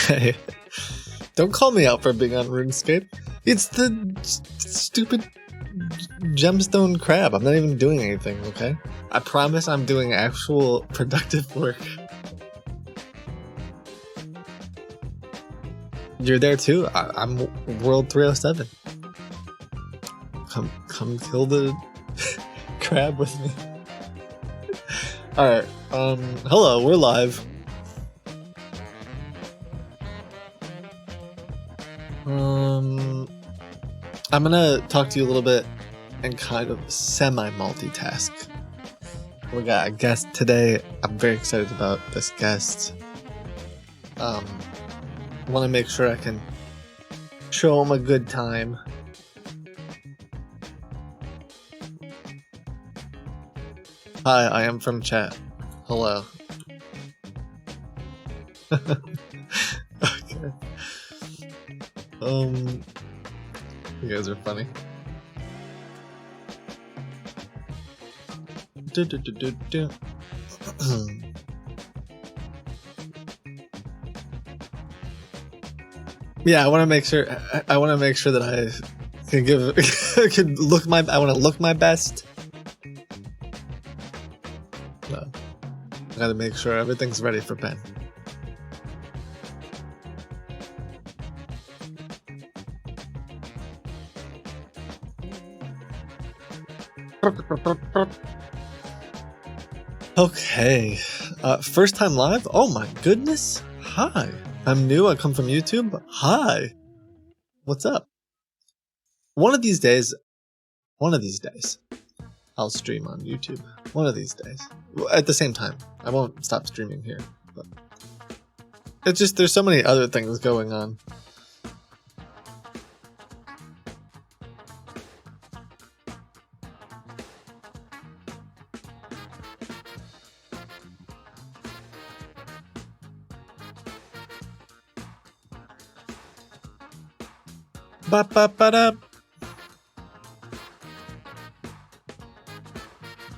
Hey, don't call me out for being on RuneScape. It's the stupid gemstone crab. I'm not even doing anything, okay? I promise I'm doing actual productive work. You're there too? I'm World 307. Come kill the crab with me. Alright, hello, we're live. I'm gonna talk to you a little bit and kind of semi-multitask. We got a guest today. I'm very excited about this guest. I want to make sure I can show him a good time. Hi, I am from chat. Hello. Okay. You guys are funny. Yeah, I want to make sure. I want to make sure that I can give. Can look my. I want to look my best. No, I gotta make sure everything's ready for Ben. Okay, first time live? Oh my goodness! Hi, I'm new. I come from YouTube. Hi, what's up? One of these days, I'll stream on YouTube. One of these days, at the same time. I won't stop streaming here. But it's just there's so many other things going on. Ba-ba-ba-da.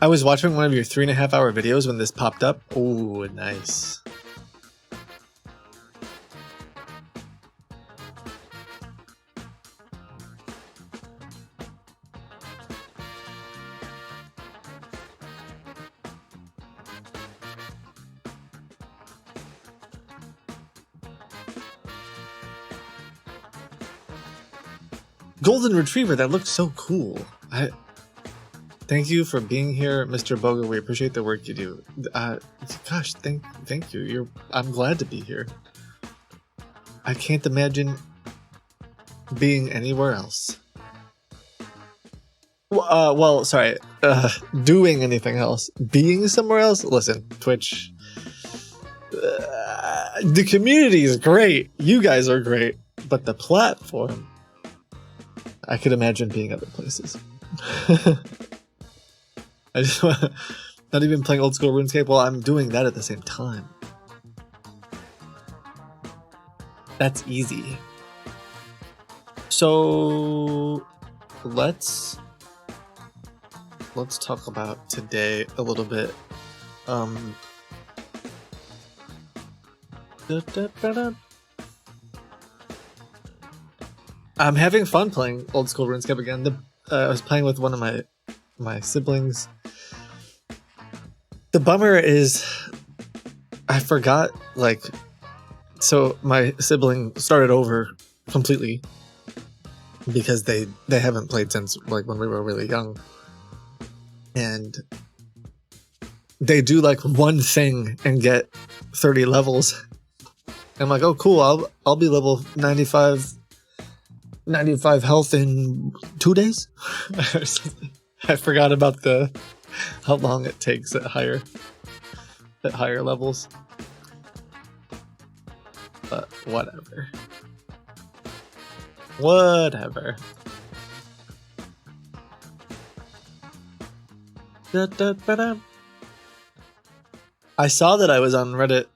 I was watching one of your 3.5-hour videos when this popped up. Oh, nice. Golden Retriever, that looked so cool. Thank you for being here, Mr. Boga. We appreciate the work you do. Gosh, thank you. I'm glad to be here. I can't imagine being anywhere else. Well, sorry. Doing anything else. Being somewhere else? Listen, Twitch. The community is great. You guys are great. But the platform, I could imagine being other places. I just want not even playing old school RuneScape. Well, I'm doing that at the same time. That's easy. So let's talk about today a little bit. I'm having fun playing old school RuneScape again. I was playing with one of my siblings. The bummer is I forgot, like, so my sibling started over completely because they haven't played since like when we were really young, and they do like one thing and get 30 levels. I'm like, oh cool, I'll be level 95 health in 2 days. I forgot about how long it takes at higher levels. But whatever. I saw that I was on Reddit,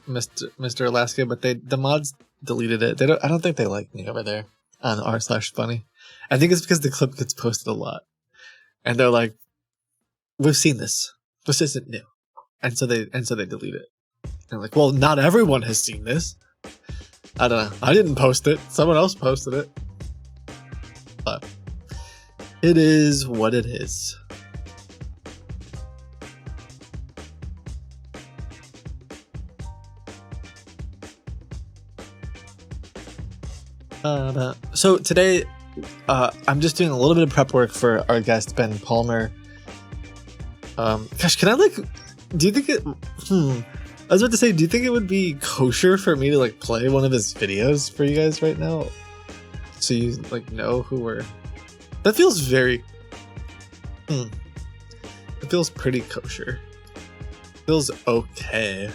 Mr. Alaska, but the mods deleted it. I don't think they like me over there on r/funny. I think it's because the clip gets posted a lot, and they're like, "We've seen this. This isn't new," and so they delete it. And they're like, "Well, not everyone has seen this." I don't know. I didn't post it. Someone else posted it. But it is what it is. So today, I'm just doing a little bit of prep work for our guest Ben Palmer. Gosh, can I do you think it? I was about to say, do you think it would be kosher for me to play one of his videos for you guys right now, so you know who we're? That feels very. It feels pretty kosher. Feels okay.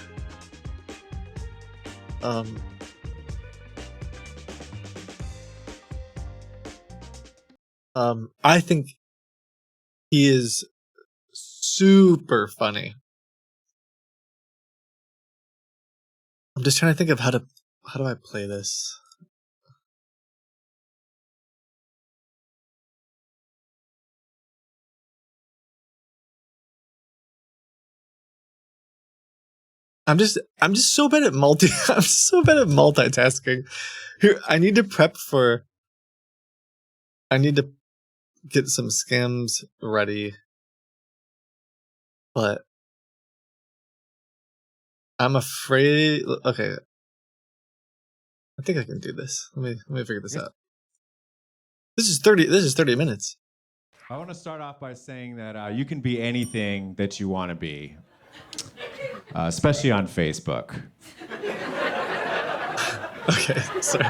I think he is super funny. I'm just trying to think of how do I play this? I'm just so bad at I'm so bad at multitasking. Here, I need to get some scams ready, but I'm afraid. Okay, I think I can do this. Let me figure this out. This is 30 minutes. I want to start off by saying that you can be anything that you want to be, especially on Facebook. Okay, sorry.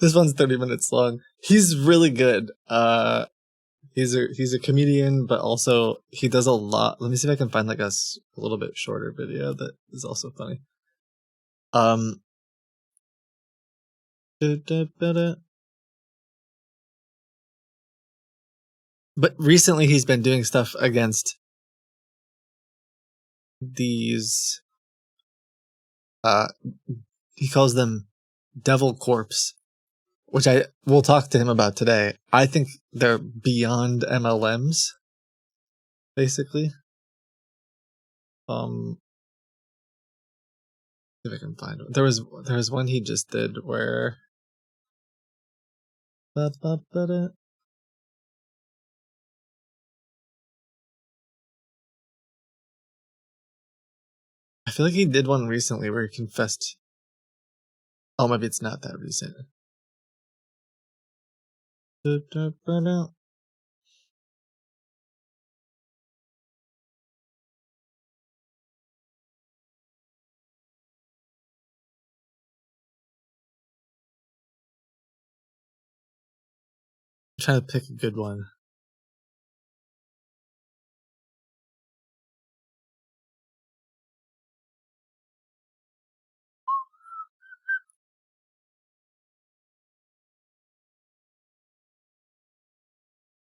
This one's 30 minutes long. He's really good. He's a comedian, but also he does a lot. Let me see if I can find a little bit shorter video that is also funny. But recently he's been doing stuff against these. He calls them devil corpse, which I will talk to him about today. I think they're beyond MLMs, basically. If I can find it. There was one he just did where. I feel like he did one recently where he confessed. Oh, maybe it's not that recent. I'm trying to pick a good one.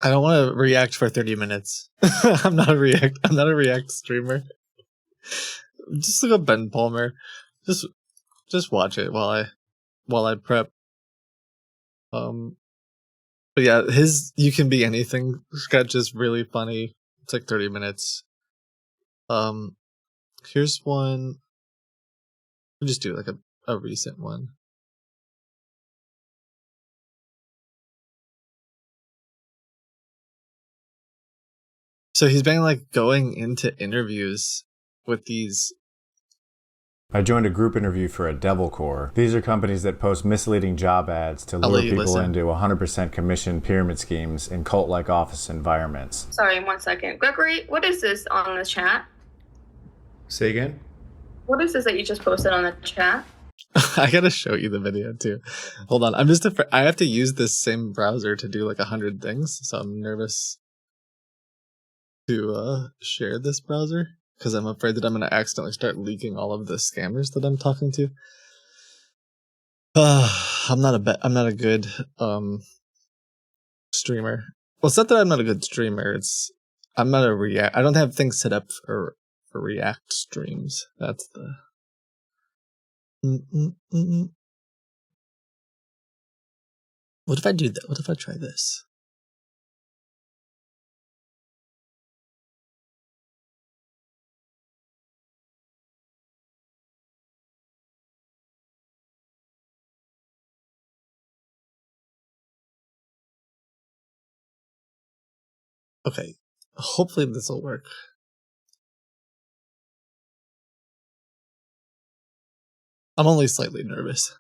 I don't want to react for 30 minutes. I'm not a react streamer. Just look up Ben Palmer. Just watch it while I prep. But yeah, his You Can Be Anything sketch is really funny. It's 30 minutes. Here's one. We'll just do a recent one. So he's been going into interviews with these. I joined a group interview for a Devil Corps. These are companies that post misleading job ads to lure people into 100% commission pyramid schemes in cult-like office environments. Sorry, 1 second. Gregory, what is this on the chat? Say again? What is this that you just posted on the chat? I gotta show you the video too. Hold on, I'm just afraid. I have to use this same browser to do 100 things, so I'm nervous to share this browser because I'm afraid that I'm gonna accidentally start leaking all of the scammers that I'm talking to. I'm not a good streamer. Well, it's not that I'm not a good streamer. I'm not a react. I don't have things set up for React streams. That's the. What if I do that? What if I try this? Okay, hopefully this will work. I'm only slightly nervous.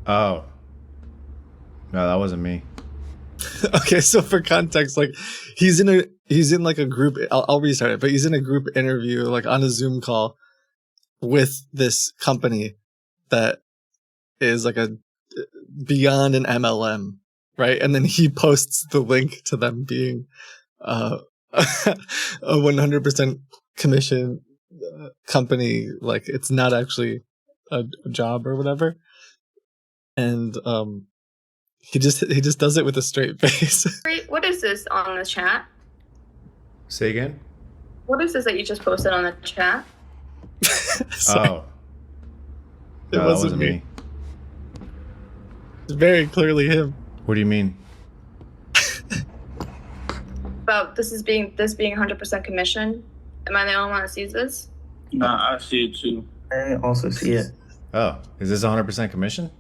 Oh. No, that wasn't me. Okay, so for context, like he's in like a group. I'll restart it, but he's in a group interview, like on a Zoom call with this company that is like a beyond an MLM, right? And then he posts the link to them being a 100% commission company. Like it's not actually a job or whatever. And he just does it with a straight face. What is this on the chat? Say again? What is this that you just posted on the chat? Oh. It No, that wasn't me. It's very clearly him. What do you mean? About this being 100% commission. Am I the only one that sees this? Nah, I see it too. I also see it. Oh, is this 100% commission?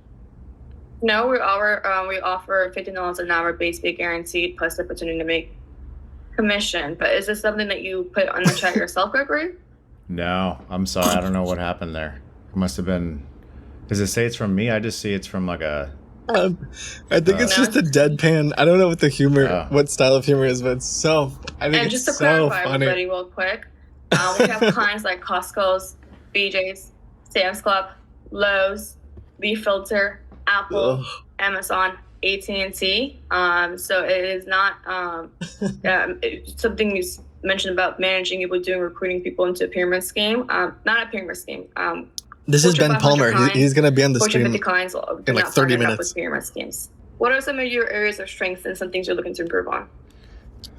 No, we offer $15 an hour base pay guaranteed plus the opportunity to make commission. But is this something that you put on the chat yourself, Gregory? No, I'm sorry. I don't know what happened there. It must have been. Does it say it's from me? I just see it's from like a. I think it's just a deadpan. I don't know what the humor, what style of humor is, but it's so. I think And it's just to so clarify, funny. everybody, real quick, we have clients like Costco's, BJ's, Sam's Club, Lowe's, Leaf Filter, Apple, Ugh. Amazon, AT&T. So it is not something you mentioned about managing people doing recruiting people into a pyramid scheme. Not a pyramid scheme. This is Fortune Ben 500 Palmer. clients, He's going to be on the Fortune stream 50 clients do in like not 30 partner up minutes. with pyramid schemes. What are some of your areas of strengths and some things you're looking to improve on?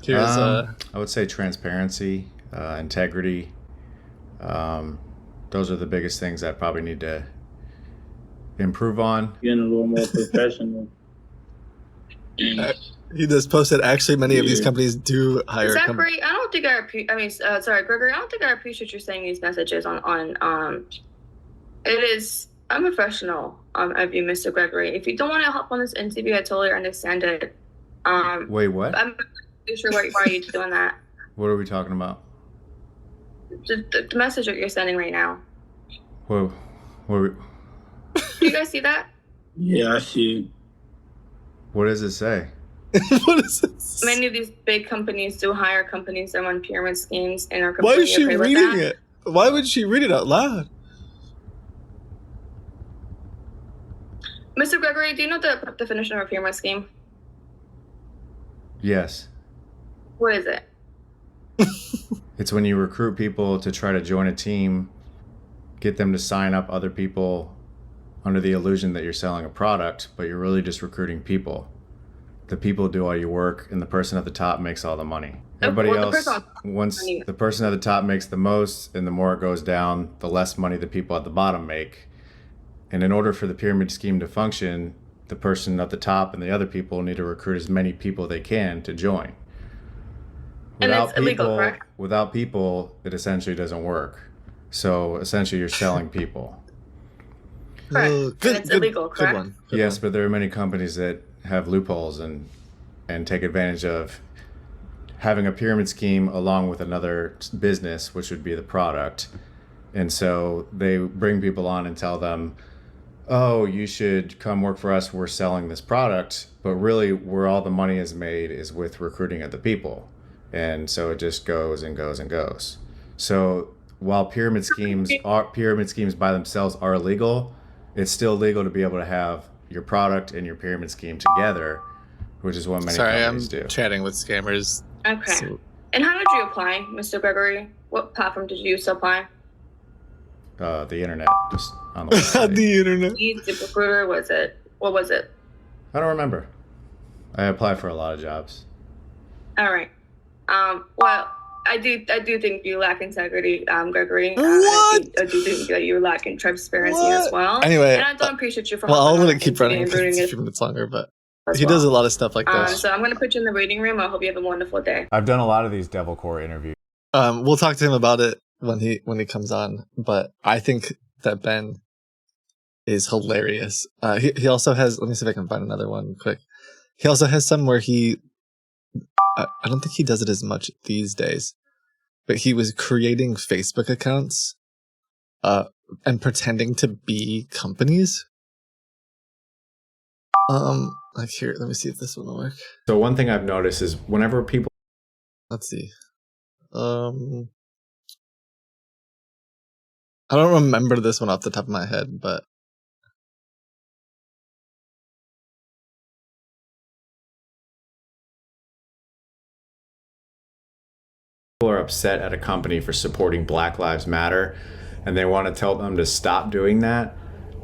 Here's I would say transparency, integrity. Those are the biggest things I probably need to improve on. Getting a little more professional. he just posted. Actually, many of these companies do hire. Zachary, I don't think Gregory, I don't think I appreciate you saying these messages on it is unprofessional of you, Mr. Gregory. If you don't want to help on this interview, I totally understand it. Wait, what? I'm not really sure why are you doing that. What are we talking about? The message that you're sending right now. Whoa, Do you guys see that? Yeah, I see. what does it say? What is this? Many of these big companies do hire companies that run pyramid schemes and are Why completely is she okay with reading that. it? Why would she read it out loud? Mr. Gregory, do you know the definition of a pyramid scheme? Yes. What is it? It's when you recruit people to try to join a team, get them to sign up other people under the illusion that you're selling a product, but you're really just recruiting people. The people do all your work, and the person at the top makes all the money. Everybody else, once the person at the top makes the most, and the more it goes down, the less money the people at the bottom make. And in order for the pyramid scheme to function, the person at the top and the other people need to recruit as many people they can to join. And it's illegal, correct? Without people, it essentially doesn't work. So essentially, you're selling people. Correct. Good, And it's illegal, correct? Good one. Good Yes, one. but there are many companies that have loopholes and take advantage of having a pyramid scheme along with another business, which would be the product. And so they bring people on and tell them, oh, you should come work for us. We're selling this product. But really, where all the money is made is with recruiting of the people. And so it just goes and goes and goes. So while pyramid schemes by themselves are illegal, it's still legal to be able to have your product and your pyramid scheme together, which is what many companies do. Chatting with scammers. Okay. So, And how did you apply, Mr. Gregory? What platform did you use to apply? The internet, just on the website. the internet. Indeed, ZipRecruiter, what was it? I don't remember. I applied for a lot of jobs. All right. Well, I do think you lack integrity, Gregory. What? I do think that you lack in transparency as well. Anyway, and I don't appreciate you for. Well, I'll hopping let on it keep the running interview because and it's doing a few minutes longer, but as he well. does a lot of stuff like this. So I'm going to put you in the waiting room. I hope you have a wonderful day. I've done a lot of these Devil Core interviews. We'll talk to him about it when he comes on, but I think that Ben is hilarious. He also has, let me see if I can find another one quick. He also has some where he I don't think he does it as much these days, but he was creating Facebook accounts and pretending to be companies. Like here, let me see if this one will work. So one thing I've noticed is whenever people Let's see. I don't remember this one off the top of my head, but are upset at a company for supporting Black Lives Matter and they want to tell them to stop doing that,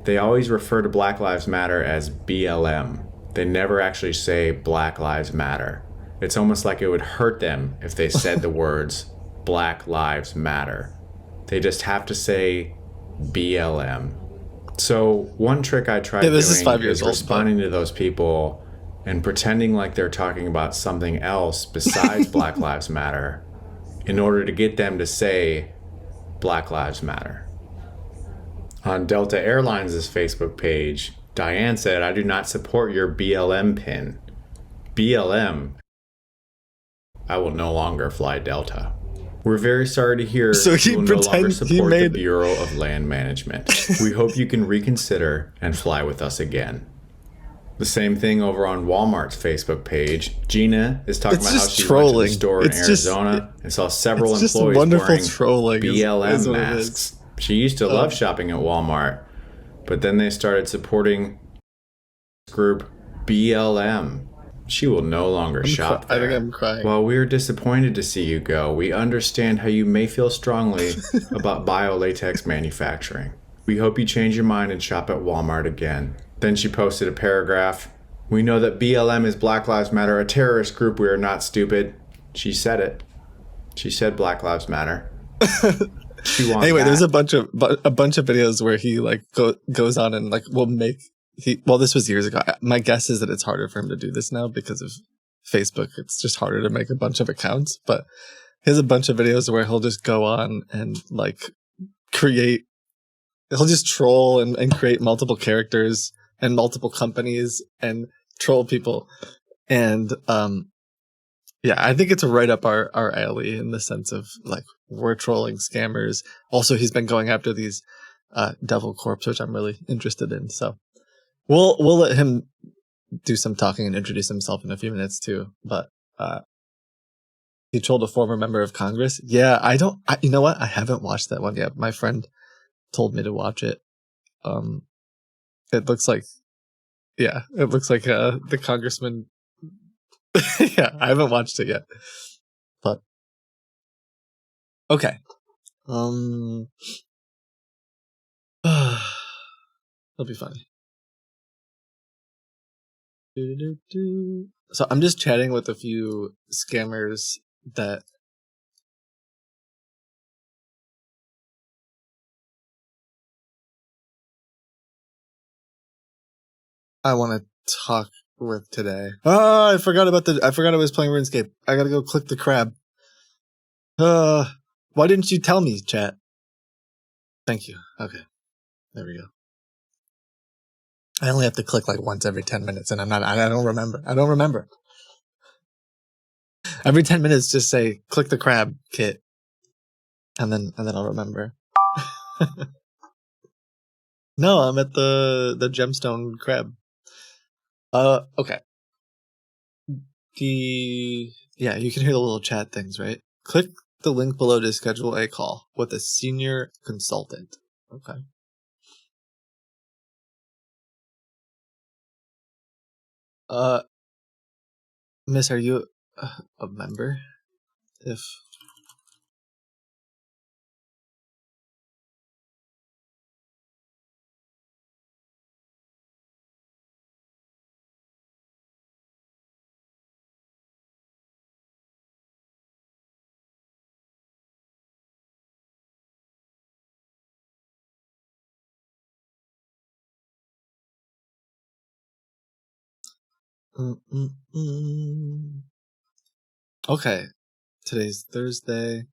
they always refer to Black Lives Matter as BLM. They never actually say Black Lives Matter. It's almost like it would hurt them if they said the words Black Lives Matter. They just have to say BLM. So one trick I tried doing is 5 years is old, responding to those people and pretending like they're talking about something else besides Black Lives Matter in order to get them to say Black Lives Matter. On Delta Airlines' Facebook page, Diane said, "I do not support your BLM pin. BLM, I will no longer fly Delta." We're very sorry to hear So he you will no longer pretends he support the made- Bureau of Land Management. We hope you can reconsider and fly with us again. The same thing over on Walmart's Facebook page. Gina is talking It's about how just she trolling. went to the store in It's just- Arizona and saw several it's just employees wonderful wearing trolling is BLM what it masks. She used to love shopping at Walmart, but then they started supporting group BLM. She will no longer shop I there. think I'm crying. While we're disappointed to see you go, we understand how you may feel strongly about biolatex manufacturing. We hope you change your mind and shop at Walmart again. Then she posted a paragraph. "We know that BLM is Black Lives Matter, a terrorist group. We are not stupid." She said it. She said Black Lives Matter. She wants Anyway, that. there's a bunch of videos where he like goes on and like will make well, this was years ago. My guess is that it's harder for him to do this now because of Facebook. It's just harder to make a bunch of accounts, but he has a bunch of videos where he'll just go on and like he'll just troll and create multiple characters and multiple companies and troll people. And yeah, I think it's right up our alley in the sense of like we're trolling scammers. Also, he's been going after these devil corps, which I'm really interested in. So we'll let him do some talking and introduce himself in a few minutes too. But he trolled a former member of Congress. Yeah, you know what? I haven't watched that one yet. My friend told me to watch it. It looks like the congressman. Yeah, I haven't watched it yet, but okay. It'll be funny. So I'm just chatting with a few scammers that I want to talk with today. Oh, I forgot I was playing RuneScape. I gotta go click the crab. Why didn't you tell me, chat? Thank you. Okay. There we go. I only have to click like once every 10 minutes and I don't remember. Every 10 minutes just say click the crab, Kit. And then I'll remember. No, I'm at the gemstone crab. Okay. Yeah, you can hear the little chat things, right? Click the link below to schedule a call with a senior consultant. Okay. Miss, are you a member? If Okay, today's Thursday.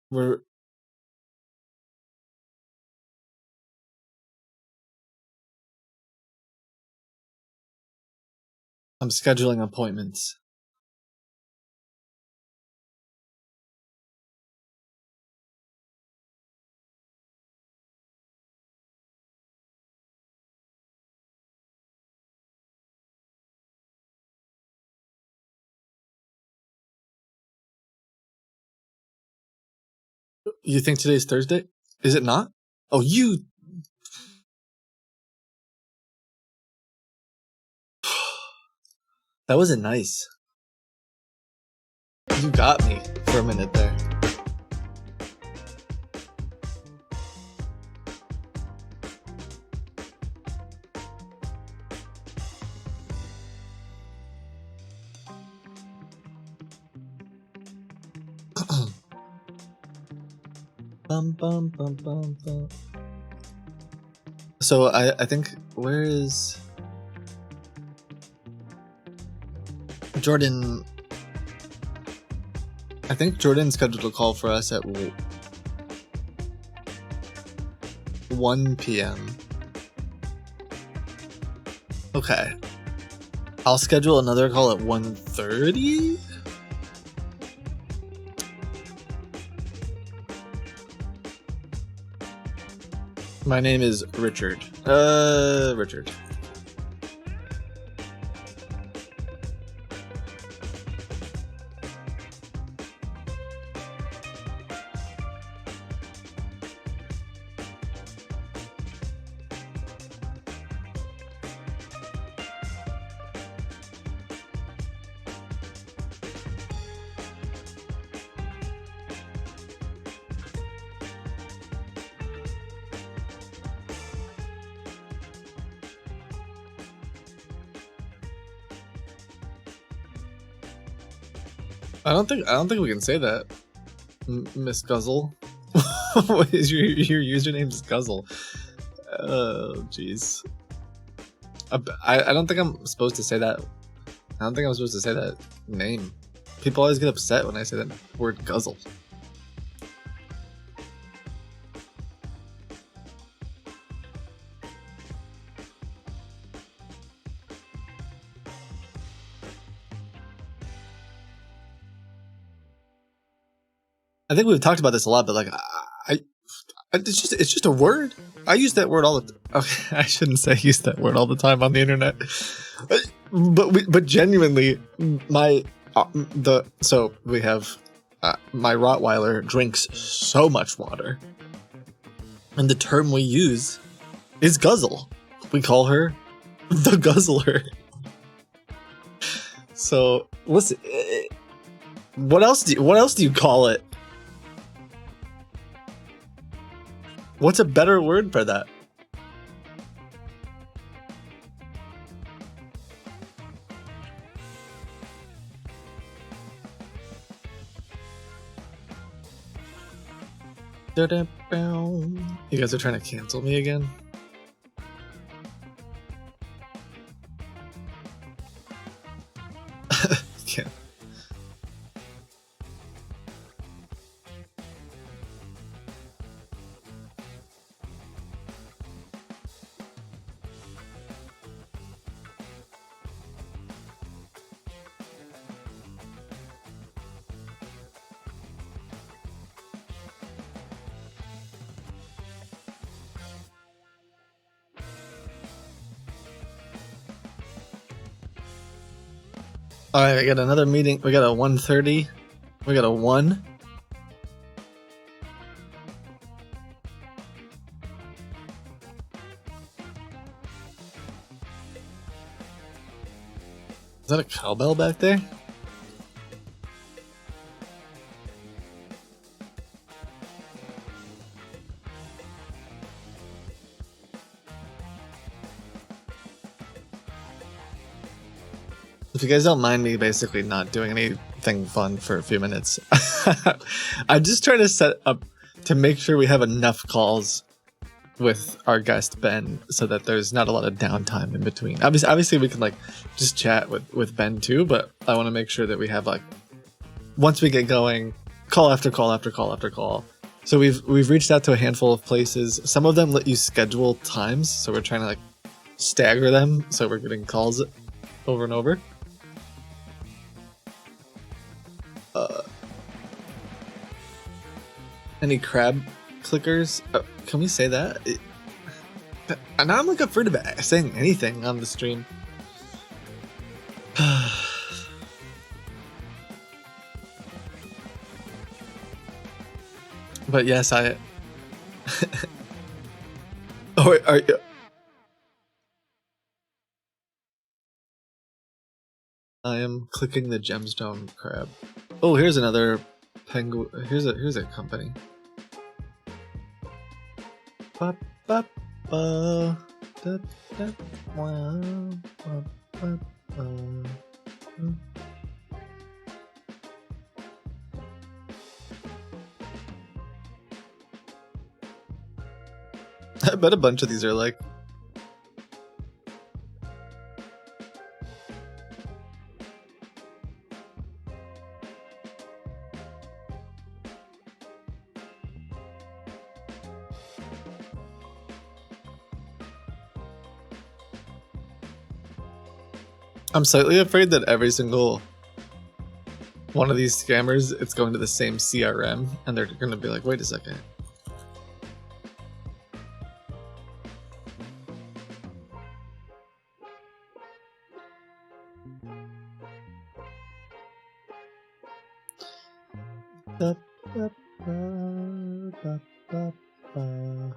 We're I'm scheduling appointments. You think today's Thursday? Is it not? Oh, you. That wasn't nice. You got me for a minute there. Bum, bum, bum, bum, bum. So I think, where is Jordan? I think Jordan's scheduled a call for us at 1 p.m. Okay. I'll schedule another call at 1:30. My name is Richard. Richard. I don't think we can say that, Miss Guzzle. What is your username's Guzzle? Oh, jeez. I don't think I'm supposed to say that. I don't think I'm supposed to say that name. People always get upset when I say that word Guzzle. I think we've talked about this a lot, but like, it's just a word. I use that word all the. Okay, I shouldn't say use that word all the time on the internet, but genuinely, so we have my Rottweiler drinks so much water, and the term we use is guzzle. We call her the guzzler. So listen, what else do you call it? What's a better word for that? You guys are trying to cancel me again? Can't. All right, we got another meeting. We got a 1:30. We got a 1. Is that a cowbell back there? If you guys don't mind me basically not doing anything fun for a few minutes, I'm just trying to set up to make sure we have enough calls with our guest Ben so that there's not a lot of downtime in between. Obviously we can like just chat with Ben too, but I want to make sure that we have like, once we get going, call after call after call after call. So we've reached out to a handful of places. Some of them let you schedule times, so we're trying to like stagger them so we're getting calls over and over. Any crab clickers? Can we say that? Now I'm like afraid of saying anything on the stream. But yes, I. Oh, wait, are you? I am clicking the gemstone crab. Oh, here's another penguin. Here's a company. Ba, ba, ba, da, da, wow, ba, ba, ba. I bet a bunch of these are like. I'm slightly afraid that every single one of these scammers, it's going to the same CRM, and they're going to be like, wait a second. Da, da, ba, da, da, ba.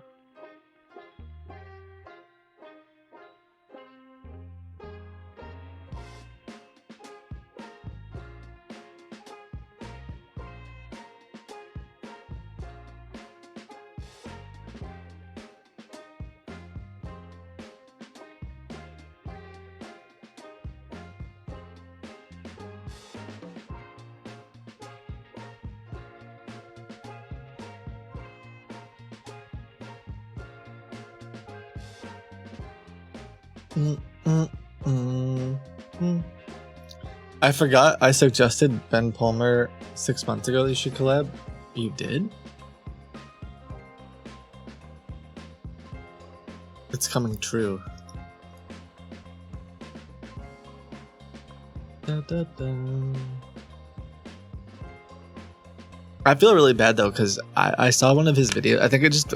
I forgot I suggested Ben Palmer 6 months ago they should collab. You did? It's coming true. Da, da, da. I feel really bad though because I saw one of his videos. I think I just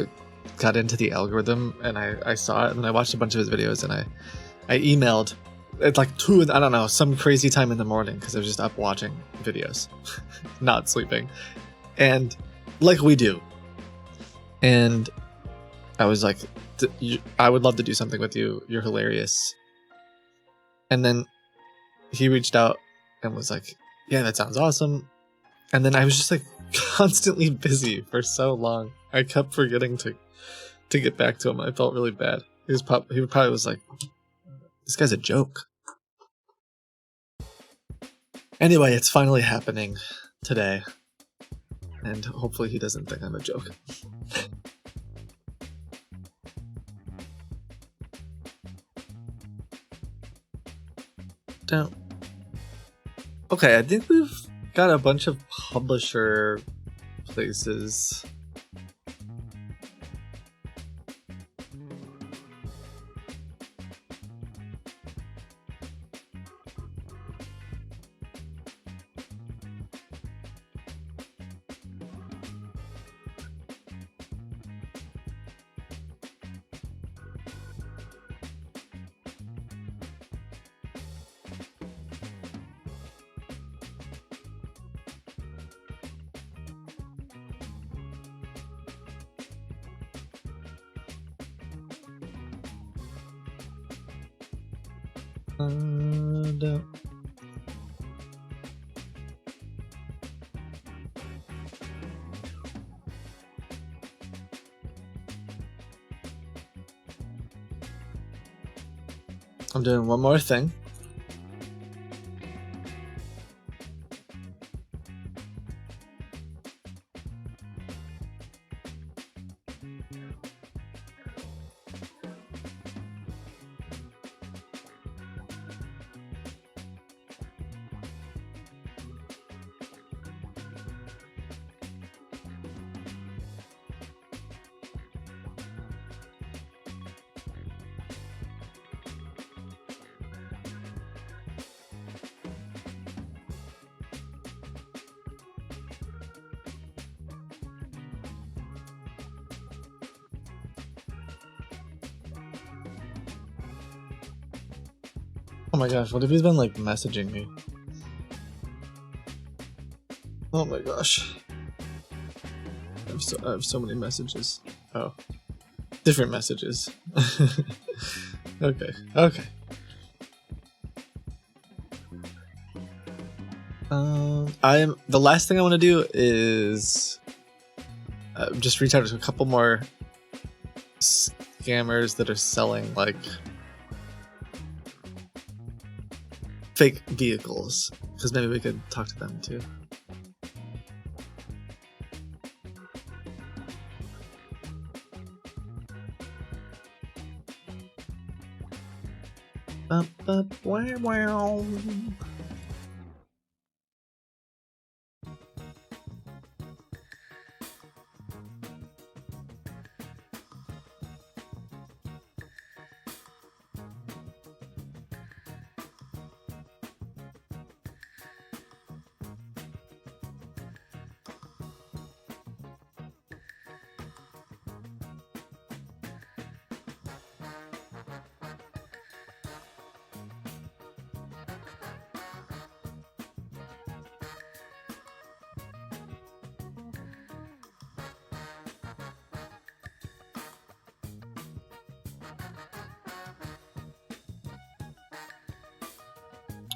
got into the algorithm and I saw it and I watched a bunch of his videos and I emailed at like 2 I don't know, some crazy time in the morning because I was just up watching videos, not sleeping, and like we do. And I was like, I would love to do something with you. You're hilarious. And then he reached out and was like, yeah, that sounds awesome. And then I was just like constantly busy for so long. I kept forgetting to get back to him. I felt really bad. He probably was like, this guy's a joke. Anyway, it's finally happening today. And hopefully he doesn't think I'm a joke. Don't. Okay, I think we've got a bunch of publisher places. I'm doing one more thing. Oh my gosh, what if he's been like messaging me? Oh my gosh. I have so many messages. Oh. Different messages. Okay. Okay. The last thing I want to do is just reach out to a couple more scammers that are selling like fake vehicles, because maybe we could talk to them too. Wow.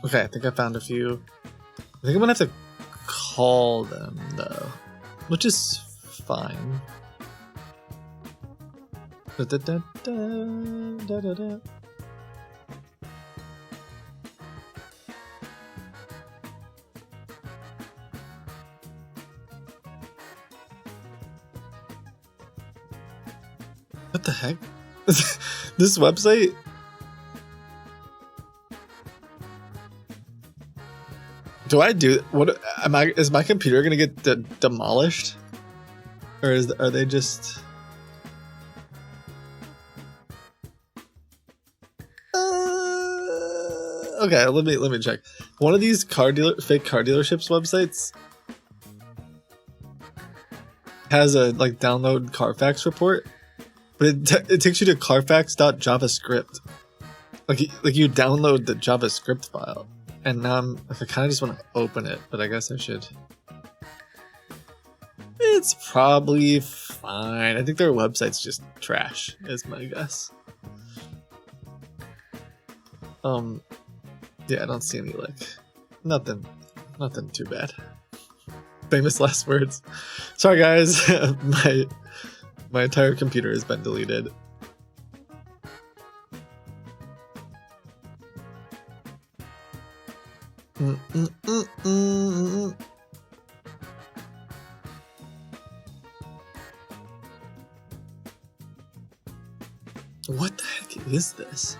Okay, I think I found a few. I think I'm gonna have to call them though, which is fine. Da, da, da, da, da, da, da. What the heck? This website? Do I do what? Is my computer gonna get demolished, or are they just? Okay, let me check. One of these fake car dealerships websites has a like download Carfax report, but it takes you to carfax.javascript. Like you download the JavaScript file. And now I kind of just want to open it, but I guess I should. It's probably fine. I think their website's just trash, is my guess. Yeah, I don't see any like nothing too bad. Famous last words. Sorry guys, my entire computer has been deleted. What the heck is this?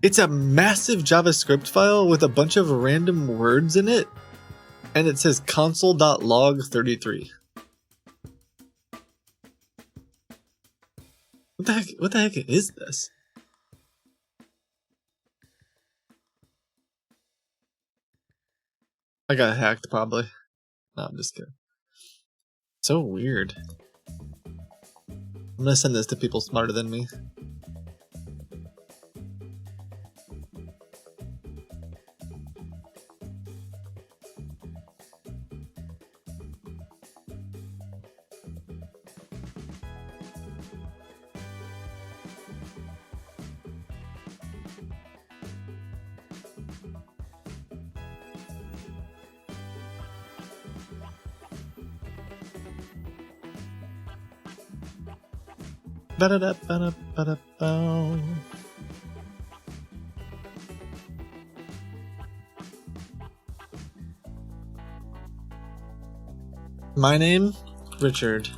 It's a massive JavaScript file with a bunch of random words in it, and it says console.log33. What the heck is this? I got hacked probably. No, I'm just kidding. So weird. I'm gonna send this to people smarter than me. Ba-da-da-ba-da-ba-da-bow. My name? Richard.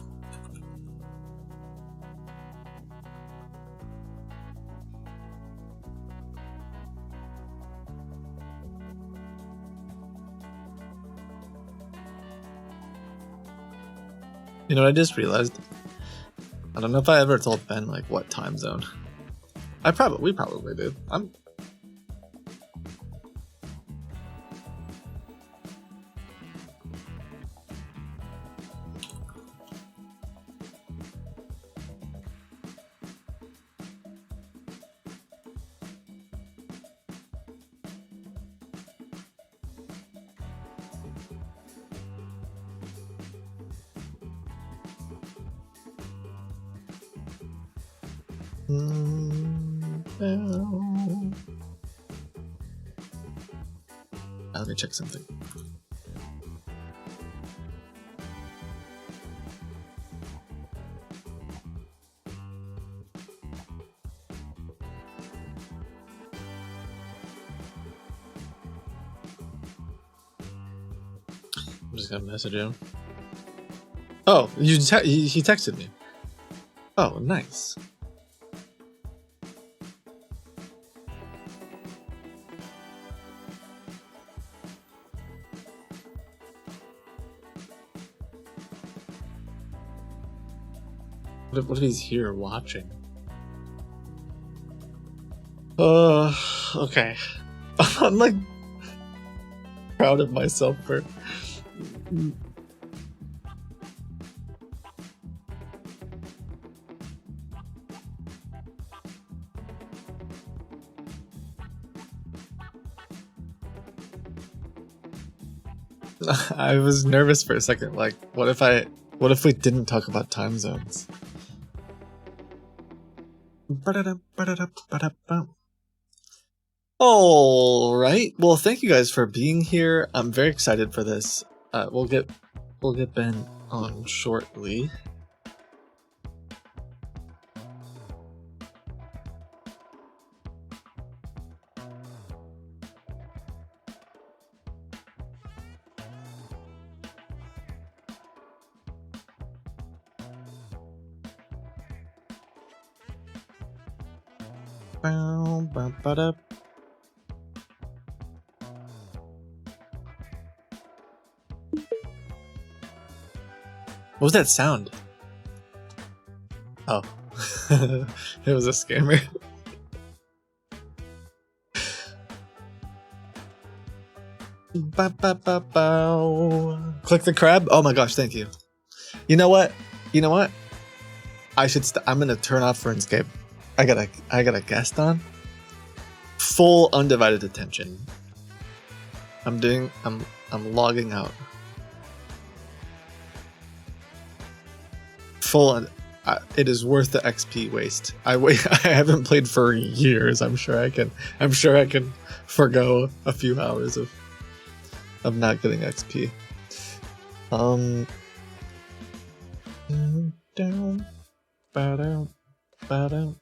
You know what I just realized? I don't know if I ever told Ben like what time zone. We probably did. Let me check something. I'm just gonna message him. Oh, he texted me. Oh, nice. What if he's here watching? Okay. I'm like proud of myself for. I was nervous for a second. Like, what if we didn't talk about time zones? All right. Well, thank you guys for being here. I'm very excited for this. We'll get Ben on shortly. What was that sound? Oh, it was a scammer. Click the crab. Oh my gosh, thank you. You know what? I'm gonna turn off RuneScape. I got a guest on. Full undivided attention. I'm logging out. It is worth the XP waste. I haven't played for years. I'm sure I can forgo a few hours of not getting XP. Down, bow down, bow down.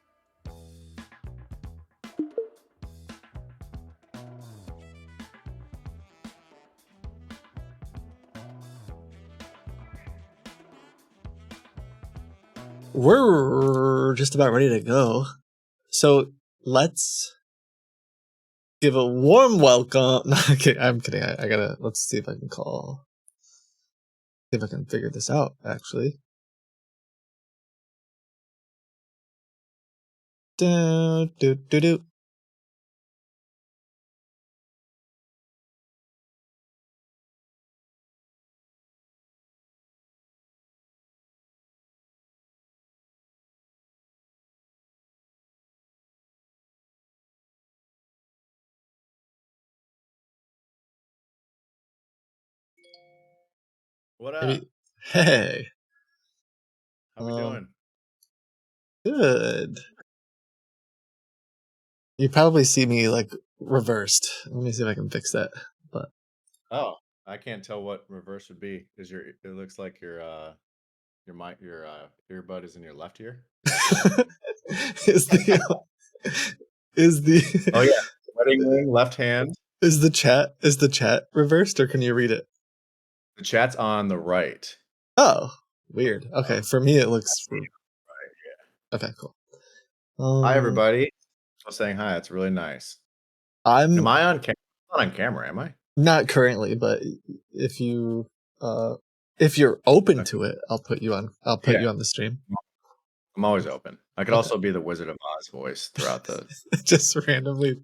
We're just about ready to go. So let's give a warm welcome. No, okay, I'm kidding. I gotta, let's see if I can see if I can figure this out, actually. Do, do, do, do. What up? Maybe, hey, How we doing? good. You probably see me like reversed. Let me see if I can fix that. But Oh, I can't tell what reverse would be. It looks like your earbud is in your left ear. is the Oh yeah, wedding ring, left hand. is the chat reversed, or can you read it? The chat's on the right. Oh, weird. Okay, for me it looks Right. Yeah. Okay, cool. Hi everybody. I'm saying hi. It's really nice. I'm Am I on camera? I'm not on camera, am I? not currently, but if you're open to it, I'll put you on you on the stream. I'm always open. I could also be the Wizard of Oz voice throughout the Just randomly.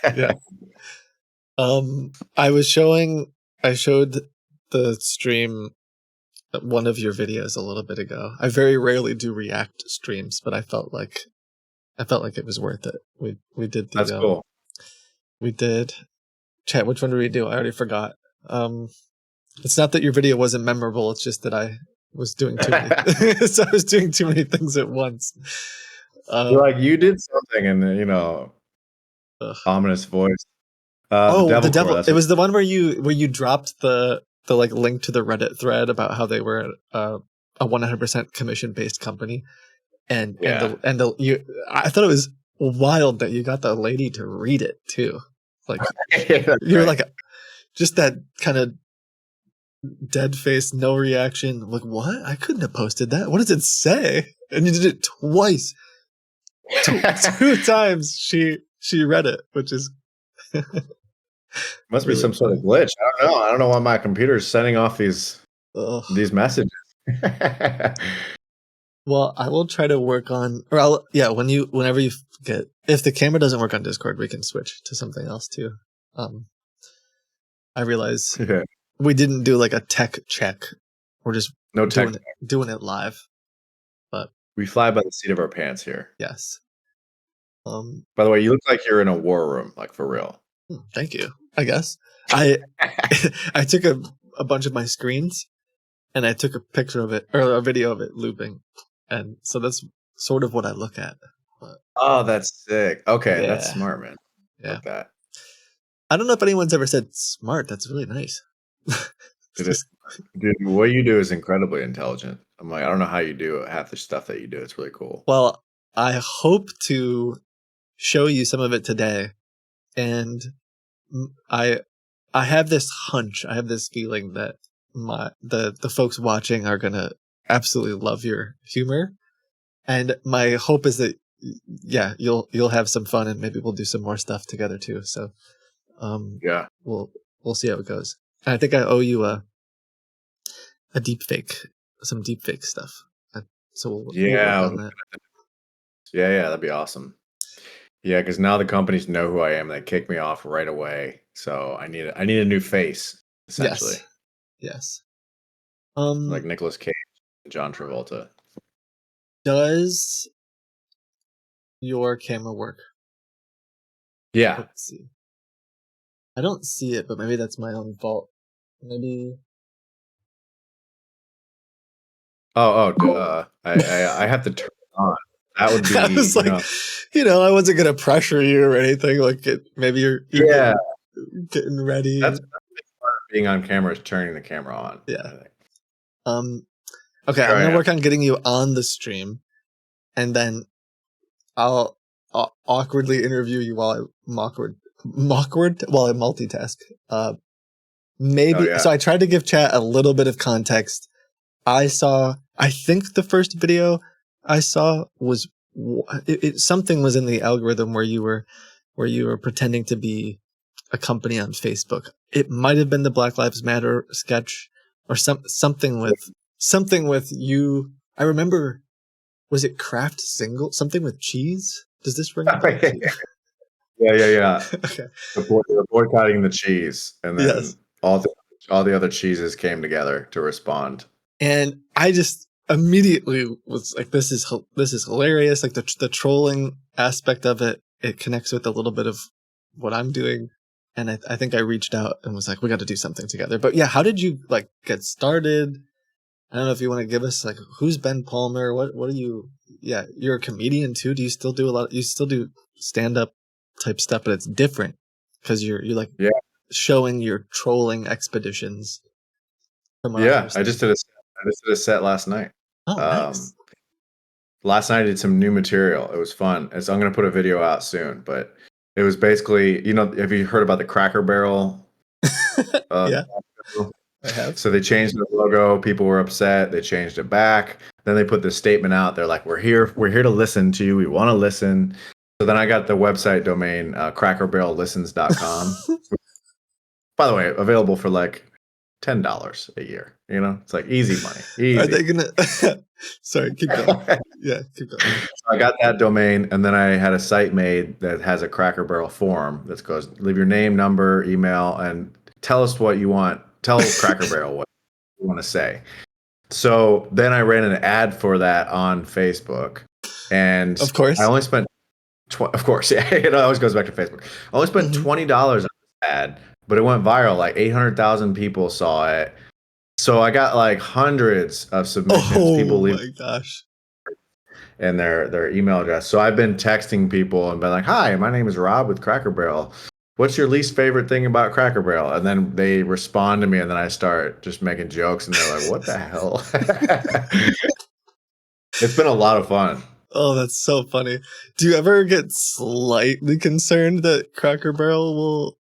Yeah. I showed the stream one of your videos a little bit ago. I very rarely do react streams, but I felt like it was worth it. We did the That's cool. We did chat. Which one did we do? I already forgot. It's not that your video wasn't memorable. It's just that I was doing too many. So I was doing too many things at once. Like you did something, and you know, ominous voice. The Devil devil. Core, It was the one where you dropped the like link to the Reddit thread about how they were a 100% commission based company, and you. I thought it was wild that you got the lady to read it too. Like you're like just that kind of dead face, no reaction. Like what? I couldn't have posted that. What does it say? And you did it twice. Two times she read it, which is must be some sort of glitch. I don't know. I don't know why my computer is sending off these messages. Well, I will try to work on, or whenever you get, if the camera doesn't work on Discord, we can switch to something else too. I realize we didn't do like a tech check. We're just doing it live. But we fly by the seat of our pants here. Yes. By the way, you look like you're in a war room, like for real. Thank you. I guess I took a bunch of my screens and I took a picture of it or a video of it looping, and so that's sort of what I look at. But, oh, that's sick. Okay, that's smart, man. Yeah. Like that. I don't know if anyone's ever said smart. That's really nice. Dude, what you do is incredibly intelligent. I'm like, I don't know how you do half the stuff that you do. It's really cool. Well, I hope to show you some of it today, and I have this hunch. I have this feeling that the folks watching are gonna absolutely love your humor, and my hope is that you'll have some fun, and maybe we'll do some more stuff together too. So we'll see how it goes. And I think I owe you a deep fake, some deep fake stuff. So we'll work on that. Yeah, that'd be awesome. Yeah, because now the companies know who I am. They kick me off right away. So I need a new face, essentially. Yes. Like Nicolas Cage and John Travolta. Does your camera work? Yeah. Let's see. I don't see it, but maybe that's my own fault. Maybe. I have to turn it on. That would be. I was like, I wasn't gonna pressure you or anything. Like, maybe you're getting ready. That's part of being on camera is turning the camera on. Yeah. Okay, I'm gonna work on getting you on the stream, and then I'll awkwardly interview you while I while I multitask. Maybe. So I tried to give chat a little bit of context. I think the first video I saw was something was in the algorithm where you were pretending to be a company on Facebook. It might have been the Black Lives Matter sketch or something with you. I remember, was it Kraft single something with cheese? Does this ring a bell? Yeah. Okay. The boycotting the cheese, and then all the other cheeses came together to respond. And I just immediately was like, "This is hilarious!" Like the trolling aspect of it, it connects with a little bit of what I'm doing, and I think I reached out and was like, "We got to do something together." But yeah, how did you like get started? I don't know if you want to give us like who's Ben Palmer? What are you? Yeah, you're a comedian too. Do you still do you still do stand up type stuff, but it's different because you're like showing your trolling expeditions. I just did a set last night. Oh, nice. Last night I did some new material. It was fun. I'm going to put a video out soon, but it was basically, have you heard about the Cracker Barrel? Yeah, I have. So they changed the logo. People were upset. They changed it back. Then they put this statement out. They're like, we're here to listen to you. We want to listen. So then I got the website domain, crackerbarrellistens.com. By the way, available for like $10 a year. It's like easy money. Easy. Are they gonna? Sorry, keep going. Yeah, keep going. So I got that domain, and then I had a site made that has a Cracker Barrel form that goes, leave your name, number, email, and tell us what you want. Tell Cracker Barrel what you want to say. So then I ran an ad for that on Facebook, and of course, I only spent. Of course, yeah, it always goes back to Facebook. I only spent $20 on this ad, but it went viral. Like 800,000 people saw it. So I got like hundreds of submissions. Oh people leave. My gosh! and their email address. So I've been texting people and been like, "Hi, my name is Rob with Cracker Barrel. What's your least favorite thing about Cracker Barrel?" And then they respond to me, and then I start just making jokes, and they're like, "What the hell?" It's been a lot of fun. Oh, that's so funny. Do you ever get slightly concerned that Cracker Barrel will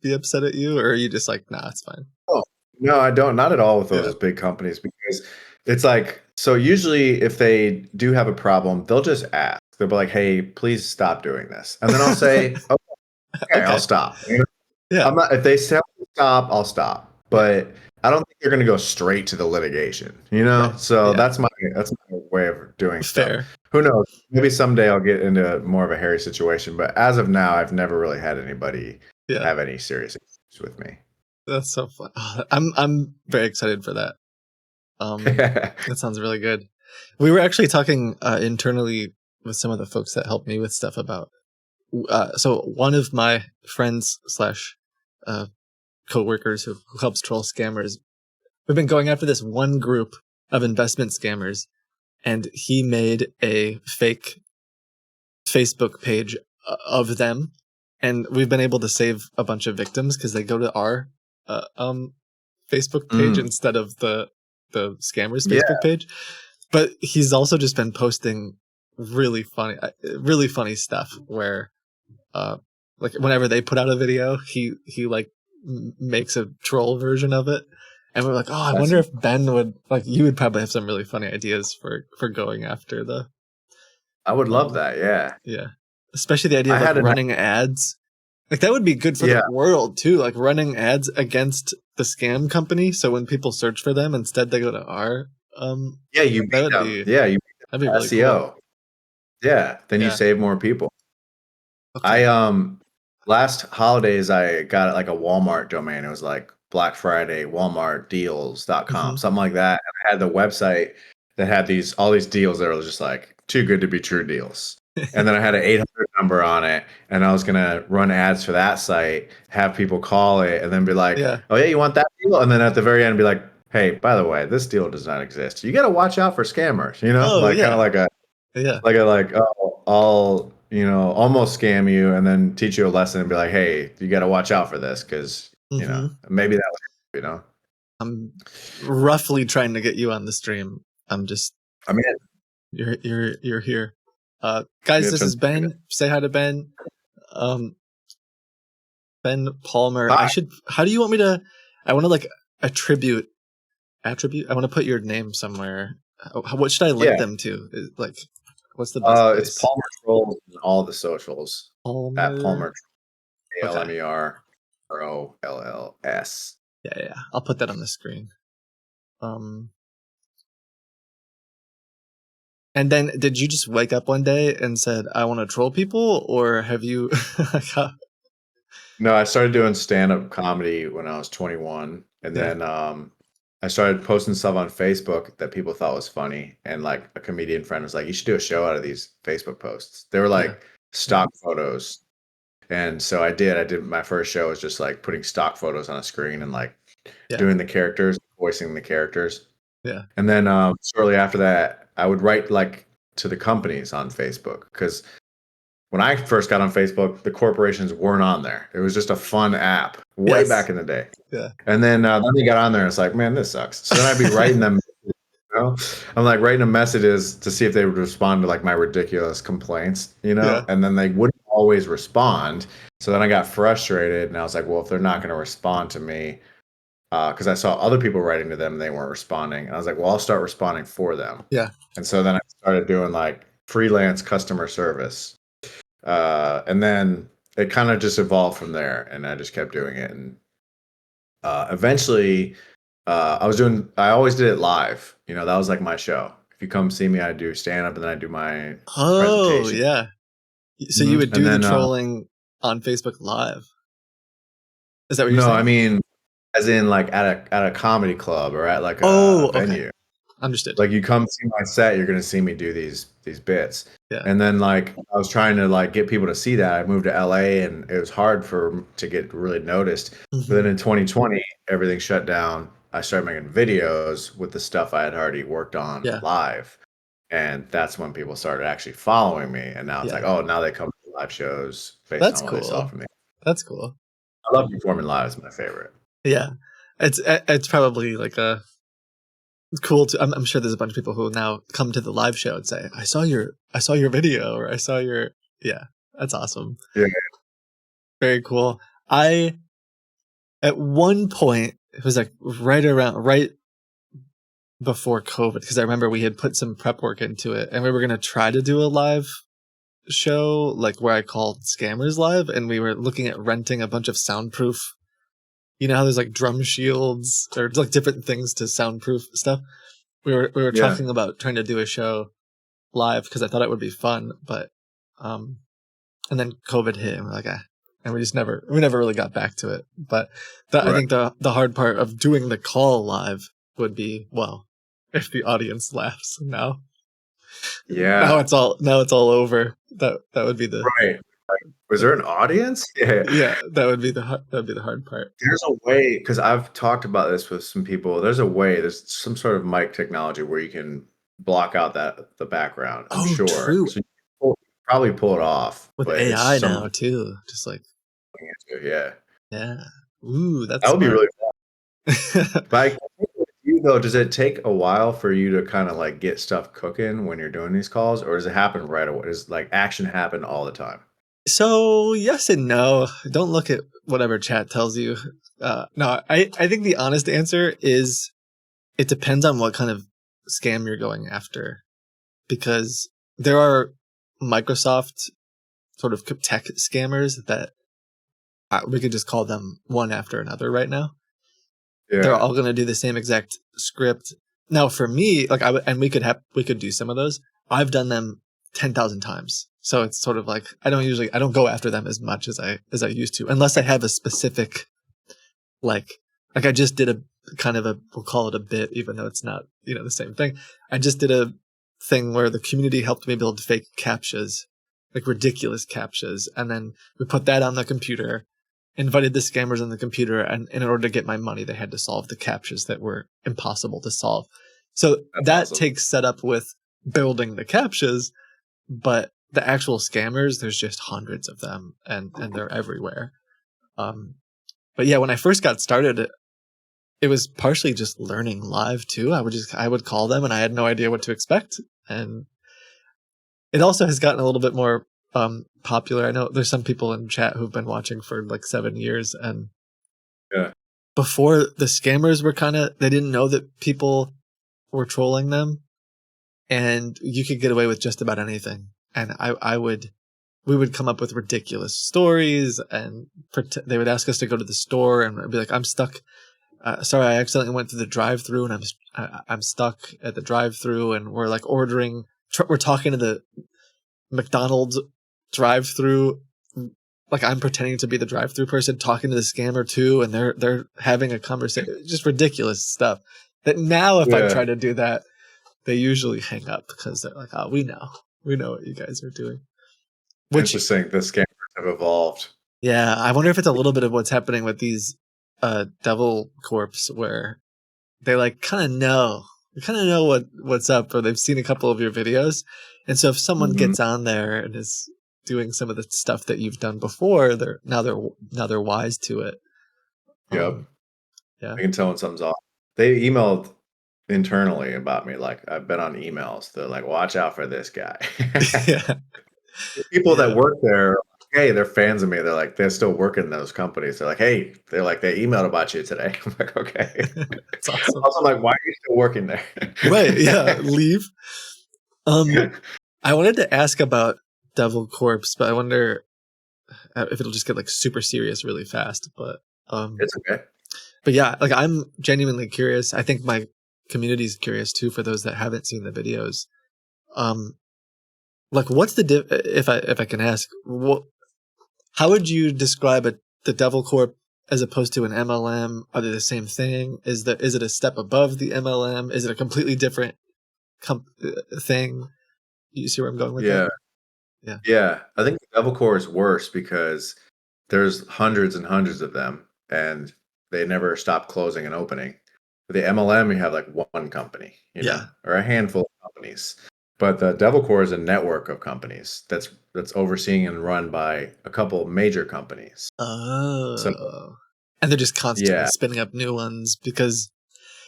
be upset at you, or are you just like, nah, it's fine? Oh, no, I don't. Not at all with those Yeah. big companies, because it's like, so usually if they do have a problem, they'll just ask. They'll be like, "Hey, please stop doing this," and then I'll say, "Okay, I'll stop." You know? Yeah. I'm not. If they tell me to stop, I'll stop. But I don't think they're going to go straight to the litigation. You know, Right. so Yeah. that's my way of doing Fair. stuff. Who knows? Maybe someday I'll get into more of a hairy situation. But as of now, I've never really had anybody Yeah. have any serious issues with me. That's so fun. Oh, I'm very excited for that. That sounds really good. We were actually talking internally with some of the folks that helped me with stuff about. So one of my friends slash coworkers who helps troll scammers, we've been going after this one group of investment scammers, and he made a fake Facebook page of them, and we've been able to save a bunch of victims because they go to our Facebook page instead of the scammers Facebook page. But he's also just been posting really funny stuff where like whenever they put out a video, he like makes a troll version of it, and we're like, oh, I wonder if Ben would like. You would probably have some really funny ideas for going after the. I would love that. Yeah, especially the idea of like running ads. Like that would be good for the world too. Like running ads against the scam company, so when people search for them, instead they go to our. You beat them. You beat them. That'd be really SEO. Cool. Yeah, then you save more people. Okay. I last holidays I got like a Walmart domain. It was like Black Friday, WalmartDeals.com, something like that. And I had the website that had all these deals that were just like too good to be true deals. And then I had an 800 number on it, and I was gonna run ads for that site, have people call it, and then be like, "Oh yeah, you want that deal?" And then at the very end, be like, "Hey, by the way, this deal does not exist. You got to watch out for scammers." You know, kind of like I'll almost scam you, and then teach you a lesson and be like, "Hey, you got to watch out for this because you know maybe that I'm roughly trying to get you on the stream. I'm in. You're here. Guys, this is Ben. Say hi to Ben. Ben Palmer. Hi. How do you want me to? I want to like attribute. I want to put your name somewhere. What should I link them to? Like, what's the best place? It's Palmer Trolls on all the socials. Palmer. At Palmer ALMERROLLS. Yeah. I'll put that on the screen. And then, did you just wake up one day and said, "I want to troll people," or have you? No, I started doing stand-up comedy when I was 21, and then I started posting stuff on Facebook that people thought was funny, and like a comedian friend was like, "You should do a show out of these Facebook posts." They were like stock photos, and so I did. My first show was just like putting stock photos on a screen and like doing the characters, voicing the characters. Yeah. And then shortly after that, I would write like to the companies on Facebook, because when I first got on Facebook, the corporations weren't on there. It was just a fun app way back in the day. Yeah. And then they got on there and it's like, man, this sucks. So then I'd be writing them, I'm like writing them messages to see if they would respond to like my ridiculous complaints, and then they wouldn't always respond. So then I got frustrated and I was like, well, if they're not going to respond to me, because I saw other people writing to them and they weren't responding. And I was like, well, I'll start responding for them. Yeah. And so then I started doing like freelance customer service. And then it kind of just evolved from there, and I just kept doing it. And eventually I always did it live. That was like my show. If you come see me, I do stand up and then I do my presentation. Yeah. So you would do the trolling on Facebook Live. Is that what you're saying? No, I mean, as in like at a comedy club or at like a venue. Okay. Understood. Like you come see my set, you're gonna see me do these bits. Yeah. And then like I was trying to like get people to see that. I moved to LA and it was hard to get really noticed. But then in 2020, everything shut down. I started making videos with the stuff I had already worked on live. And that's when people started actually following me. And now it's Yeah. like, oh, now they come to live shows based That's on what they saw cool. from me. That's cool. I love performing live. It's my favorite. Yeah, it's probably like a cool. I'm sure there's a bunch of people who now come to the live show and say, I saw your video, or I saw your. Yeah, that's awesome. Yeah. Very cool. I at one point, it was like right before COVID, because I remember we had put some prep work into it, and we were gonna try to do a live show, like where I called Scammers Live, and we were looking at renting a bunch of soundproof. You know how there's like drum shields or like different things to soundproof stuff. We were talking about trying to do a show live because I thought it would be fun, but and then COVID hit, and we're like, and we never really got back to it. But I think the hard part of doing the call live would be, well, if the audience laughs now. Yeah. Now it's all over. That would be the right. Was there an audience? Yeah. Yeah, that would be the hard part. There's a way, because I've talked about this with some people. There's some sort of mic technology where you can block out the background. I'm sure. True. So you probably pull it off With but AI now too, just like yeah. Ooh, that would be really fun. But you though, does it take a while for you to kind of like get stuff cooking when you're doing these calls, or does it happen right away? Does like action happen all the time? So yes and no. Don't look at whatever chat tells you. No, I think the honest answer is it depends on what kind of scam you're going after, because there are Microsoft sort of tech scammers that we could just call them one after another right now. Yeah. They're all going to do the same exact script. Now for me, like we could do some of those. I've done them 10,000 times. So it's sort of like I don't go after them as much as I used to, unless I have a specific like I just did a kind of we'll call it a bit, even though it's not, the same thing. I just did a thing where the community helped me build fake captchas, like ridiculous captchas, and then we put that on the computer, invited the scammers on the computer, and in order to get my money, they had to solve the captchas that were impossible to solve. So that's awesome. Takes setup with building the captchas, but the actual scammers, there's just hundreds of them, and they're everywhere. But yeah, when I first got started, it was partially just learning live too. I would call them, and I had no idea what to expect. And it also has gotten a little bit more popular. I know there's some people in chat who've been watching for like 7 years, and before the scammers were they didn't know that people were trolling them, and you could get away with just about anything. And we would come up with ridiculous stories, and they would ask us to go to the store, and I'd be like, I'm stuck. Sorry, I accidentally went through the drive-through, and I'm stuck at the drive-through, and we're like ordering. We're talking to the McDonald's drive-through, like I'm pretending to be the drive-through person, talking to the scammer too, and they're having a conversation. Just ridiculous stuff. That now, if I try to do that, they usually hang up because they're like, "Oh, we know what you guys are doing." Interesting. The scammers have evolved. Yeah, I wonder if it's a little bit of what's happening with these Devil Corps, where they like kind of know what's up, or they've seen a couple of your videos, and so if someone gets on there and is doing some of the stuff that you've done before, they're wise to it. Yep. I can tell when something's off. They emailed internally about me, like I've been on emails. They're like, watch out for this guy. Yeah. People that work there, hey, they're fans of me. They're like, they're still working in those companies. They're like, hey, they emailed about you today. I'm like, okay. That's awesome. Also, I'm like, why are you still working there? Right. Yeah. Leave. I wanted to ask about Devil Corpse, but I wonder if it'll just get like super serious really fast. But it's okay. But yeah, like I'm genuinely curious. I think my community's curious too, for those that haven't seen the videos. Like what's the if I can ask, how would you describe the Devil Corp as opposed to an MLM? Are they the same thing? Is it a step above the MLM? Is it a completely different thing? You see where I'm going with that? Yeah. I think the Devil Corp is worse because there's hundreds and hundreds of them, and they never stop closing and opening. For the MLM, you have like one company, or a handful of companies. But the Devil Core is a network of companies that's overseeing and run by a couple major companies. So Oh. And they're just constantly yeah, spinning up new ones because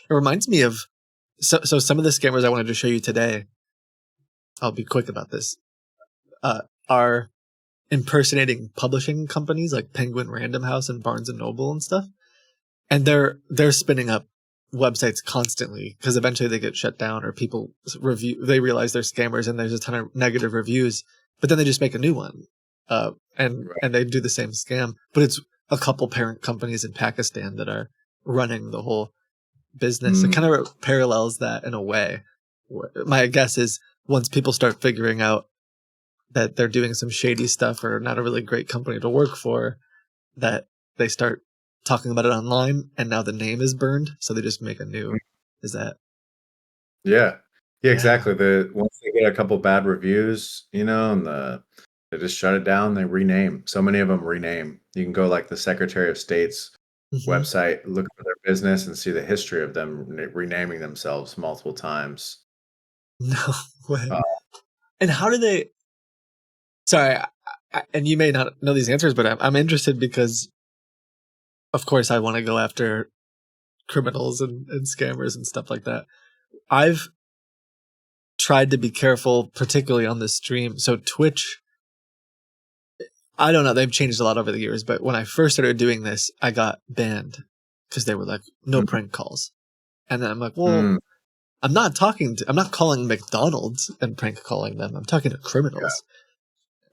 it reminds me of so some of the scammers I wanted to show you today. I'll be quick about this. Are impersonating publishing companies like Penguin Random House and Barnes and Noble and stuff. And they're spinning up websites constantly because eventually they get shut down or people they realize they're scammers and there's a ton of negative reviews, but then they just make a new one. And they do the same scam, but it's a couple parent companies in Pakistan that are running the whole business. It kind of parallels that in a way. My guess is once people start figuring out that they're doing some shady stuff or not a really great company to work for, that they start talking about it online and now the name is burned, so they just make a new. Is that? Yeah, exactly. Once they get a couple bad reviews, and they just shut it down. They rename. So many of them rename. You can go like the Secretary of State's website, look for their business, and see the history of them renaming themselves multiple times. No way. And how do they? Sorry, and you may not know these answers, but I'm interested because, of course, I want to go after criminals and scammers and stuff like that. I've tried to be careful, particularly on this stream. So Twitch, I don't know, they've changed a lot over the years, but when I first started doing this, I got banned because they were like, no prank calls. And then I'm like, well, I'm not calling McDonald's and prank calling them. I'm talking to criminals. Yeah.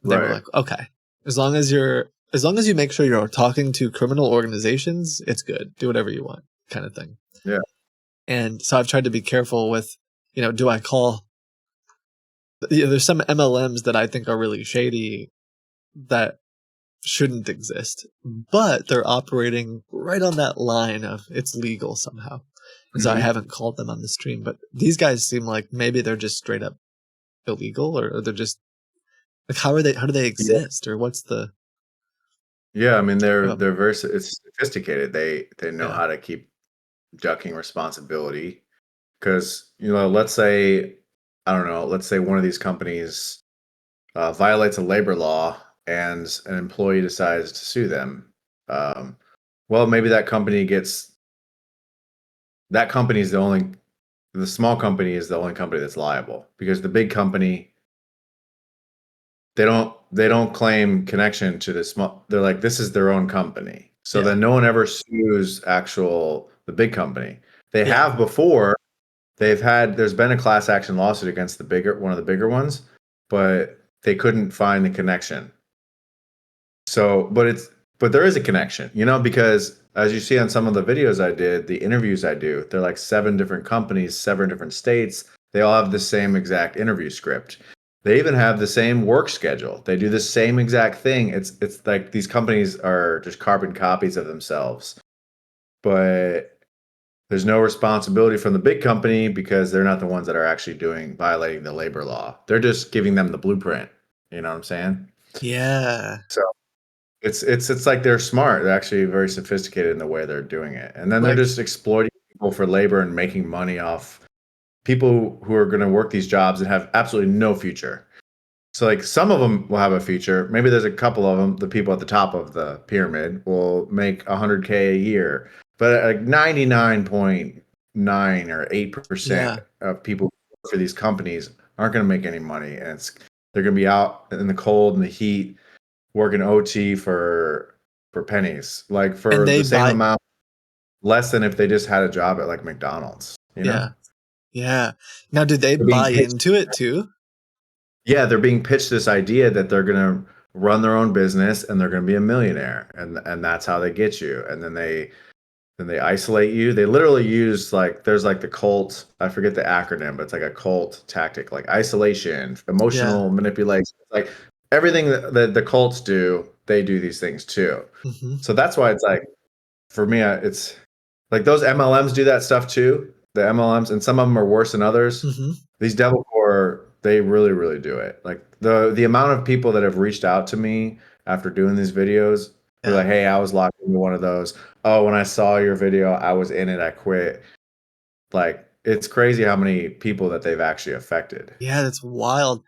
They were like, okay, as long as you make sure you're talking to criminal organizations, it's good. Do whatever you want, kind of thing. Yeah. And so I've tried to be careful with, do I call? There's some MLMs that I think are really shady that shouldn't exist, but they're operating right on that line of it's legal somehow. So I haven't called them on the stream, but these guys seem like maybe they're just straight up illegal, or they're just like, how do they exist, or what's the? Yeah, I mean they're very it's sophisticated. They know how to keep ducking responsibility because let's say one of these companies violates a labor law and an employee decides to sue them. Well, maybe that the small company is the only company that's liable because the big company, they don't claim connection to the small. They're like, this is their own company. So then no one ever sues the big company. They have before. There's been a class action lawsuit against one of the bigger ones, but they couldn't find the connection. So, but there is a connection, because as you see on some of the videos I did, the interviews I do, they're like 7 different companies, 7 different states. They all have the same exact interview script. They even have the same work schedule. They do the same exact thing. It's like these companies are just carbon copies of themselves. But there's no responsibility from the big company because they're not the ones that are actually violating the labor law. They're just giving them the blueprint. You know what I'm saying? Yeah. So it's like they're smart. They're actually very sophisticated in the way they're doing it. And then they're just exploiting people for labor and making money off people who are going to work these jobs and have absolutely no future. So like some of them will have a future. Maybe there's a couple of them, the people at the top of the pyramid will make $100K a year, but like 99.9 or 8% of people who work for these companies aren't going to make any money. And they're going to be out in the cold and the heat working OT for pennies, like for the same amount, less than if they just had a job at like McDonald's. Yeah. Now, did they buy into it too? Yeah, they're being pitched this idea that they're going to run their own business and they're going to be a millionaire, and that's how they get you. And then they isolate you. They literally use there's like the cult. I forget the acronym, but it's like a cult tactic, like isolation, emotional manipulation. Like everything that the cults do, they do these things too. So that's why it's like, for me, it's like those MLMs do that stuff too. The MLMs, and some of them are worse than others. These Devil Core, they really, really do it. Like the amount of people that have reached out to me after doing these videos, they're like, hey, I was locked into one of those. Oh, when I saw your video, I was in it, I quit. Like it's crazy how many people that they've actually affected. Yeah, that's wild.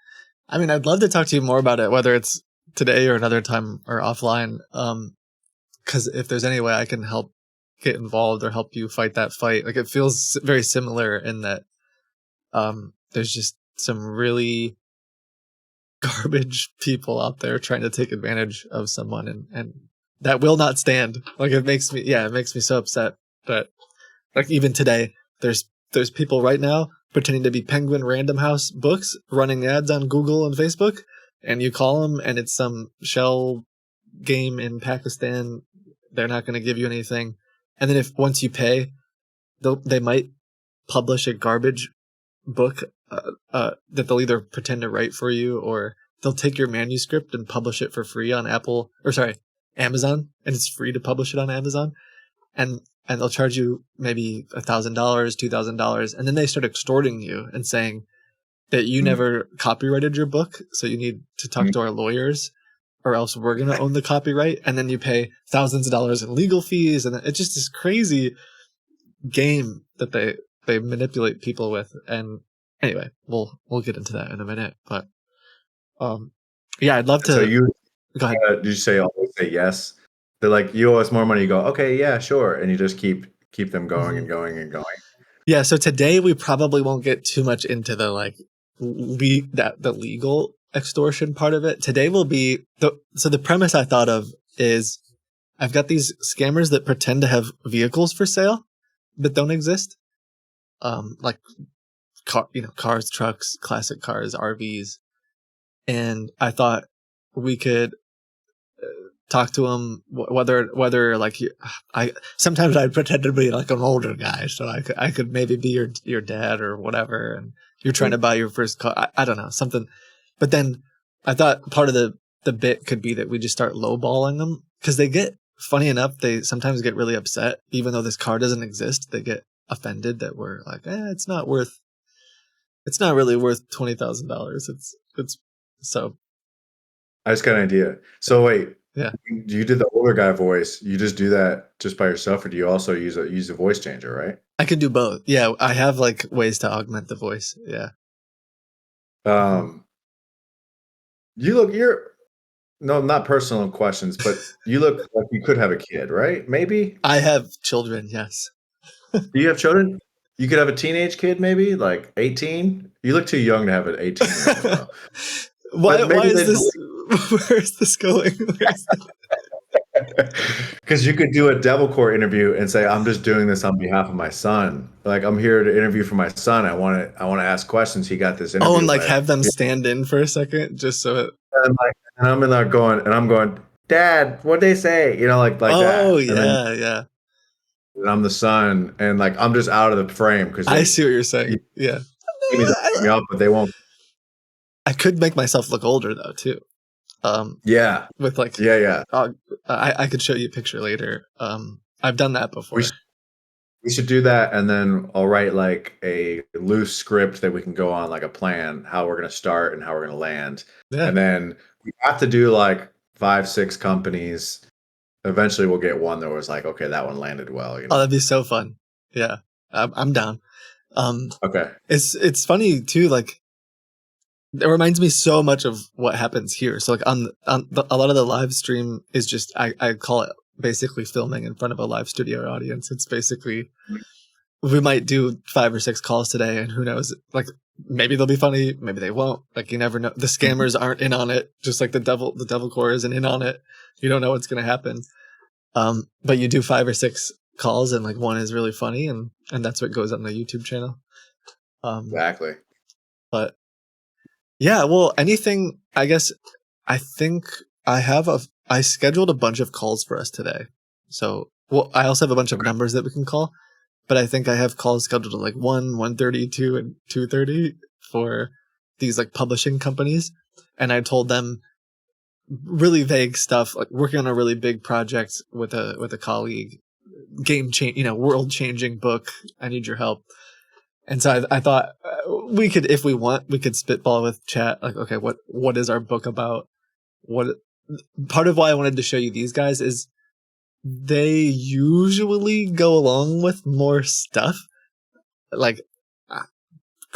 I mean, I'd love to talk to you more about it, whether it's today or another time or offline. Because if there's any way I can help get involved or help you fight that fight, like it feels very similar in that there's just some really garbage people out there trying to take advantage of someone, and that will not stand. Like it makes me so upset that like even today there's people right now pretending to be Penguin Random House books running ads on Google and Facebook, and you call them and it's some shell game in Pakistan. They're not going to give you anything, and then if once you pay, they might publish a garbage book that they'll either pretend to write for you, or they'll take your manuscript and publish it for free on Amazon, and it's free to publish it on Amazon, and they'll charge you maybe $1,000, $2,000, and then they start extorting you and saying that you never copyrighted your book, so you need to talk to our lawyers, or else we're going to own the copyright, and then you pay thousands of dollars in legal fees, and it's just this crazy game that they manipulate people with. And anyway, we'll get into that in a minute, but yeah, I'd love to. So you go ahead. did you say always say yes? They're like, you owe us more money. You go, okay, yeah, sure, and you just keep them going and going and going. Yeah, so today we probably won't get too much into the the legal extortion part of it. Today will be the premise I thought of is I've got these scammers that pretend to have vehicles for sale that don't exist. Like cars, trucks, classic cars, RVs. And I thought we could talk to them, whether like sometimes I'd pretend to be like an older guy, so I could maybe be your dad or whatever, and you're trying to buy your first car. I don't know, something. But then I thought part of the bit could be that we just start lowballing them, because they get, funny enough, they sometimes get really upset, even though this car doesn't exist. They get offended that we're like, it's not really worth $20,000. It's so. I just got an idea. So wait, Yeah. You did the older guy voice. You just do that just by yourself, or do you also use a voice changer, right? I can do both. Yeah, I have like ways to augment the voice. Yeah. You're no, not personal questions, but you look like you could have a kid, right? Maybe. I have children, yes. Do you have children? You could have a teenage kid, maybe like 18. You look too young to have an 18-year-old. Why is this? Where is this going? Because you could do a devil core interview and say, "I'm just doing this on behalf of my son. Like I'm here to interview for my son. I want to ask questions. He got this interview." Oh, and like have them stand in for a second, just so it. And I'm in there going, "Dad, what'd they say?" Like that. Oh yeah, yeah. And I'm the son, and like I'm just out of the frame because I see what you're saying. Yeah. Me up, but they won't. I could make myself look older though too. Yeah. With like. Yeah. I could show you a picture later. I've done that before. We should do that, and then I'll write like a loose script that we can go on, like a plan, how we're going to start and how we're going to land. Yeah. And then we have to do like 5-6 companies. Eventually we'll get one that was like, okay, that one landed well. Oh, that'd be so fun. Yeah, I'm down. Okay. It's funny too. Like, it reminds me so much of what happens here. So like a lot of the live stream is just I call it basically filming in front of a live studio audience. It's basically, we might do 5 or 6 calls today, and who knows? Like maybe they'll be funny, maybe they won't. Like you never know. The scammers aren't in on it, just like the devil core isn't in on it. You don't know what's gonna happen. But you do 5 or 6 calls, and like one is really funny, and that's what goes on the YouTube channel. Exactly. But yeah, well, anything. I guess I think I scheduled a bunch of calls for us today. So, well, I also have a bunch of numbers that we can call, but I think I have calls scheduled at like 1:30, 2, and 2:30 for these like publishing companies, and I told them really vague stuff, like working on a really big project with a colleague, world changing book. I need your help. And so I thought we could, if we want, we could spitball with chat. Like, okay, what is our book about? Part of why I wanted to show you these guys is they usually go along with more stuff. Like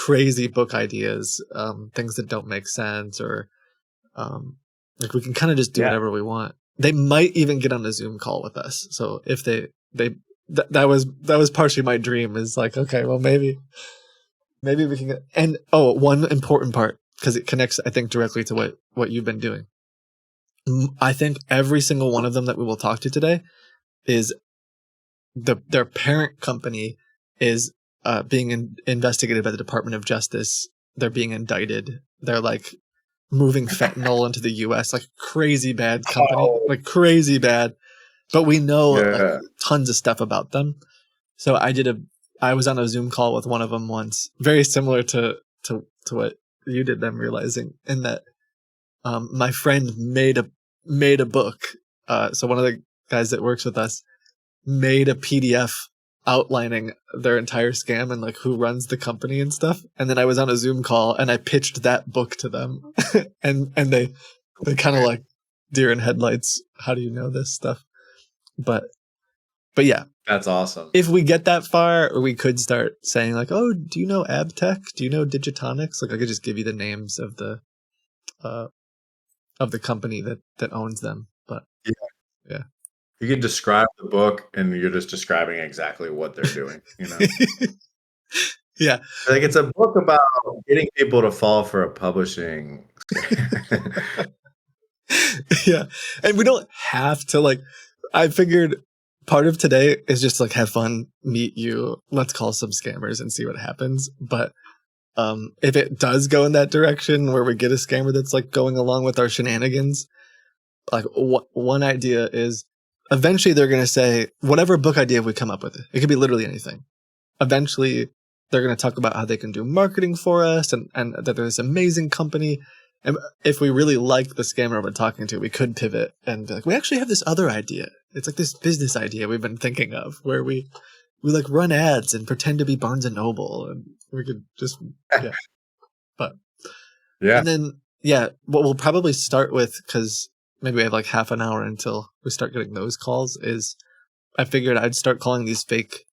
crazy book ideas, things that don't make sense, or like we can kind of just do whatever we want. They might even get on a Zoom call with us. So if that was partially my dream, is like, okay, well, maybe we can get, and one important part, because it connects, I think, directly to what you've been doing. I think every single one of them that we will talk to today is their parent company is being investigated by the Department of Justice. They're being indicted. They're like moving fentanyl into the U.S. like crazy bad company, like crazy bad. But we know like tons of stuff about them. So I was on a Zoom call with one of them once, very similar to what you did. Them realizing in that my friend made a book. So one of the guys that works with us made a PDF outlining their entire scam and like who runs the company and stuff. And then I was on a Zoom call and I pitched that book to them, and they kind of like deer in headlights. How do you know this stuff? But yeah, that's awesome. If we get that far, or we could start saying like, oh, do you know Abtech? Do you know Digitonics? Like I could just give you the names of the company that owns them. But yeah. You can describe the book and you're just describing exactly what they're doing, you know? Yeah. Like it's a book about getting people to fall for a publishing. Yeah. And we don't have to like, I figured part of today is just like have fun, meet you, let's call some scammers and see what happens. But if it does go in that direction where we get a scammer that's like going along with our shenanigans, like one idea is eventually they're going to say whatever book idea we come up with, it could be literally anything. Eventually they're going to talk about how they can do marketing for us and that there's this amazing company. And if we really like the scammer we're talking to, we could pivot and be like, we actually have this other idea. It's like this business idea we've been thinking of where we like run ads and pretend to be Barnes and Noble, and we could just, yeah. But yeah. And then, yeah, what we'll probably start with, because maybe we have like half an hour until we start getting those calls, is I figured I'd start calling these fake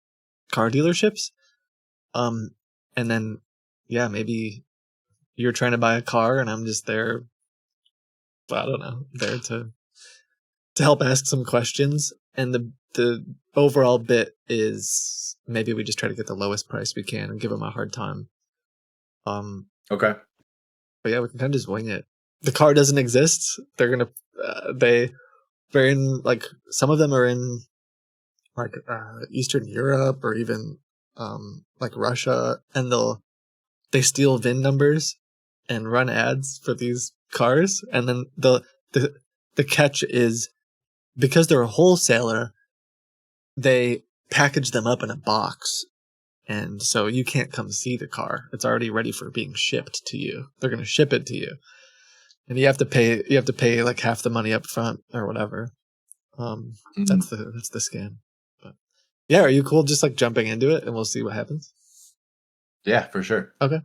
car dealerships. And then, yeah, maybe you're trying to buy a car and I'm just there, I don't know, there to help ask some questions. And the overall bit is maybe we just try to get the lowest price we can and give them a hard time. Okay. But yeah, we can kind of just wing it. The car doesn't exist. They're going to, they're in like, some of them are in like Eastern Europe or even like Russia, and they steal VIN numbers and run ads for these cars. And then the catch is, because they're a wholesaler, they package them up in a box, and so you can't come see the car. It's already ready for being shipped to you. They're going to ship it to you, and you have to pay like half the money up front or whatever. That's the scam. But yeah, are you cool just like jumping into it and we'll see what happens? Yeah, for sure. Okay.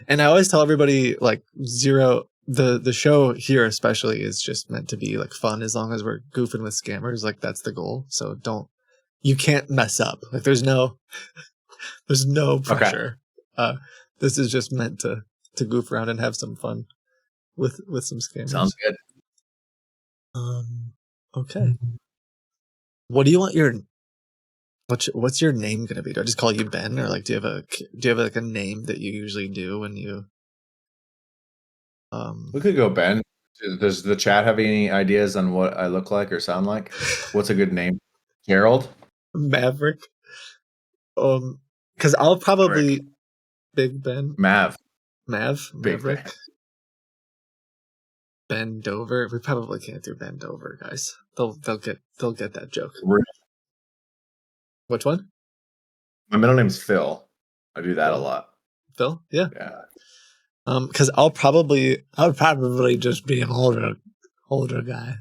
And I always tell everybody like the show here especially is just meant to be like fun, as long as we're goofing with scammers. Like that's the goal. So you can't mess up. Like there's no pressure. Okay. This is just meant to goof around and have some fun with some scammers. Sounds good. Okay. What do you want what's your name gonna be? Do I just call you Ben, or like do you have like a name that you usually do when you? We could go Ben. Does the chat have any ideas on what I look like or sound like? What's a good name? Gerald? Maverick. Because I'll probably Big Ben. Mav. Maverick. Ben. Ben Dover. We probably can't do Ben Dover, guys. They'll get that joke. Which one? My middle name's Phil. I do that a lot. Phil? Yeah. Yeah. Because I'll probably just be an older guy.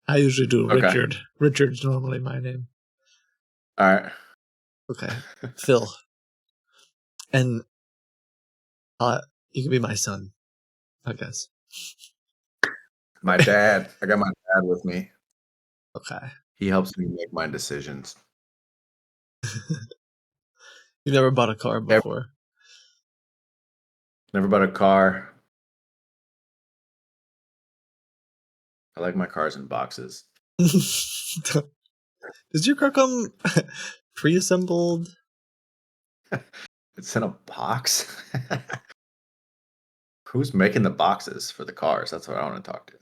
I usually do Richard. Okay. Richard's normally my name. All right. Okay. Phil. And you can be my son, I guess. My dad. I got my dad with me. Okay. He helps me make my decisions. You've never bought a car before? Never bought a car. I like my cars in boxes. Does your car come pre-assembled? It's in a box. Who's making the boxes for the cars? That's what I want to talk to.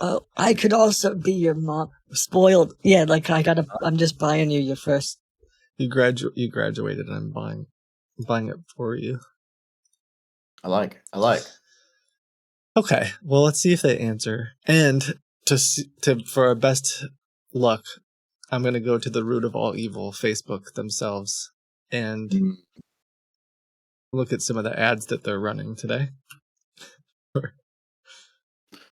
Oh, I could also be your mom. Spoiled. Yeah, like I'm just buying you your first. You graduated, and I'm buying it for you. I like. Okay, well, let's see if they answer. And for our best luck, I'm going to go to the root of all evil, Facebook themselves, and look at some of the ads that they're running today.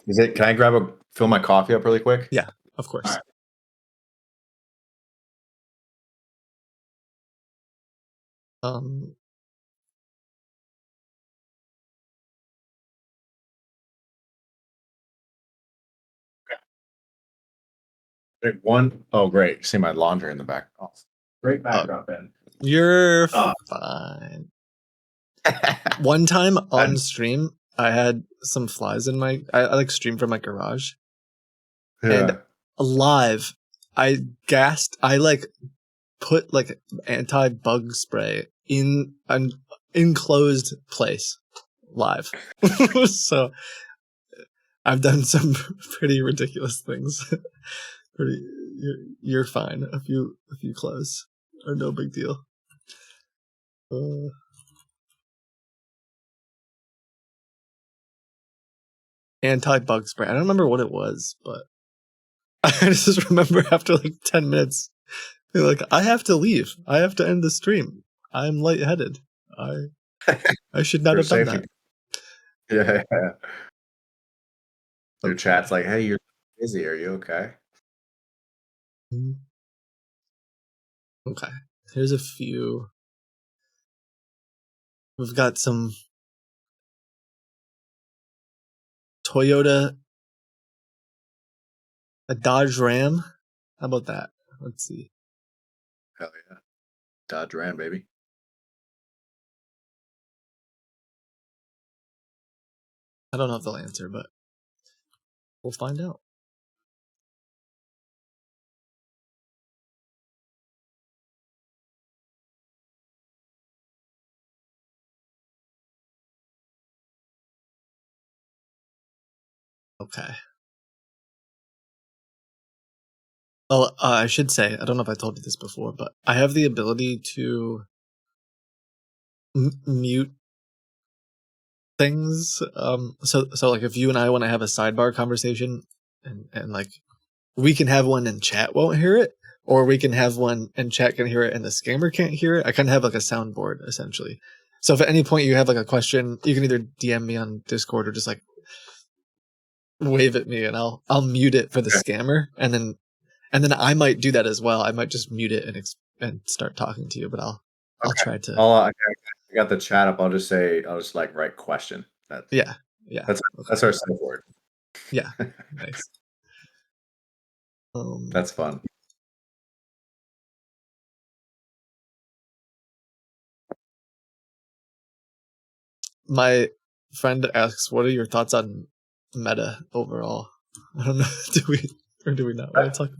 Is it? Can I fill my coffee up really quick? Yeah, of course. Right. One. Oh, great. See my laundry in the back. Oh, great backdrop, Ben. You're fine. One time on stream, I had some flies in my. I like stream from my garage, and live, I gassed. I like put like anti-bug spray in an enclosed place live. So I've done some pretty ridiculous things. You're fine. A few clothes are no big deal. Anti-bug spray. I don't remember what it was, but I just remember after like 10 minutes, they're like, I have to leave. I have to end the stream. I'm lightheaded. I should not have done that. Yeah. Your chat's like, hey, you're busy. Are you okay? Okay. Here's a few. We've got some Toyota, a Dodge Ram. How about that? Let's see. Hell yeah. Dodge Ram, baby. I don't know if they'll answer, but we'll find out. Okay. Well, I should say, I don't know if I told you this before, but I have the ability to mute things. So like if you and I want to have a sidebar conversation, and like we can have one and chat won't hear it, or we can have one and chat can hear it and the scammer can't hear it. I kind of have like a soundboard essentially. So if at any point you have like a question, you can either DM me on Discord or just like wave at me, and I'll mute it for the scammer, and then I might do that as well. I might just mute it and start talking to you, but I'll try to. I got the chat up. I'll just like write question. Yeah. That's our safe word. Yeah, nice. That's fun. My friend asks, "What are your thoughts on Meta overall?" I don't know. Do we not want to talk?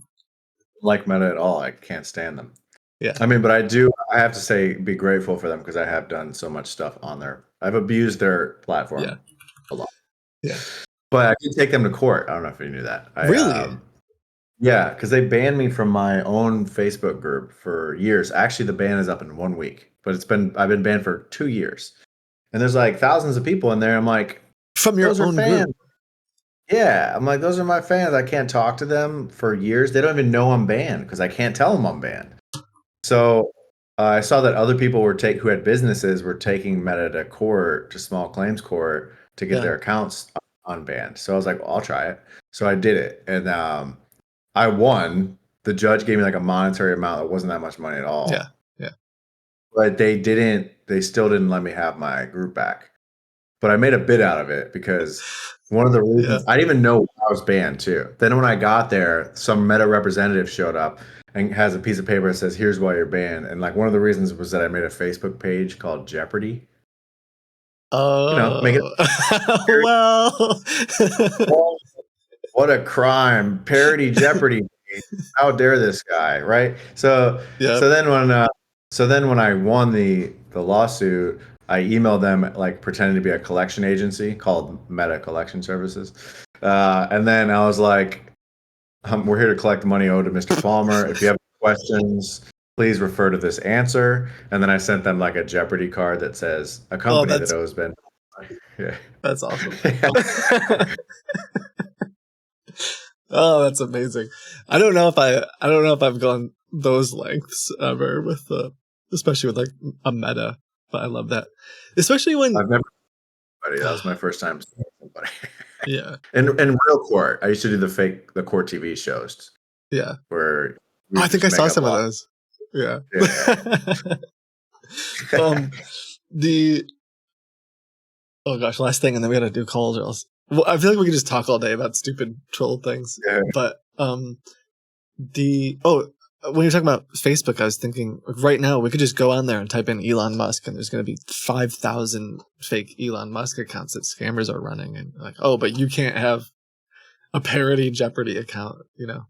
Like Meta at all. I can't stand them. Yeah. I mean, but I have to say, be grateful for them because I have done so much stuff on there. I've abused their platform a lot. Yeah. But I did take them to court. I don't know if you knew that. Really? Yeah, because they banned me from my own Facebook group for years. Actually, the ban is up in 1 week, but I've been banned for 2 years. And there's like thousands of people in there. I'm like, from your own group. Yeah, I'm like, those are my fans. I can't talk to them for years. They don't even know I'm banned because I can't tell them I'm banned. So I saw that other people who had businesses were taking Meta to court, to small claims court, to get their accounts unbanned. So I was like, well, I'll try it. So I did it, and I won. The judge gave me like a monetary amount. It wasn't that much money at all. Yeah. But they still didn't let me have my group back. But I made a bid out of it because one of the reasons I didn't even know I was banned too. Then when I got there, some Meta representative showed up and has a piece of paper that says, "Here's why you're banned." And like one of the reasons was that I made a Facebook page called Jeopardy. Oh, make it. well. What a crime! Parody Jeopardy! How dare this guy? Right? So Yeah. so then when I won the lawsuit, I emailed them like pretending to be a collection agency called Meta Collection Services, and then I was like, we're here to collect the money owed to Mr. Palmer. If you have questions, please refer to this answer. And then I sent them like a Jeopardy card that says a company that owes Ben. Yeah. That's awesome. Oh, that's amazing. I don't know if I've gone those lengths ever with especially with like a meta, but I love that. Especially when I've never that was my first time seeing somebody. Yeah. In real court. I used to do the court TV shows. Yeah. Where I think I saw some of those. Yeah. Oh gosh, last thing, and then we gotta do calls or else. Well, I feel like we could just talk all day about stupid troll things. Yeah. But when you're talking about Facebook, I was thinking right now we could just go on there and type in Elon Musk, and there's going to be 5,000 fake Elon Musk accounts that scammers are running, and like, oh, but you can't have a parody Jeopardy account,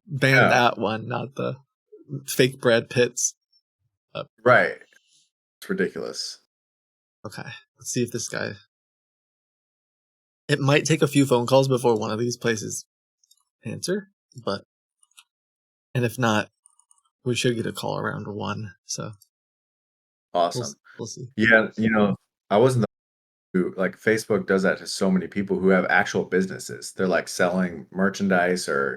ban that one, not the fake Brad Pitts. Right. It's ridiculous. Okay, let's see if this guy. It might take a few phone calls before one of these places answer, and if not, we should get a call around 1. So awesome. We'll see. Yeah, I wasn't like Facebook does that to so many people who have actual businesses. They're like selling merchandise or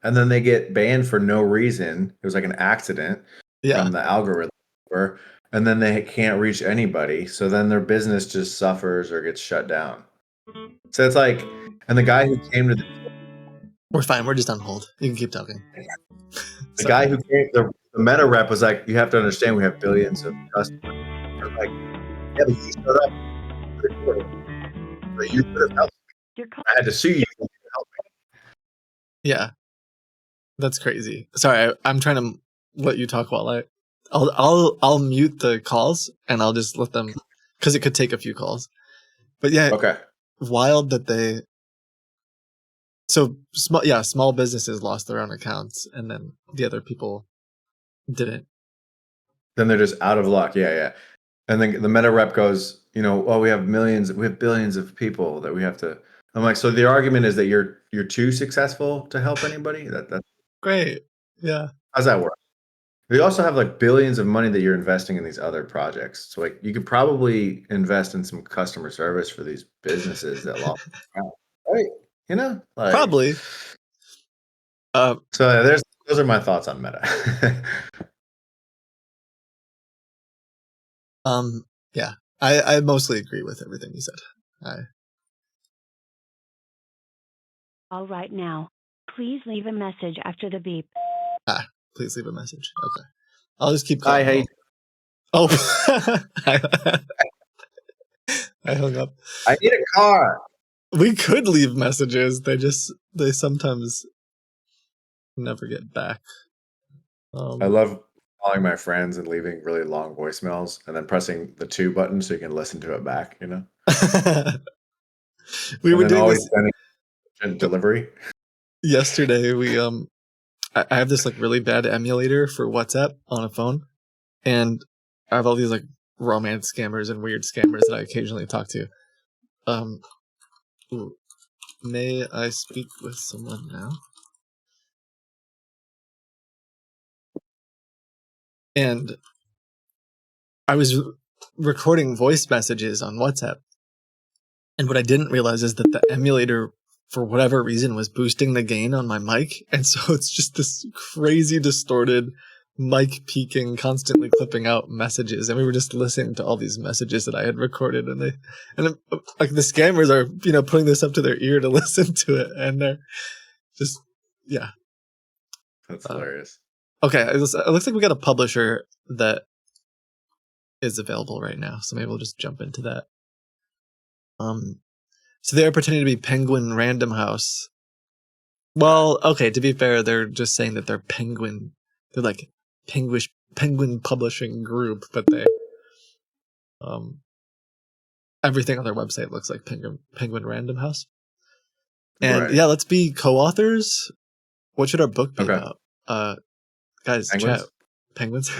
and then they get banned for no reason. It was like an accident from the algorithm, and then they can't reach anybody. So then their business just suffers or gets shut down. So it's like, and the guy who came to we're fine. We're just on hold. You can keep talking. The guy who came, the Meta rep was like, you have to understand we have billions of customers. They're like, yeah, but you showed up. But you could have helped me. I had to sue you to help me. Yeah. That's crazy. Sorry, I'm trying to let you talk while I'll mute the calls and I'll just let them, because it could take a few calls. But yeah. Okay. Wild that they. So small businesses lost their own accounts, and then the other people didn't. Then they're just out of luck. Yeah. And then the Meta rep goes, well, we have billions of people that we have to. I'm like, so the argument is that you're too successful to help anybody? That's great. Yeah. How's that work? We also have like billions of money that you're investing in these other projects. So like you could probably invest in some customer service for these businesses that lost, right? Like, probably. So those are my thoughts on Meta. Yeah, I mostly agree with everything you said. All right now, please leave a message after the beep. Please leave a message. Okay, I'll just keep calling. I hate. Oh, I hung up. I need a car. We could leave messages. They sometimes never get back. I love calling my friends and leaving really long voicemails and then pressing the 2 button so you can listen to it back, We were doing always this delivery. Yesterday. I have this like really bad emulator for WhatsApp on a phone, and I have all these like romance scammers and weird scammers that I occasionally talk to. May I speak with someone now? And I was recording voice messages on WhatsApp. And what I didn't realize is that the emulator, for whatever reason, was boosting the gain on my mic. And so it's just this crazy distorted mic peaking, constantly clipping out messages. And we were just listening to all these messages that I had recorded. And like the scammers are, putting this up to their ear to listen to it. And they're just, yeah. That's hilarious. Okay. It looks like we got a publisher that is available right now. So maybe we'll just jump into that. So they're pretending to be Penguin Random House. Well, okay, to be fair, they're just saying that they're Penguin. They're like Penguin Publishing Group, but they everything on their website looks like Penguin Random House. And Right. yeah, let's be co-authors. What should our book be Okay. about? Guys, Penguins? chat. Penguins.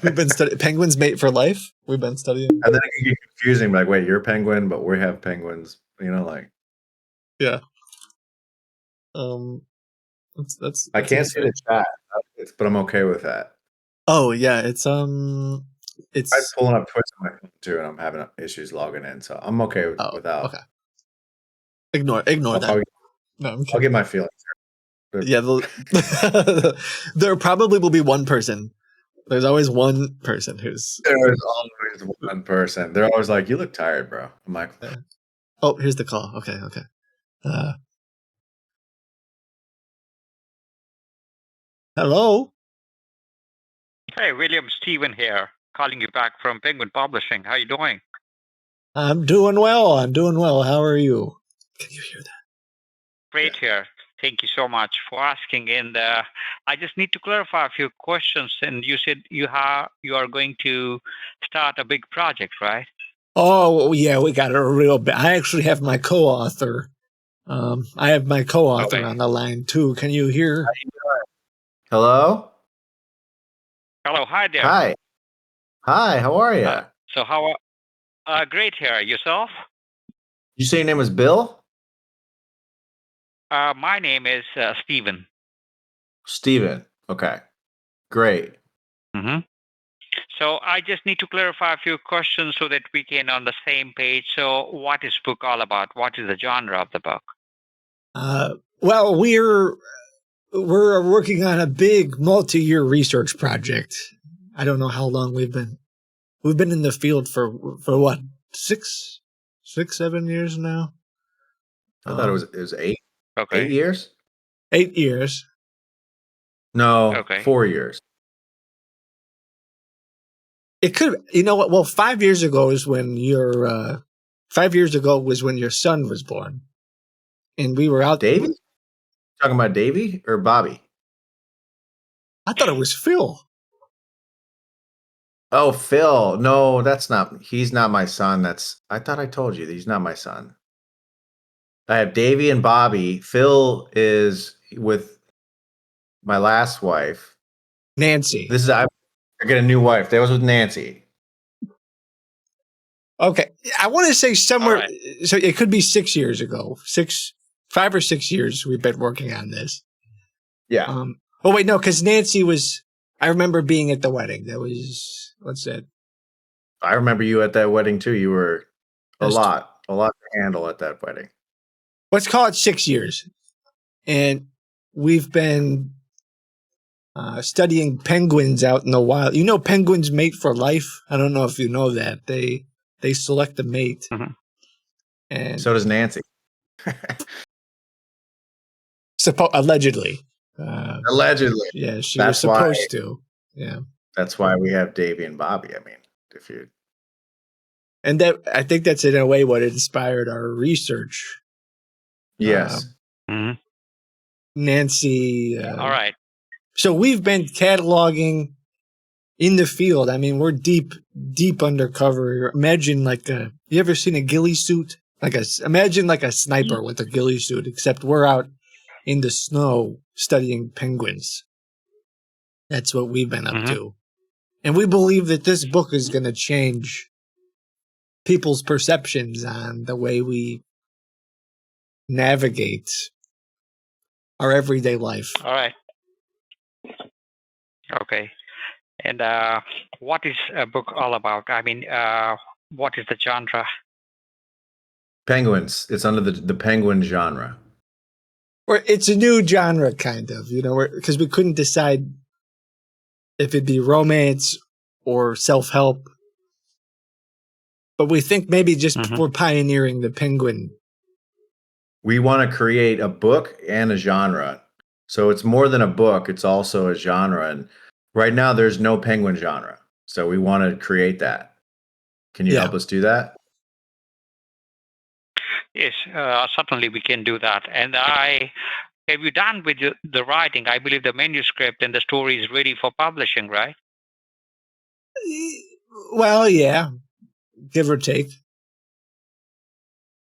We've been studying penguins mate for life. We've been studying. And then it can get confusing. Like, wait, you're a penguin, but we have penguins. You know, like. Yeah. That's I can't see the chat, but I'm okay with that. Oh yeah, it's I'm pulling up Twitch on my phone too, and I'm having issues logging in, so I'm okay without. Okay. Ignore that. No, I'm kidding. I'll get my feelings. Yeah, there probably will be one person. There's always one person who's. There's always one person. They're always like, "You look tired, bro." I'm like, "Oh, here's the call." Okay. Hello. Hey, William, Steven here, calling you back from Penguin Publishing. How you doing? I'm doing well. How are you? Can you hear that? Great here. Thank you so much for asking. And I just need to clarify a few questions. And you said you are going to start a big project, right? Oh yeah, we got a real big. I actually have my co-author. I have my co-author on the line too. Can you hear? hello. Hello, hi there. Hi. How are you? So how? Great here. Yourself? You say your name was Bill? My name is Steven. Steven. Okay. Great. Mm-hmm. So I just need to clarify a few questions so that we can on the same page. So what is book all about? What is the genre of the book? Well, we're working on a big multi-year research project. I don't know how long we've been in the field for what, 7 years now. I thought it was 8. Okay. 8 years? 8 years. No, Okay. 4 years. It could, you know what? Well, 5 years ago is when your 5 years ago was when your son was born, and we were out. Davey? Talking about Davey or Bobby? I thought it was Phil. Oh, Phil. No, he's not my son. I thought I told you that he's not my son. I have Davey and Bobby. Phil is with my last wife, Nancy. I get a new wife. That was with Nancy. Okay, I want to say somewhere. Right. So it could be 6 years ago. 5 or 6 years we've been working on this. Yeah. Oh wait, no, because Nancy was. I remember being at the wedding. That was, what's that? I remember you at that wedding too. You were a lot to handle at that wedding. Let's call it 6 years, and we've been studying penguins out in the wild. You know, penguins mate for life. I don't know if you know that they select a mate, and so does Nancy. Allegedly. Allegedly. Yeah, she was supposed to. Yeah. That's why we have Davey and Bobby. I mean, and that, I think that's in a way what inspired our research. Yes. Nancy. All right. So we've been cataloging in the field. I mean, we're deep undercover. Imagine you ever seen a ghillie suit? Imagine like a sniper with a ghillie suit, except we're out in the snow studying penguins. That's what we've been up to. And we believe that this book is going to change people's perceptions on the way we navigate our everyday life. All right. Okay. And what is a book all about? I mean, what is the genre? Penguins. It's under the penguin genre. Or it's a new genre, kind of, because we couldn't decide if it'd be romance or self-help. But we think maybe just we're pioneering the penguin. We want to create a book and a genre. So it's more than a book. It's also a genre. And right now there's no penguin genre. So we want to create that. Can you help us do that? Yes, certainly we can do that. And have you done with the writing? I believe the manuscript and the story is ready for publishing, right? Well, yeah. give or take.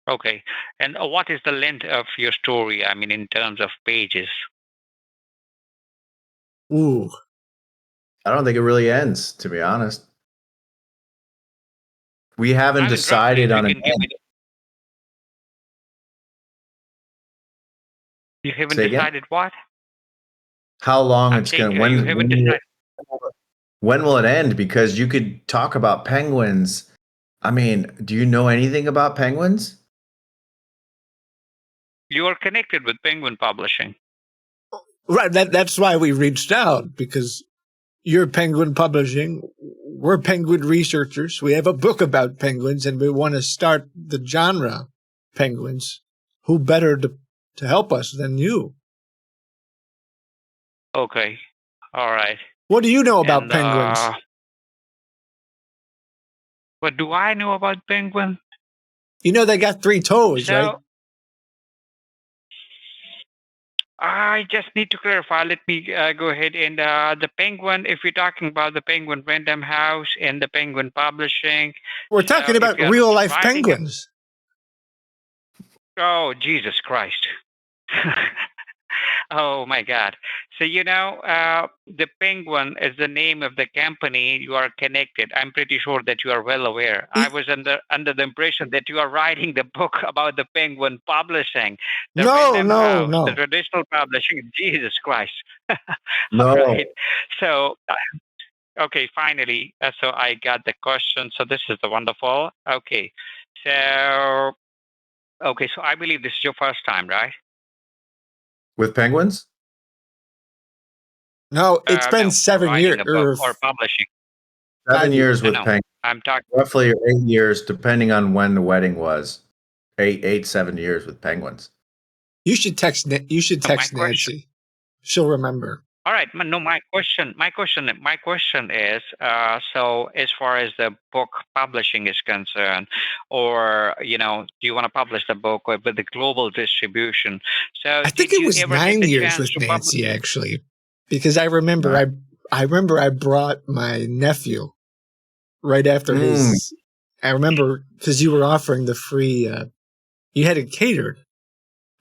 Okay. And what is the length of your story? I mean, in terms of pages. Ooh, I don't think it really ends, to be honest. We haven't I mean, roughly, decided if on you an can give end. me. You haven't Say again? decided what? How long I'm it's saying going you haven't decided. when will it end? Because you could talk about penguins. I mean, do you know anything about penguins? You are connected with Penguin Publishing. right. That's why we reached out, because you're Penguin Publishing. We're penguin researchers. We have a book about penguins, and we want to start the genre penguins. Who better to help us than you? Okay. All right. What do you know about And penguins? what do I know about penguin? You know they got 3 toes, right? So I just need to clarify. Let me go ahead and the penguin. If you're talking about the Penguin Random House and the Penguin Publishing, We're so talking if about you're real life writing penguins. oh Jesus Christ. Oh my God. So, the Penguin is the name of the company. You are connected. I'm pretty sure that you are well aware. I was under the impression that you are writing the book about the Penguin Publishing, the No, Random no, House, the no. traditional publishing. Jesus Christ. All No. right. So, okay, finally. So I got the question. So this is the wonderful. Okay. So, okay. So I believe this is your first time, right? With penguins? No, it's been No, 7 writing years a book or or publishing. 7 5 years years. No, with no. penguins. I'm talking. Roughly 8 years, depending on when the wedding was. 7 years with penguins. You should text My question. Nancy. She'll remember. All right. No, my question is. So, as far as the book publishing is concerned, or do you want to publish the book with the global distribution? So, I think did it you was ever get 9 the years chance with to publish? Nancy, actually, because I remember Right. I brought my nephew right after Mm. his. I remember because you were offering the free. You had it catered.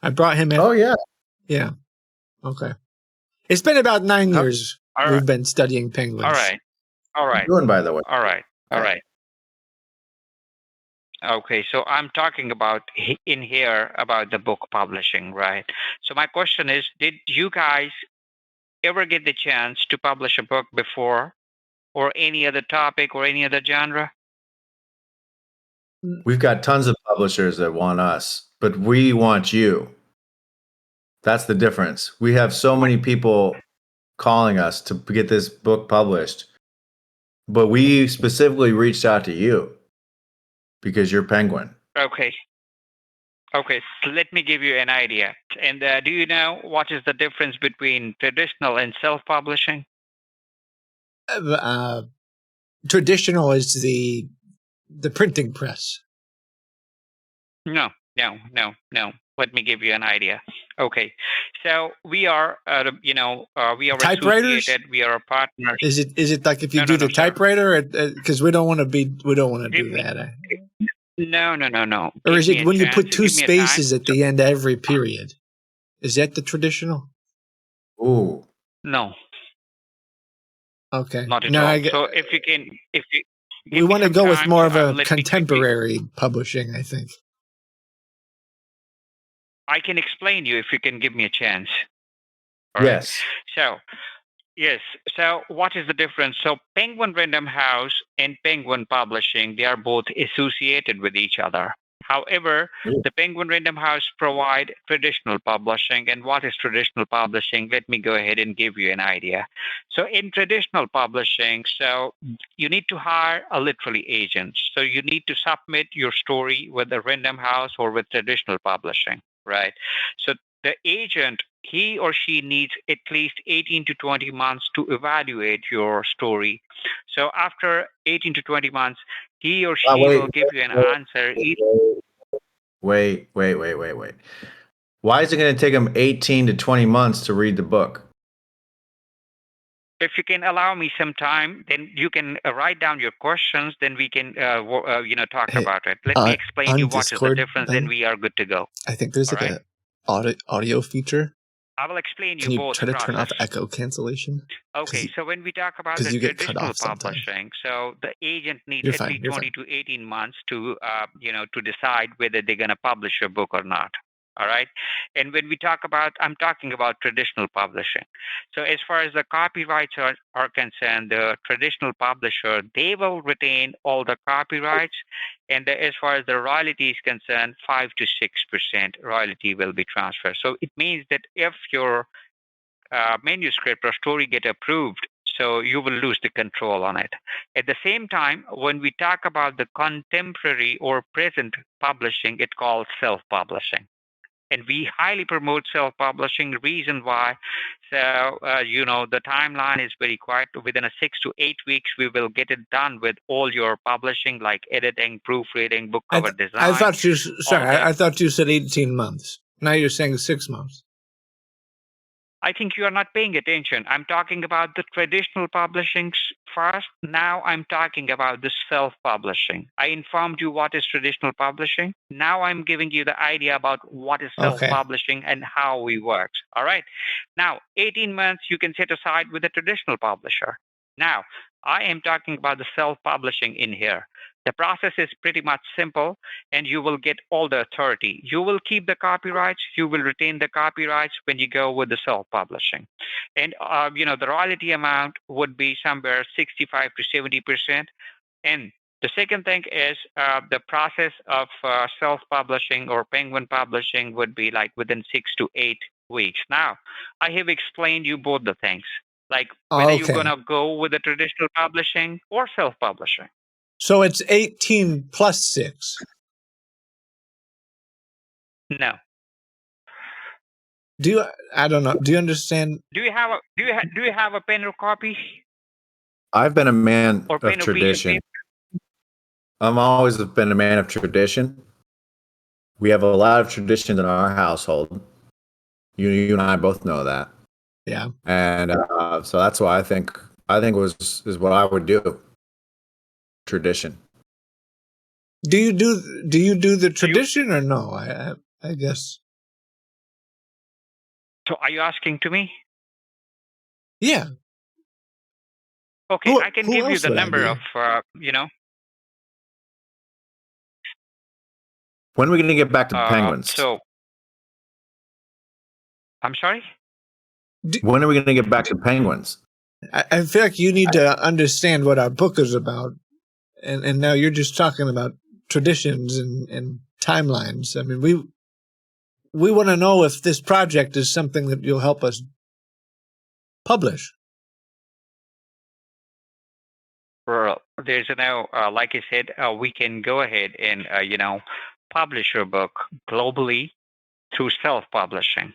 I brought him. Oh, yeah. Yeah. Okay. It's been about 9 How years All we've right. been studying penguins. All right. All you right. doing, by the way? All right. All right. Okay, so I'm talking about in here about the book publishing, right? So my question is, did you guys ever get the chance to publish a book before, or any other topic or any other genre? We've got tons of publishers that want us, but we want you. That's the difference. We have so many people calling us to get this book published, but we specifically reached out to you because you're Penguin. Okay. Okay, so let me give you an idea. And do you know what is the difference between traditional and self-publishing? Traditional is the printing press. No, no, no, no. Let me give you an idea. Okay, so we are, we are Typewriters? associated. We are partners. Is it like if you No, do no, the no, sir. typewriter? Because we don't want to do Give me. that. No, no, no, no. Or Give is me it a when you chance. put 2 Give me a time. spaces at the end of every period? Is that the traditional? Ooh. No, Okay. not at No, all. So if you we give me want to some go with time, more of a let me quickly. contemporary publishing, I think. I can explain you if you can give me a chance. All right. Yes. So yes. So what is the difference? So Penguin Random House and Penguin Publishing, they are both associated with each other. However, Ooh. the Penguin Random House provide traditional publishing. And what is traditional publishing? Let me go ahead and give you an idea. So in traditional publishing, so you need to hire a literary agent. So you need to submit your story with the Random House or with traditional publishing, right? So the agent, he or she needs at least 18 to 20 months to evaluate your story. So after 18 to 20 months, he or she Wait, will give you an answer. wait. Why is it going to take them 18 to 20 months to read the book? If you can allow me some time, then you can write down your questions. Then we can, talk Hey, about it. Let me explain you on what is the Discord, difference. Then Ben, we are good to go. I think there's All like right. a audio feature. I will explain you Can you both try to turn off process. echo cancellation? Okay, so when we talk about Because the you get cut traditional off sometimes. publishing, so the agent needs You're at fine. least You're 20 fine. to 18 months to, to decide whether they're going to publish a book or not. All right. And when we talk about, I'm talking about traditional publishing. So as far as the copyrights are concerned, the traditional publisher, they will retain all the copyrights. And as far as the royalty is concerned, 5 to 6% royalty will be transferred. So it means that if your manuscript or story get approved, so you will lose the control on it. At the same time, when we talk about the contemporary or present publishing, it calls self-publishing. And we highly promote self-publishing. Reason why, so the timeline is very quick. Within a 6 to 8 weeks, we will get it done with all your publishing, like editing, proofreading, book cover I design. thought you. all Sorry, that. I thought you said 18 months. Now you're saying 6 months. I think you are not paying attention. I'm talking about the traditional publishing first. Now I'm talking about the self-publishing. I informed you what is traditional publishing. Now I'm giving you the idea about what is Okay. self-publishing and how we work. All right. Now, 18 months you can set aside with a traditional publisher. Now, I am talking about the self-publishing in here. The process is pretty much simple, and you will get all the authority. You will keep the copyrights. You will retain the copyrights when you go with the self-publishing. And, the royalty amount would be somewhere 65 to 70%. And the second thing is the process of self-publishing or penguin publishing would be like within 6 to 8 weeks. Now, I have explained you both the things, like whether you're going Okay. to go with the traditional publishing or self-publishing. So it's 18 plus 6. No. Do you? I don't know. Do you understand? Do you have a pen or copy I've been a man or of pen or piece of tradition. paper? I'm always been a man of tradition. We have a lot of tradition in our household. You and I both know that, Yeah. and so that's why I think is what I would do. Tradition. Do you do the tradition or no? I guess. So are you asking to me? Yeah. Okay, I can who give you else the would I number be? of, When are we going to get back to penguins? so, I'm sorry? When are we going to get back to penguins? I feel like you need to understand what our book is about, and now you're just talking about traditions and timelines. I mean, we want to know if this project is something that you'll help us publish. Well, there's like I said, we can go ahead and, publish your book globally through self-publishing.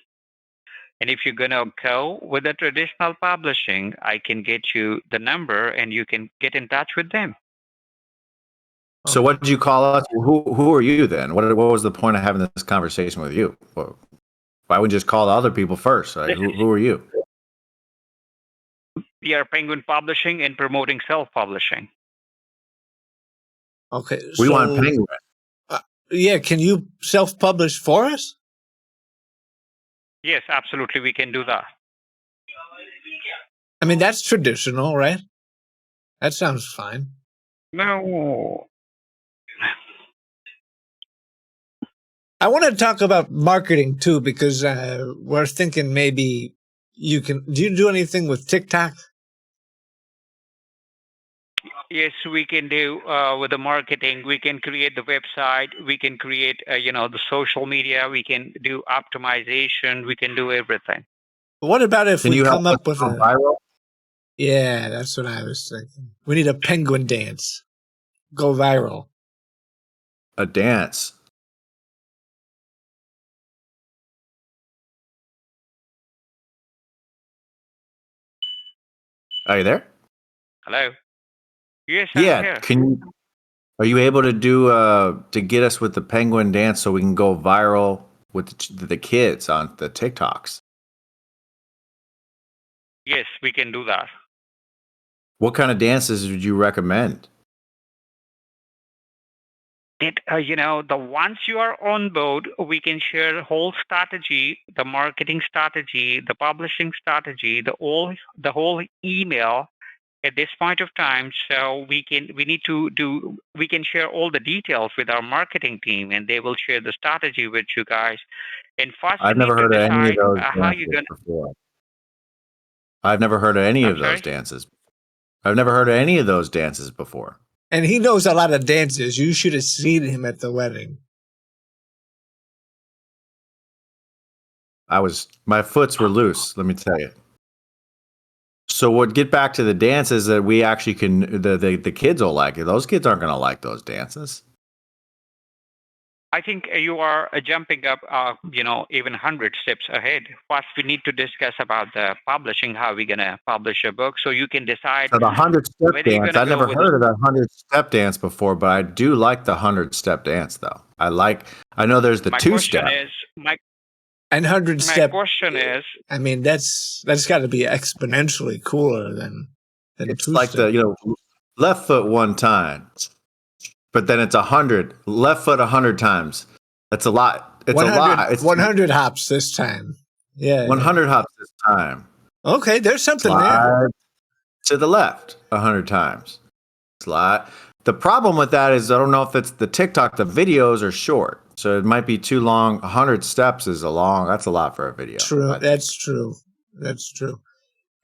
And if you're going to go with the traditional publishing, I can get you the number and you can get in touch with them. So what did you call us? Who are you then? What was the point of having this conversation with you? Why would you just call the other people first? Like, who are you? We are Penguin Publishing and promoting self-publishing. Okay. We want penguin. Yeah, can you self-publish for us? Yes, absolutely, we can do that. I mean, that's traditional, right? That sounds fine. No. I want to talk about marketing too, because we're thinking maybe you can. Do you do anything with TikTok? Yes, we can do with the marketing. We can create the website. We can create, the social media. We can do optimization. We can do everything. What about if Can we you come help up with us a? go viral? Yeah, that's what I was thinking. We need a penguin dance. Go viral. A dance. Are you there? Hello. Yes, I'm Yeah. here. Are you able to do to get us with the penguin dance so we can go viral with the kids on the TikToks? Yes, we can do that. What kind of dances would you recommend? The once you are on board, we can share the whole strategy, the marketing strategy, the publishing strategy, the whole email at this point of time. So we can share all the details with our marketing team, and they will share the strategy with you guys. And first, you I've need never to heard of any of decide those how you're dances gonna. before. I've never heard of any I'm of those sorry. dances. I've never heard of any of those dances before. And he knows a lot of dances. You should have seen him at the wedding. My foots were loose, let me tell you. So what? Get back to the dances that we actually can. The kids will like it. Those kids aren't going to like those dances. I think you are jumping up, even 100 steps ahead. First, we need to discuss about the publishing, how we're gonna publish a book, so you can decide So the 100-step whether you're dance. gonna I've go never with. heard of the 100-step dance before, but I do like the 100-step dance, though. I know there's the My question 2-step. is, my And 100 my step. question is, I mean, that's got to be exponentially cooler than It's two like step. left foot 1 time, but then it's 100. Left foot 100 times. That's a lot. It's 100, a lot. It's 100 hops this time. Yeah. 100 hops this time. Okay, there's something there. Slide to the left 100 times. Slide. The problem with that is I don't know if it's the TikTok. The videos are short, so it might be too long. 100 steps is that's a lot for a video. True. That's true. That's true.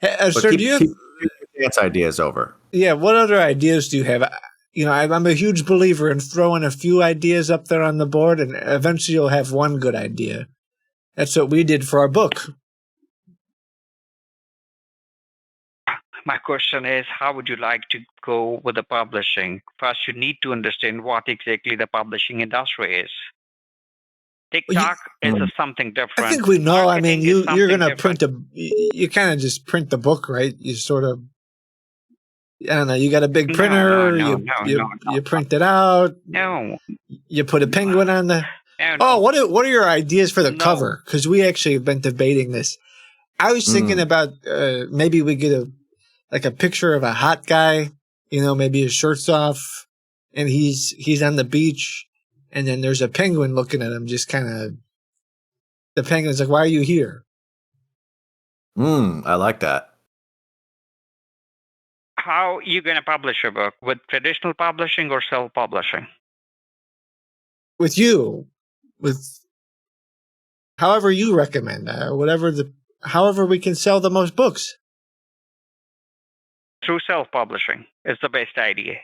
Hey, But sir, do you have, keep your dance ideas over. yeah, what other ideas do you have? I'm a huge believer in throwing a few ideas up there on the board, and eventually you'll have one good idea. That's what we did for our book. my question is, how would you like to go with the publishing? First, you need to understand what exactly the publishing industry is. TikTok is something different. I think we know. I mean, Marketing is you're going to something print you kind of just print the book, right? You sort of, I don't know, you got a big printer, you print it out. No. You put a penguin on the. No. Oh, what are your ideas for the cover? Because we actually have been debating this. I was thinking about maybe we get a picture of a hot guy, maybe his shirt's off, and he's on the beach, and then there's a penguin looking at him, just kind of. The penguin's like, "Why are you here?" I like that. How are you going to publish a book? With traditional publishing or self-publishing? With you, with however you recommend, however we can sell the most books. Through self-publishing is the best idea.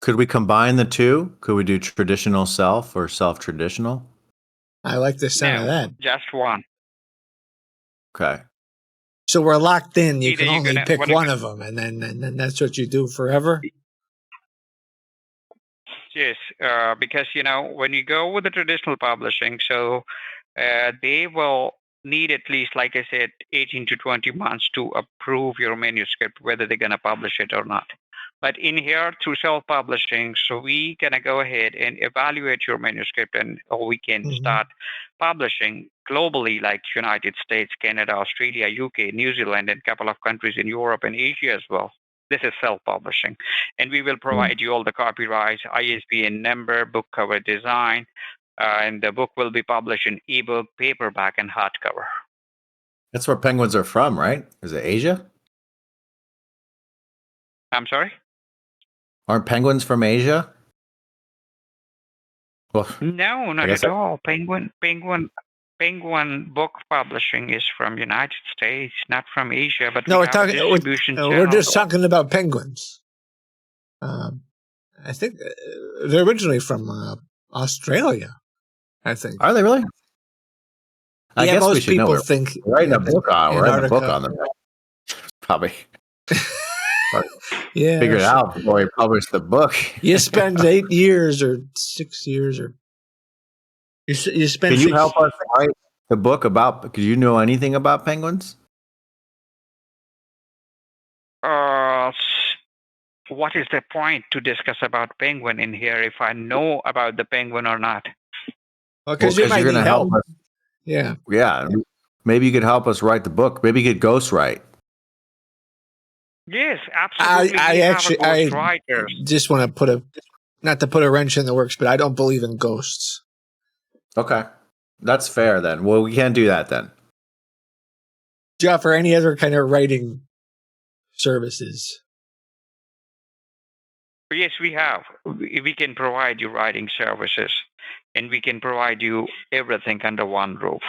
Could we combine the two? Could we do traditional self or self-traditional? I like the sound of that. Just one. Okay. So we're locked in. You Either can you're only gonna- pick when it- one of them, and then that's what you do forever. Yes, because when you go with the traditional publishing, so they will need at least, like I said, 18 to 20 months to approve your manuscript, whether they're going to publish it or not. But in here, through self-publishing, so we gonna go ahead and evaluate your manuscript, or we can start publishing globally, like United States, Canada, Australia, UK, New Zealand, and a couple of countries in Europe and Asia as well. This is self-publishing, and we will provide you all the copyrights, ISBN number, book cover design, and the book will be published in ebook, paperback, and hardcover. That's where penguins are from, right? Is it Asia? I'm sorry? Aren't penguins from Asia? Well, No, not at all. Penguin book publishing is from United States, not from Asia. But No, we we're have talking. a distribution We're just channel. talking about penguins. I think they're originally from Australia. I think. Are they really? I guess most we should know. people We're think writing a book on. We're writing a book Antarctica. on them. Probably Yeah, figure it out before we publish the book. You spend 8 years or 6 years, or you spend. Can you help us write the book about? Do you know anything about penguins? What is the point to discuss about penguin in here if I know about the penguin or not? Because you might you're need going to help us. Yeah. Yeah. Maybe you could help us write the book. Maybe you could ghostwrite. Yes, absolutely. I We have a actually, I ghostwriters. just want to not to put a wrench in the works, but I don't believe in ghosts. Okay. That's fair then. Well, we can't do that then. Do you offer any other kind of writing services? Yes, we have. We can provide you writing services, and we can provide you everything under one roof.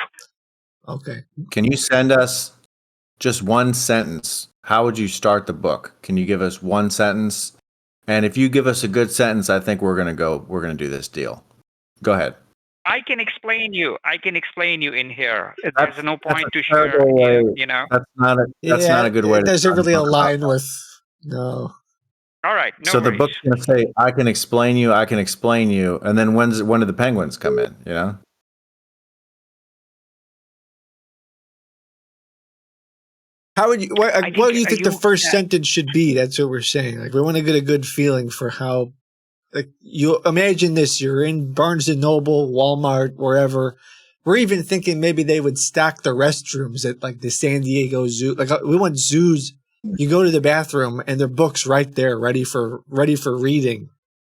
Okay. Can you send us just one sentence? How would you start the book? Can you give us one sentence? And if you give us a good sentence, I think we're going to do this deal. Go ahead. I can explain you. I can explain you in here. That's- There's no that's point a to share. terrible way. You know. That's not a good way It to doesn't start a really book about align that. with no. All right. No So the worries. book's going to say, I can explain you, and then when do the penguins come in, you know? How would you? What think, do you think the first yeah. sentence should be? That's what we're saying. Like we want to get a good feeling for how. Like you imagine this: you're in Barnes and Noble, Walmart, wherever. We're even thinking maybe they would stock the restrooms at like the San Diego Zoo. Like we want zoos. You go to the bathroom and their books right there, ready for reading.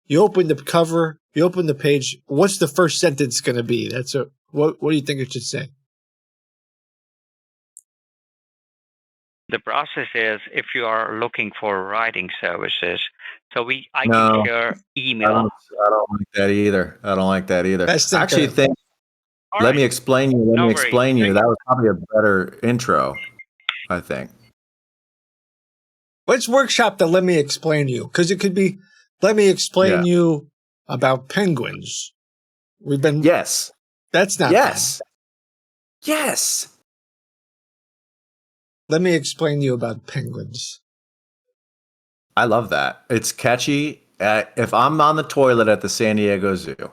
You open the cover, you open the page. What's the first sentence going to be? What do you think it should say? The process is if you are looking for writing services, so I No, can share I email. don't like that either. That's I actually think, All let right. me explain you. No worries. That was probably a better intro, I think. Let's workshop the let me explain you. Because it could be, let me explain you about penguins. Yes. That's not Yes. bad. Yes. Let me explain you about penguins. I love that. It's catchy. If I'm on the toilet at the San Diego Zoo,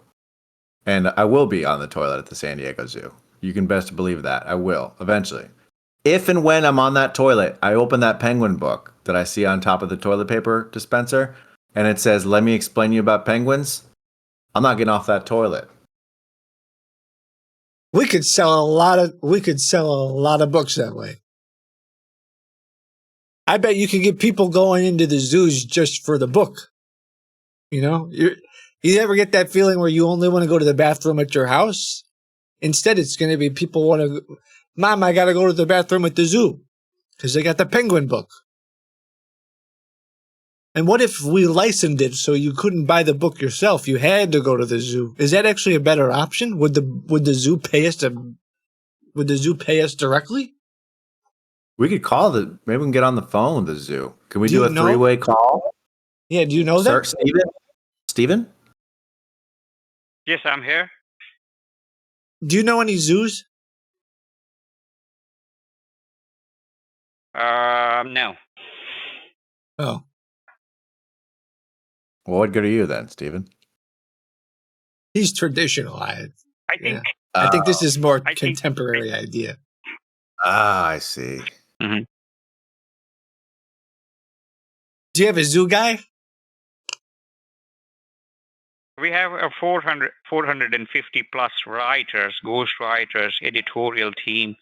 and I will be on the toilet at the San Diego Zoo, you can best believe that. I will, eventually. If and when I'm on that toilet, I open that penguin book that I see on top of the toilet paper dispenser, and it says, let me explain you about penguins. I'm not getting off that toilet. We could sell a lot of books that way. I bet you could get people going into the zoos just for the book. You know, you ever get that feeling where you only want to go to the bathroom at your house? Instead, it's going to be people want to, Mom, I got to go to the bathroom at the zoo because they got the penguin book. And what if we licensed it so you couldn't buy the book yourself? You had to go to the zoo. Is that actually a better option? Would the zoo pay us directly? We could maybe we can get on the phone with the zoo. Can we do a know? three-way call? Yeah, do you know Sir, that? Steven? Yes, I'm here. Do you know any zoos? No. Oh. Well, what good are you then, Steven? He's traditional. I think this is more contemporary idea. Ah, I see. Mm-hmm. Do you have a zoo guy? We have a 450 plus writers, ghost writers, editorial team,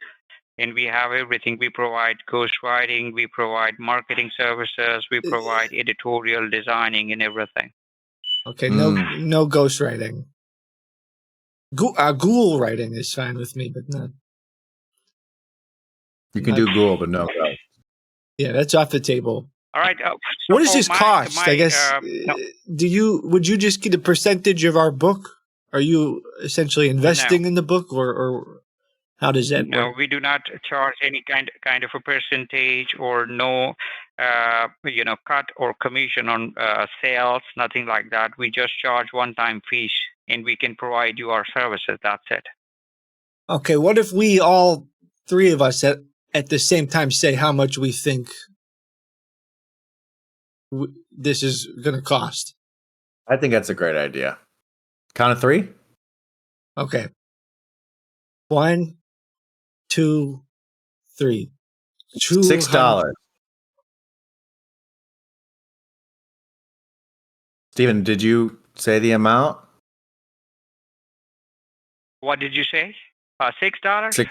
and we have everything. We provide ghostwriting, we provide marketing services, we provide editorial designing and everything. Okay, no ghostwriting. Ghoul writing is fine with me, but not. You can do Google, but no. Yeah, that's off the table. All right. What does this cost? I guess. No. Would you just get a percentage of our book? Are you essentially investing in the book, or how does that work? No, we do not charge any kind of a percentage or no, cut or commission on sales, nothing like that. We just charge one-time fees, and we can provide you our services. That's it. Okay, what if we all three of us at the same time say how much we think this is going to cost? I think that's a great idea. Count of three? Okay. 1, 2, 3. $6. Steven, did you say the amount? What did you say? $6?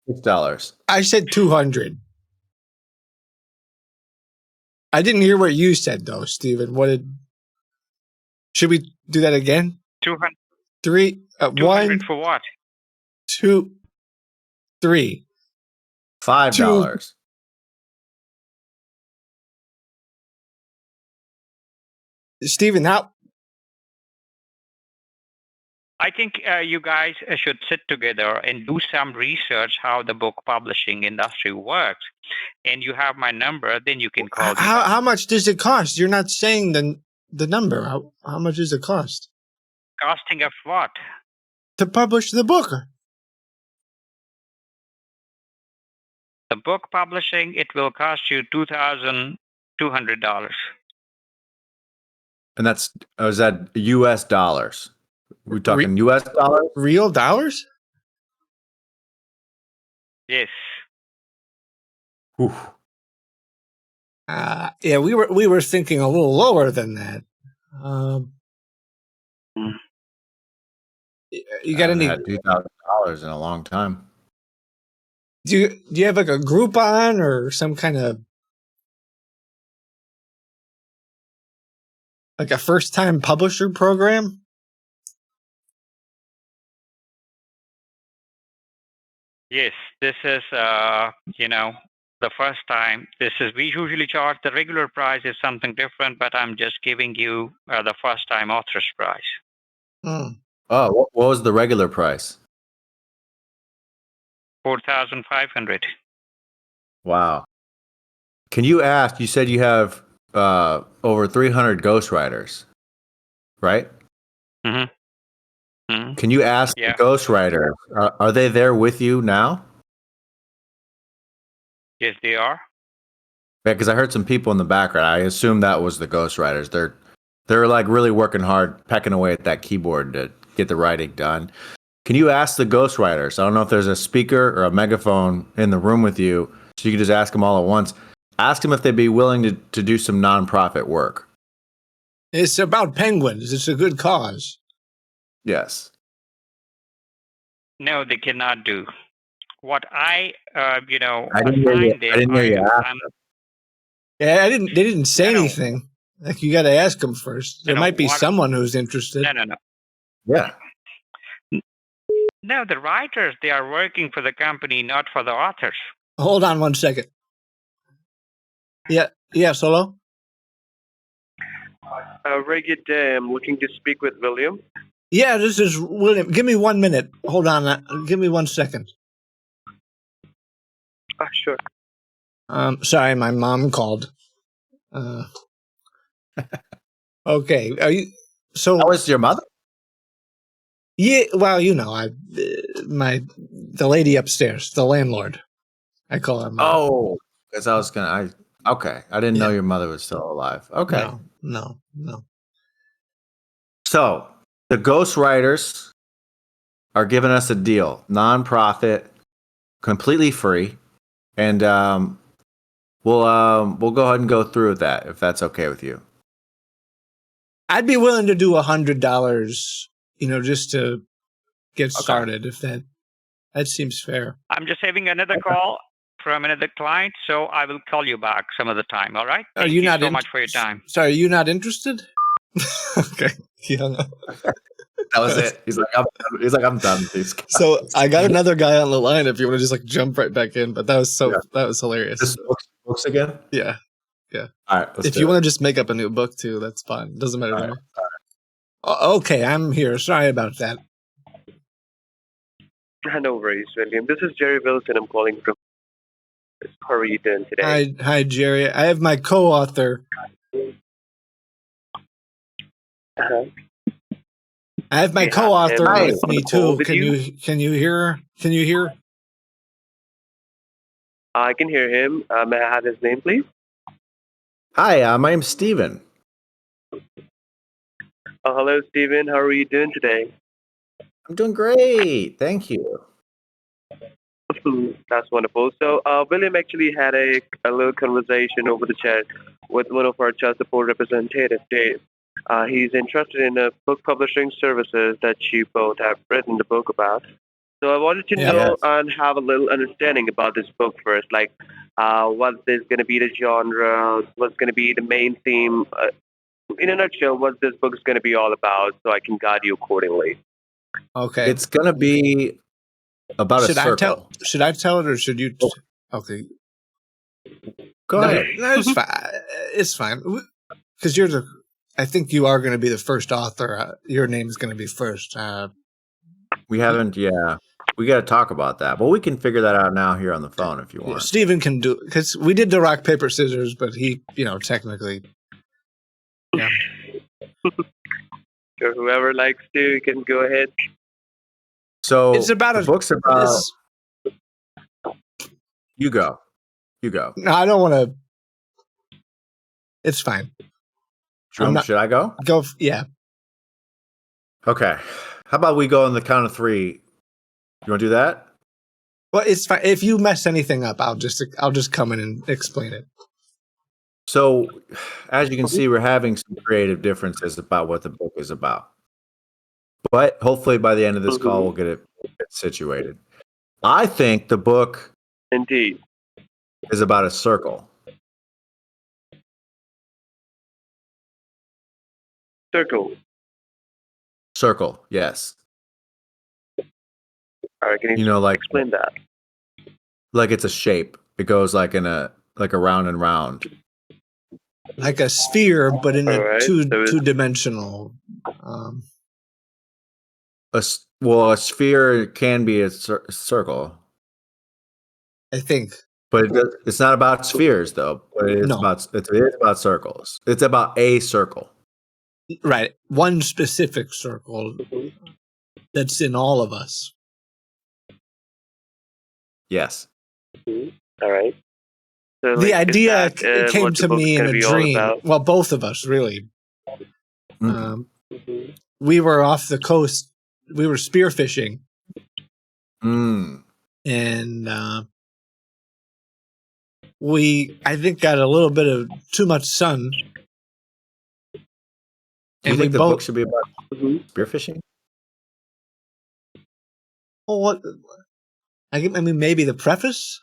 $6. I said 200. I didn't hear what you said though, Steven. Should we do that again? 200, 3, 200 1, for what? 2, 3. $5. Steven, how? I think you guys should sit together and do some research how the book publishing industry works. And you have my number, then you can call me back. How much does it cost? You're not saying the number. How much does it cost Costing of what? to publish the book? The book publishing, it will cost you $2,200. And is that US dollars? We're talking US dollars? Real dollars? Yes. Oof. Yeah, we were thinking a little lower than that. You got any? Had $2,000 in a long time. Do you have like a Groupon or some kind of like a first time publisher program? Yes, this is, the first time. We usually charge the regular price is something different, but I'm just giving you the first time author's price. Hmm. Oh, what was the regular price? 4,500. Wow. Can you ask? You said you have over 300 ghostwriters, right? Mm-hmm. Mm-hmm. Can you ask the ghostwriter? Are they there with you now? Yes, they are. Yeah, because I heard some people in the background. I assume that was the ghostwriters. They're like really working hard, pecking away at that keyboard to get the writing done. Can you ask the ghostwriters? I don't know if there's a speaker or a megaphone in the room with you, so you can just ask them all at once. Ask them if they'd be willing to do some nonprofit work. It's about penguins. It's a good cause. Yes. No, they cannot do. What I didn't hear assigned them. I didn't hear you ask them. Yeah, they didn't say anything. Like you got to ask them first. There might be what? someone who's interested. No. Yeah. No, the writers, they are working for the company, not for the authors. Hold on 1 second. Yeah, Solo? Very good day. I'm looking to speak with William. Yeah, this is William. Give me 1 minute. Hold on. Give me 1 second. Sure. Sorry, my mom called. Okay. Are you? So. That was your mother? Yeah. Well, the lady upstairs, the landlord. I call her mom. Oh, because I was okay. I didn't know your mother was still alive. Okay. No. So the ghostwriters are giving us a deal, nonprofit, completely free, and we'll go ahead and go through with that if that's okay with you. I'd be willing to do $100, just to get started. If that seems fair. I'm just having another call from another client, so I will call you back some other time. All right? Thank you so much for your time. Sorry, are you not interested? Okay. He hung up. That was it. He's like, I'm done with these guys. So I got another guy on the line if you want to just like jump right back in, but that was hilarious. Just books again? Yeah. All right. If you want to just make up a new book too, that's fine. Doesn't matter to me. Okay, I'm here. Sorry about that. No worries, William. This is Jerry Wilson. I'm calling from. How are you doing today? Hi, Jerry. I have my co-author. Uh-huh. I have my co-author with me too. With Can you hear? Can you hear? I can hear him. May I have his name, please? Hi, my name's Steven. Hello, Steven. How are you doing today? I'm doing great. Thank you. That's wonderful. So, William actually had a little conversation over the chat with one of our chat support representatives, Dave. He's interested in book publishing services that you both have written the book about. So I wanted to Yeah. know and have a little understanding about this book first, like what is going to be the genre, what's going to be the main theme. In a nutshell, what this book is going to be all about, so I can guide you accordingly. Okay. It's gonna be about a circle. Should I tell it or should you? Okay. Go ahead. No, it's fine. It's fine. Because I think you are going to be the first author. Your name is going to be first. We haven't. Yeah, we got to talk about that, but we can figure that out now here on the phone if you want. Steven can do, because we did the rock paper scissors, but he, technically. Yeah. So whoever likes to can go ahead. So It's about the book's about. You go. No, I don't want to. It's fine. Should I go? Go. Yeah. Okay. How about we go on the count of 3? You want to do that? Well, it's fine. If you mess anything up, I'll just come in and explain it. So, as you can see, we're having some creative differences about what the book is about. But hopefully by the end of this call, we'll get it situated. I think the book Indeed is about a circle. Circle, yes. All right, can you like explain that? Like it's a shape. It goes like round and round. Like a sphere, but in a two-dimensional. A sphere can be a circle. I think. But it's not about spheres, though. But it is about circles. It's about a circle. Right. One specific circle that's in all of us. Yes. All right. So the idea came to me in a dream. Well, both of us, really. We were off the coast. We were spearfishing. And I think, got a little bit of too much sun. Do you think the book should be about spearfishing? Well, what? I mean, maybe the preface?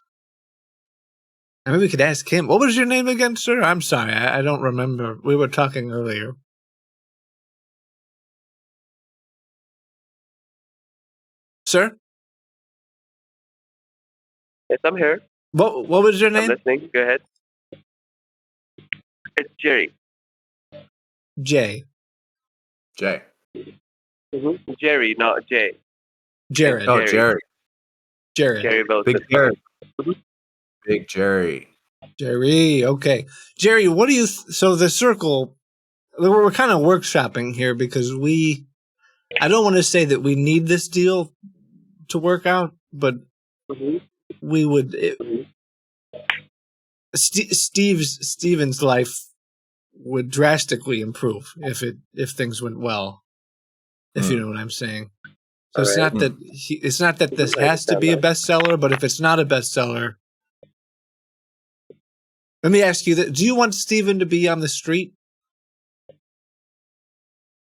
I mean, we could ask him. What was your name again, sir? I'm sorry. I don't remember. We were talking earlier. Sir? Yes, I'm here. What was your name? I'm listening. Go ahead. It's Jerry. Jay. Jerry, not Jay. Jared. Oh, Jerry. Jerry Wilson. Big Jerry. Big Jerry. Jerry, okay. Jerry, what do you... So the circle... We're kind of workshopping here because I don't want to say that we need this deal to work out, but we would... Steven's life would drastically improve if things went well, if you know what I'm saying. So it's not that this has to be a bestseller, but if it's not a bestseller, let me ask you that: do you want Steven to be on the street,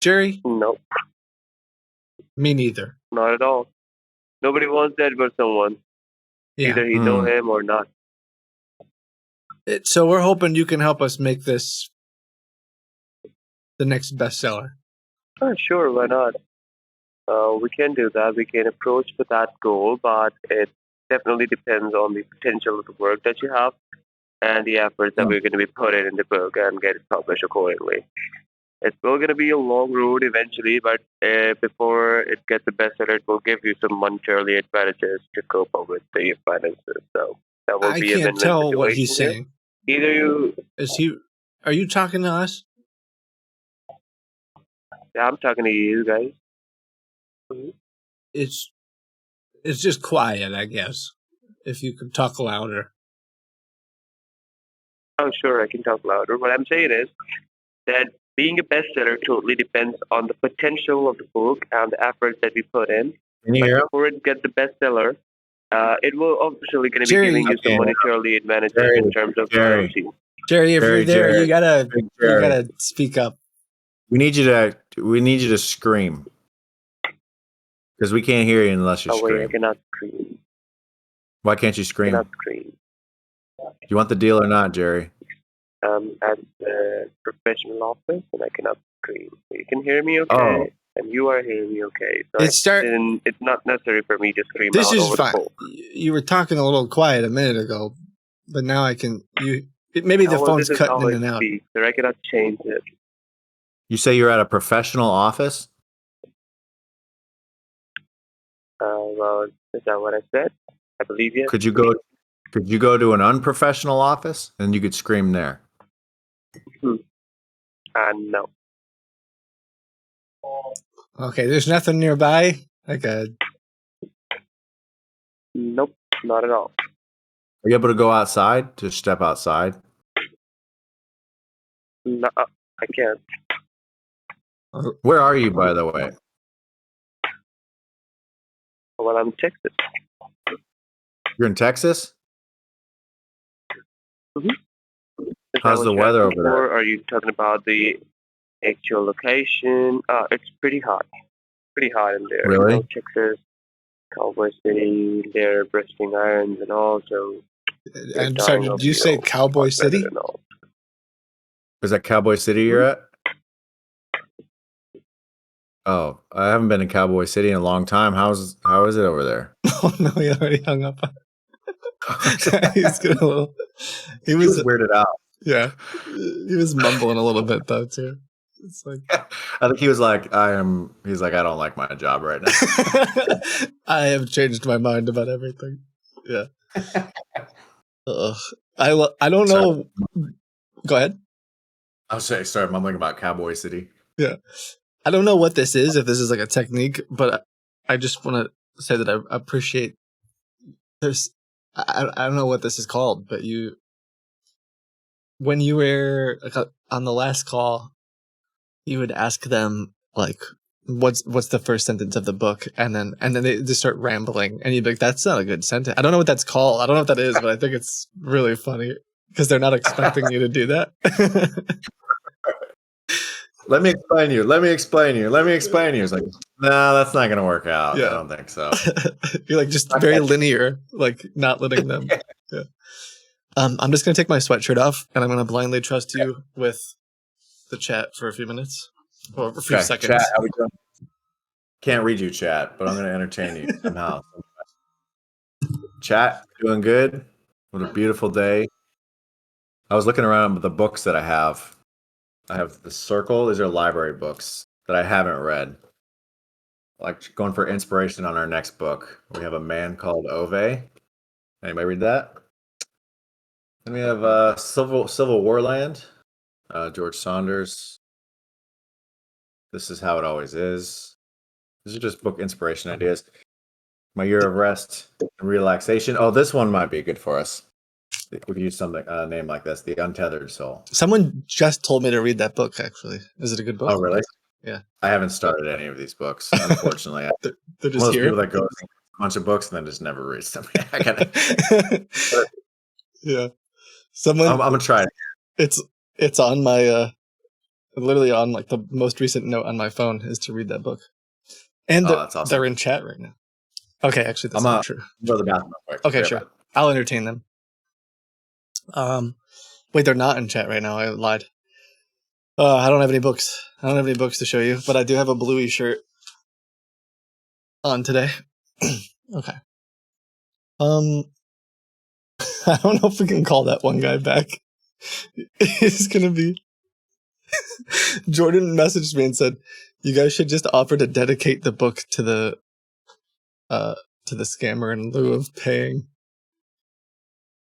Jerry? No. Me neither. Not at all. Nobody wants that but someone. Yeah. Either he know him or not. So we're hoping you can help us make this the next bestseller. Oh, sure, why not? We can do that. We can approach for that goal, but it definitely depends on the potential of the work that you have and the efforts that we're going to be putting in the book and get it published accordingly. It's still going to be a long road eventually, but before it gets the bestseller, it will give you some monetarily advantages to cope up with the finances. So that will be a win-win situation. I can't tell what he's saying. Either you... Are you talking to us? Yeah, I'm talking to you guys. It's just quiet, I guess. If you could talk louder. Oh, sure, I can talk louder. What I'm saying is that being a bestseller totally depends on the potential of the book and the efforts that we put in. Before it gets the bestseller, it will obviously going to be giving you some monetarily advantages in terms of currency. Jerry, if you're there, you gotta speak up. We need you to scream. Because we can't hear you unless you Oh wait, I scream. cannot scream. Why can't you I scream? cannot scream. You want the deal or not, Jerry? At the professional office, and I cannot scream. You can hear me okay, Oh. and you are hearing me okay. So it's not necessary for me to scream This out is over fine. the phone. You were talking a little quiet a minute ago, but now I can. Maybe the phone's this is cutting how in I and out. speak, so I cannot change it. You say you're at a professional office? Well, is that what I said? I believe yes. Could you go to an unprofessional office and you could scream there? No. Okay, there's nothing nearby. Nope, not at all. Are you able to go outside? Just step outside? No, I can't. Where are you, by the way? Well, I'm in Texas. You're in Texas? Is How's that the what you're weather asking over there? for? Are you talking about the actual location? It's pretty hot. Pretty hot in there. Really? You know, Texas, Cowboy City, they're breasting irons and all, so I'm sorry, did you say Cowboy City? Is that Cowboy City you're at? Oh, I haven't been in Cowboy City in a long time. How is it over there? Oh no, he already hung up. He's getting a little. He He was was weirded out. Yeah, he was mumbling a little bit though too. It's like I think he was like, He's like, I don't like my job right now. I have changed my mind about everything. Yeah. I don't know. Go ahead. I'll say, start mumbling about Cowboy City. Yeah. I don't know what this is, if this is like a technique, but I just want to say that I appreciate I don't know what this is called, but when you were on the last call, you would ask them like, what's the first sentence of the book, and then they just start rambling, and you'd be like, that's not a good sentence. I don't know what that's called. I don't know what that is, but I think it's really funny because they're not expecting you to do that. Let me explain you. It's like, no, that's not going to work out. Yeah. I don't think so. You're like just very linear, like not letting them. Yeah. I'm just going to take my sweatshirt off, and I'm going to blindly trust you with the chat for a few minutes or a few seconds. Chat, how we doing? Can't read you, chat, but I'm going to entertain you somehow. Chat, doing good? What a beautiful day. I was looking around with the books that I have. I have The Circle. These are library books that I haven't read. Like going for inspiration on our next book. We have A Man Called Ove. Anybody read that? Then we have Civil War Land. George Saunders. This Is How It Always Is. These are just book inspiration ideas. My Year of Rest and Relaxation. Oh, this one might be good for us. We could use something a name like this, The Untethered Soul. Someone just told me to read that book, actually. Is it a good book? Oh, really? Yeah. I haven't started any of these books, unfortunately. They're I'm just one of those here. people that goes through a bunch of books and then just never reads them. I gotta, Yeah. I'm gonna try it. It's on my literally on like the most recent note on my phone is to read that book. And That's awesome. they're in chat right now. Okay, actually that's not true. Go to the bathroom real quick. Okay, sure. I'll entertain them. Wait, they're not in chat right now. I lied. I don't have any books. I don't have any books to show you, but I do have a bluey shirt on today. Okay. I don't know if we can call that one guy back. He's gonna be. Jordan messaged me and said, "You guys should just offer to dedicate the book to the scammer in lieu of paying."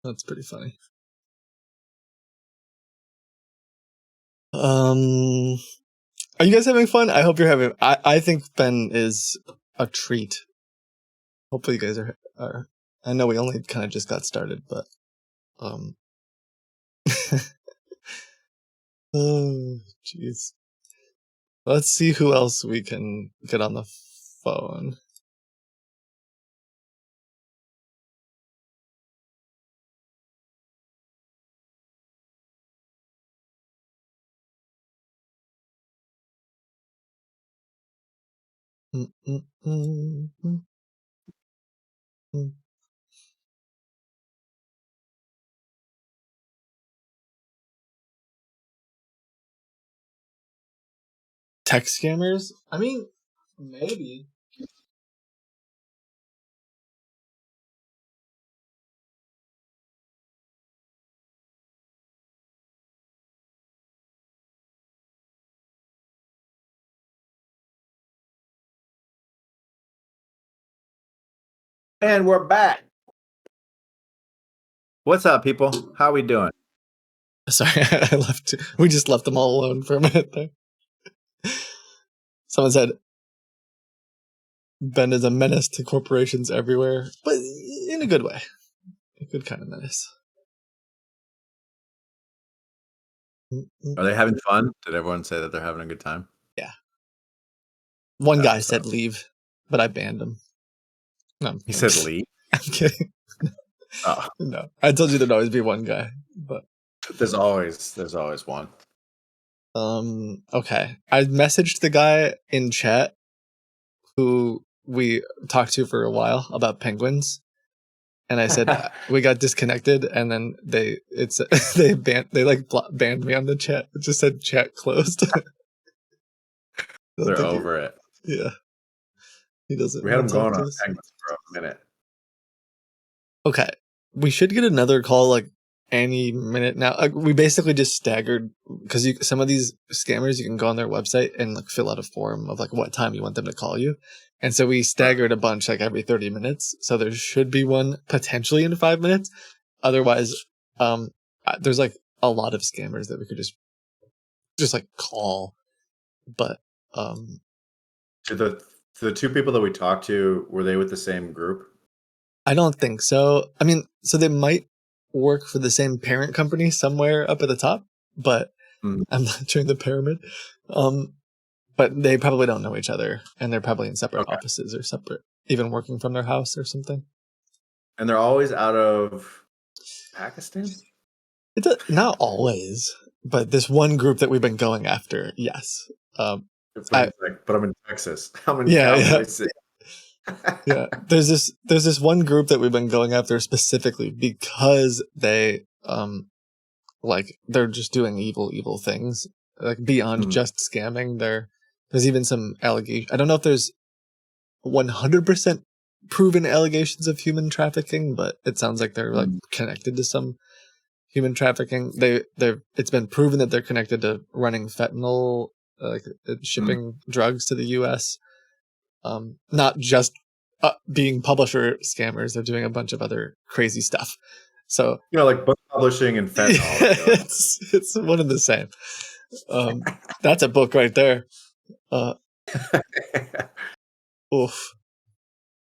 That's pretty funny. Are you guys having fun? I hope you're having. I think Ben is a treat. Hopefully, you guys are. I know we only kind of just got started, but oh jeez. Let's see who else we can get on the phone. Tech scammers? I mean, maybe. And we're back. What's up, people? How we doing? Sorry, I left. We just left them all alone for a minute there. Someone said Ben is a menace to corporations everywhere, but in a good way. A good kind of menace. Are they having fun? Did everyone say that they're having a good time? Yeah. One That's guy what's said up. leave, but I banned him. No, He said leave. I'm kidding. Oh, No, I told you there'd always be one guy, but there's always one. okay. I messaged the guy in chat who we talked to for a while about penguins, and I said we got disconnected, and then they banned me on the chat. It just said chat closed. They're over it. Yeah, he doesn't. We had them want to talk going to on us. penguins for a minute. Okay, we should get another call like any minute now. We basically just staggered because some of these scammers you can go on their website and like fill out a form of like what time you want them to call you, and so we staggered a bunch like every 30 minutes. So there should be one potentially in 5 minutes. Otherwise, there's like a lot of scammers that we could just like call, but To the two people that we talked to, were they with the same group? I don't think so. I mean, so they might work for the same parent company somewhere up at the top, but I'm not sure the pyramid. But they probably don't know each other, and they're probably in separate offices or separate, even working from their house or something. And they're always out of Pakistan? It's not always, but this one group that we've been going after, yes. But I'm in Texas. I'm in Yeah. Cowboy City. Yeah, there's this one group that we've been going after specifically because they like they're just doing evil things like beyond just scamming. There's even some allegation. I don't know if there's 100% proven allegations of human trafficking, but it sounds like they're like connected to some human trafficking. It's been proven that they're connected to running fentanyl, like shipping drugs to the U.S. Not just being publisher scammers. They're doing a bunch of other crazy stuff. So like book publishing and fentanyl. it's one and the same. That's a book right there. Oof.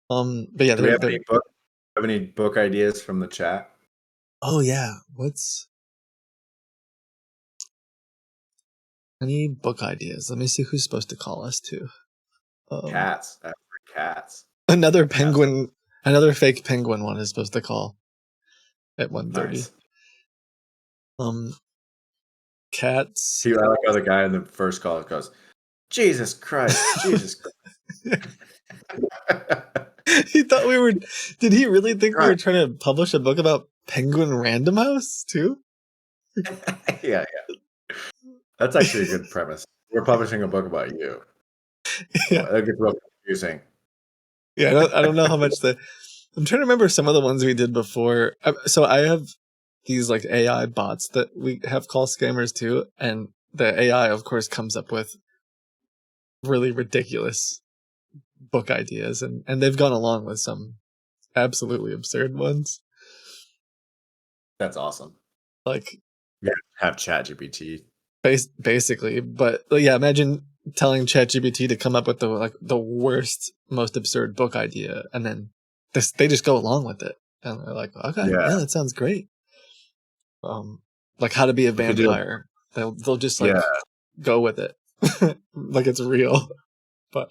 But yeah, do we have any book ideas from the chat? Oh yeah, any book ideas? Let me see who's supposed to call us too. Cats. Another penguin, another fake penguin one is supposed to call at 1:30. Nice. Cats. I like how the guy in the first call goes, Jesus Christ, Jesus Christ. He thought we were. Did he really think we were trying to publish a book about Penguin Random House too? Yeah. That's actually a good premise. We're publishing a book about you. Yeah, that gets real confusing. Yeah, I don't know how much I'm trying to remember some of the ones we did before. So I have these like AI bots that we have call scammers too, and the AI of course comes up with really ridiculous book ideas, and they've gone along with some absolutely absurd ones. That's awesome. Like, yeah, have ChatGPT. Basically, but yeah, imagine telling ChatGPT to come up with the worst, most absurd book idea, and then they just go along with it, and they're like, okay, yeah, that sounds great. Like How to Be a Vampire. They'll just like go with it, like it's real. But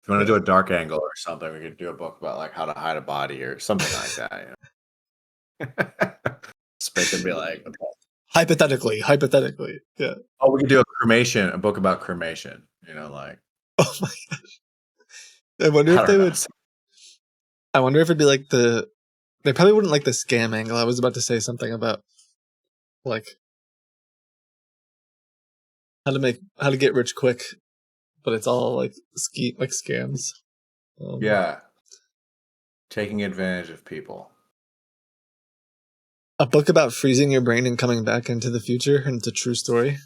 if you want to do a dark angle or something, we could do a book about like how to hide a body or something like that. Spit and be like, okay. Hypothetically, yeah. Oh, we could do a book about cremation. Like. Oh my gosh. I wonder I if don't they know. would. I wonder if it'd be like they probably wouldn't like the scam angle. I was about to say something about like how to get rich quick, but it's all like scams. Yeah. Taking advantage of people. A book about freezing your brain and coming back into the future, and it's a true story.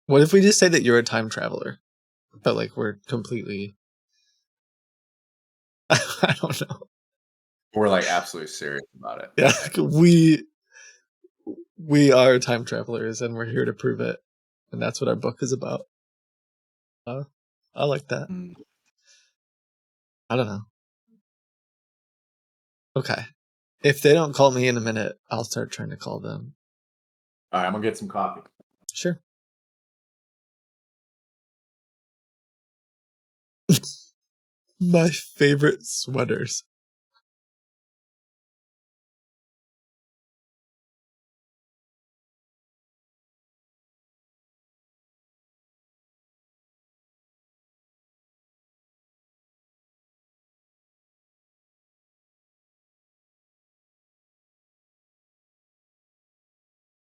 What if we just say that you're a time traveler, but like we're completely I don't know. We're like absolutely serious about it. Yeah, we are time travelers, and we're here to prove it, and that's what our book is about. I like that. I don't know. Okay, if they don't call me in a minute, I'll start trying to call them. All right, I'm gonna get some coffee. Sure. My favorite sweaters.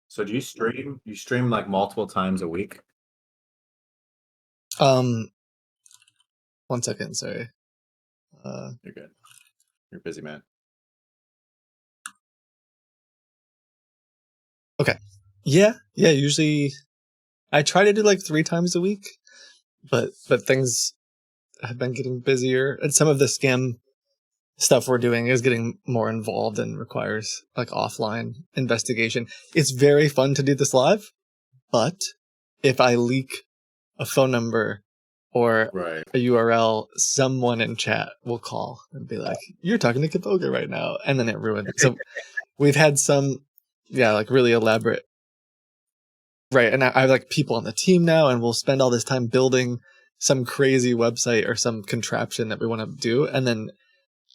So do you stream? You stream like multiple times a week? 1 second, sorry. You're good. You're a busy man. Okay. Yeah. Usually, I try to do like 3 times a week, but things have been getting busier, and some of the scam stuff we're doing is getting more involved and requires like offline investigation. It's very fun to do this live, but if I leak a phone number or Right. a URL, someone in chat will call and be like, "You're talking to Kitboga right now," and then it ruins it. So we've had some, like really elaborate. Right, and I have like people on the team now, and we'll spend all this time building some crazy website or some contraption that we want to do, and then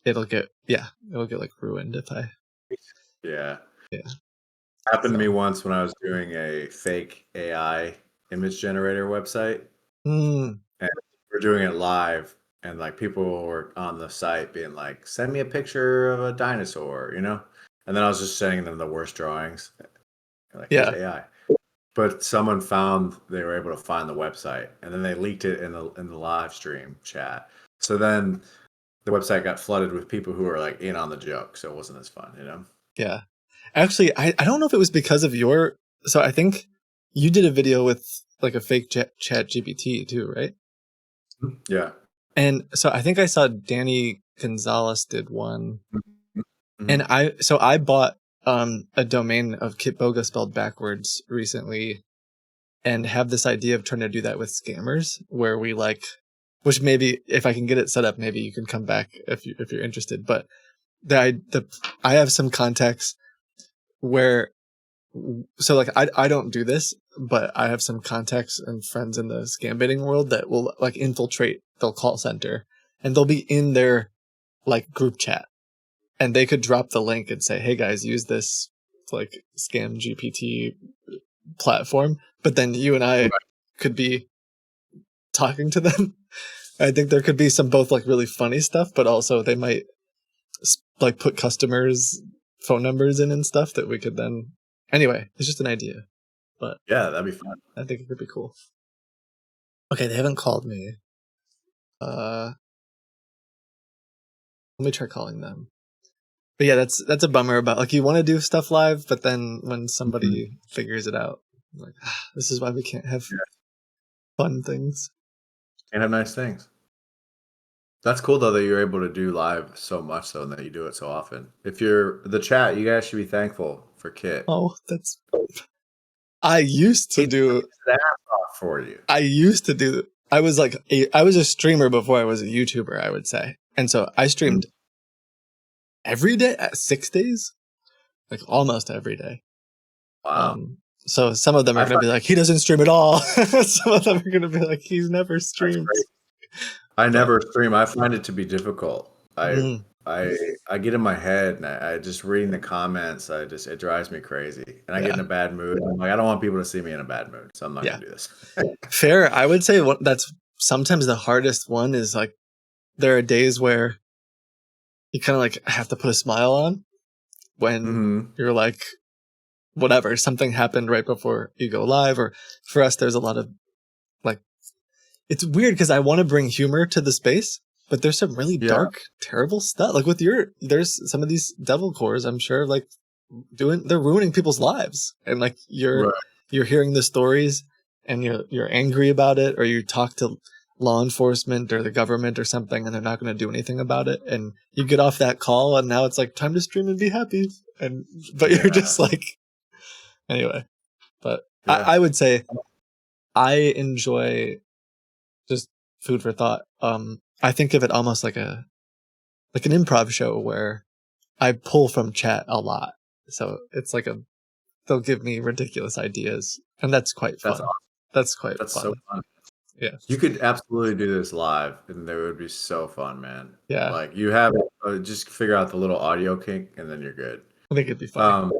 it'll get like ruined if I. Yeah. Yeah. Happened to me once when I was doing a fake AI image generator website. Mm. And we're doing it live, and like people were on the site being like, "Send me a picture of a dinosaur," you know? And then I was just sending them the worst drawings. Like, here's AI. But someone they were able to find the website, and then they leaked it in the live stream chat. So then the website got flooded with people who were like in on the joke, so it wasn't as fun, you know? Yeah. Actually, I don't know if it was because of so I think you did a video with like a fake chat GPT too, right? Yeah. And so I think I saw Danny Gonzalez did one. Mm-hmm. And I bought a domain of Kitboga spelled backwards recently, and have this idea of trying to do that with scammers, where we like, which maybe if I can get it set up, maybe you can come back if you're interested. But I have some contacts where, so like I don't do this, but I have some contacts and friends in the scam baiting world that will like infiltrate the call center, and they'll be in their like group chat, and they could drop the link and say, "Hey guys, use this like scam GPT platform," but then you and I could be talking to them. I think there could be some both like really funny stuff, but also they might like put customers' phone numbers in and stuff that we could then. Anyway, it's just an idea, but yeah, that'd be fun. I think it could be cool. Okay, they haven't called me. Let me try calling them. But yeah, that's a bummer about like you want to do stuff live, but then when somebody figures it out, like this is why we can't have fun things. Can't have nice things. That's cool though that you're able to do live so much though, and that you do it so often. If you're the chat, you guys should be thankful for Kit. Oh, that's. I used to do that off for you. I used to do. I was like I was a streamer before I was a YouTuber, I would say, and so I streamed every day at 6 days, like almost every day. Wow. So some of them are going to be like, he doesn't stream at all. Some of them are going to be like, he's never streamed. I never stream. I find it to be difficult. I get in my head and I just reading the comments. It drives me crazy, and I get in a bad mood. I'm like, I don't want people to see me in a bad mood, so I'm not going to do this. Fair. I would say that's sometimes the hardest one is like there are days where you kind of like have to put a smile on when you're like, whatever, something happened right before you go live. Or for us, there's a lot of like, it's weird because I want to bring humor to the space, but there's some really dark, terrible stuff. Like with there's some of these devil cores, I'm sure, like they're ruining people's lives. And like you're hearing the stories and you're angry about it, or you talk to law enforcement or the government or something and they're not going to do anything about it. And you get off that call and now it's like time to stream and be happy. But you're just like, anyway, but I would say I enjoy just food for thought. I think of it almost like an improv show where I pull from chat a lot. So it's like they'll give me ridiculous ideas and that's quite fun. That's fun. So fun. Yeah. You could absolutely do this live and it would be so fun, man. Yeah. Like you have just figure out the little audio kink and then you're good. I think it'd be fun.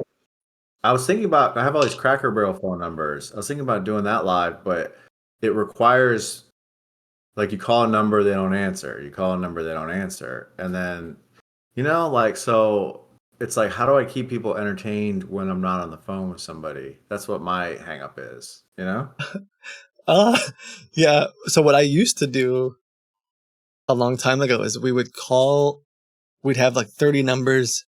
I was thinking about, I have all these Cracker Barrel phone numbers. I was thinking about doing that live, but it requires, like, you call a number, they don't answer. You call a number, they don't answer. And then, like, so it's like, how do I keep people entertained when I'm not on the phone with somebody? That's what my hang up is, Yeah. So what I used to do a long time ago is we'd have like 30 numbers.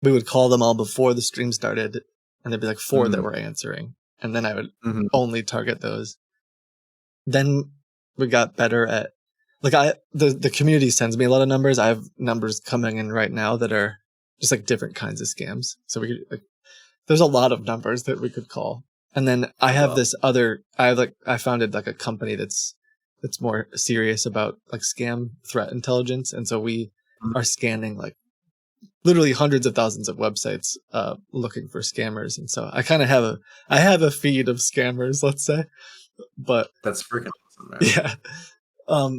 We would call them all before the stream started, and there'd be like 4 that were answering, and then I would only target those. Then we got better at, like, the community sends me a lot of numbers. I have numbers coming in right now that are just like different kinds of scams. So there's a lot of numbers that we could call. And then I have I founded like a company that's more serious about like scam threat intelligence, and so we are scanning like literally hundreds of thousands of websites looking for scammers. And so I kind of have a feed of scammers, let's say. But that's freaking awesome, man. Yeah.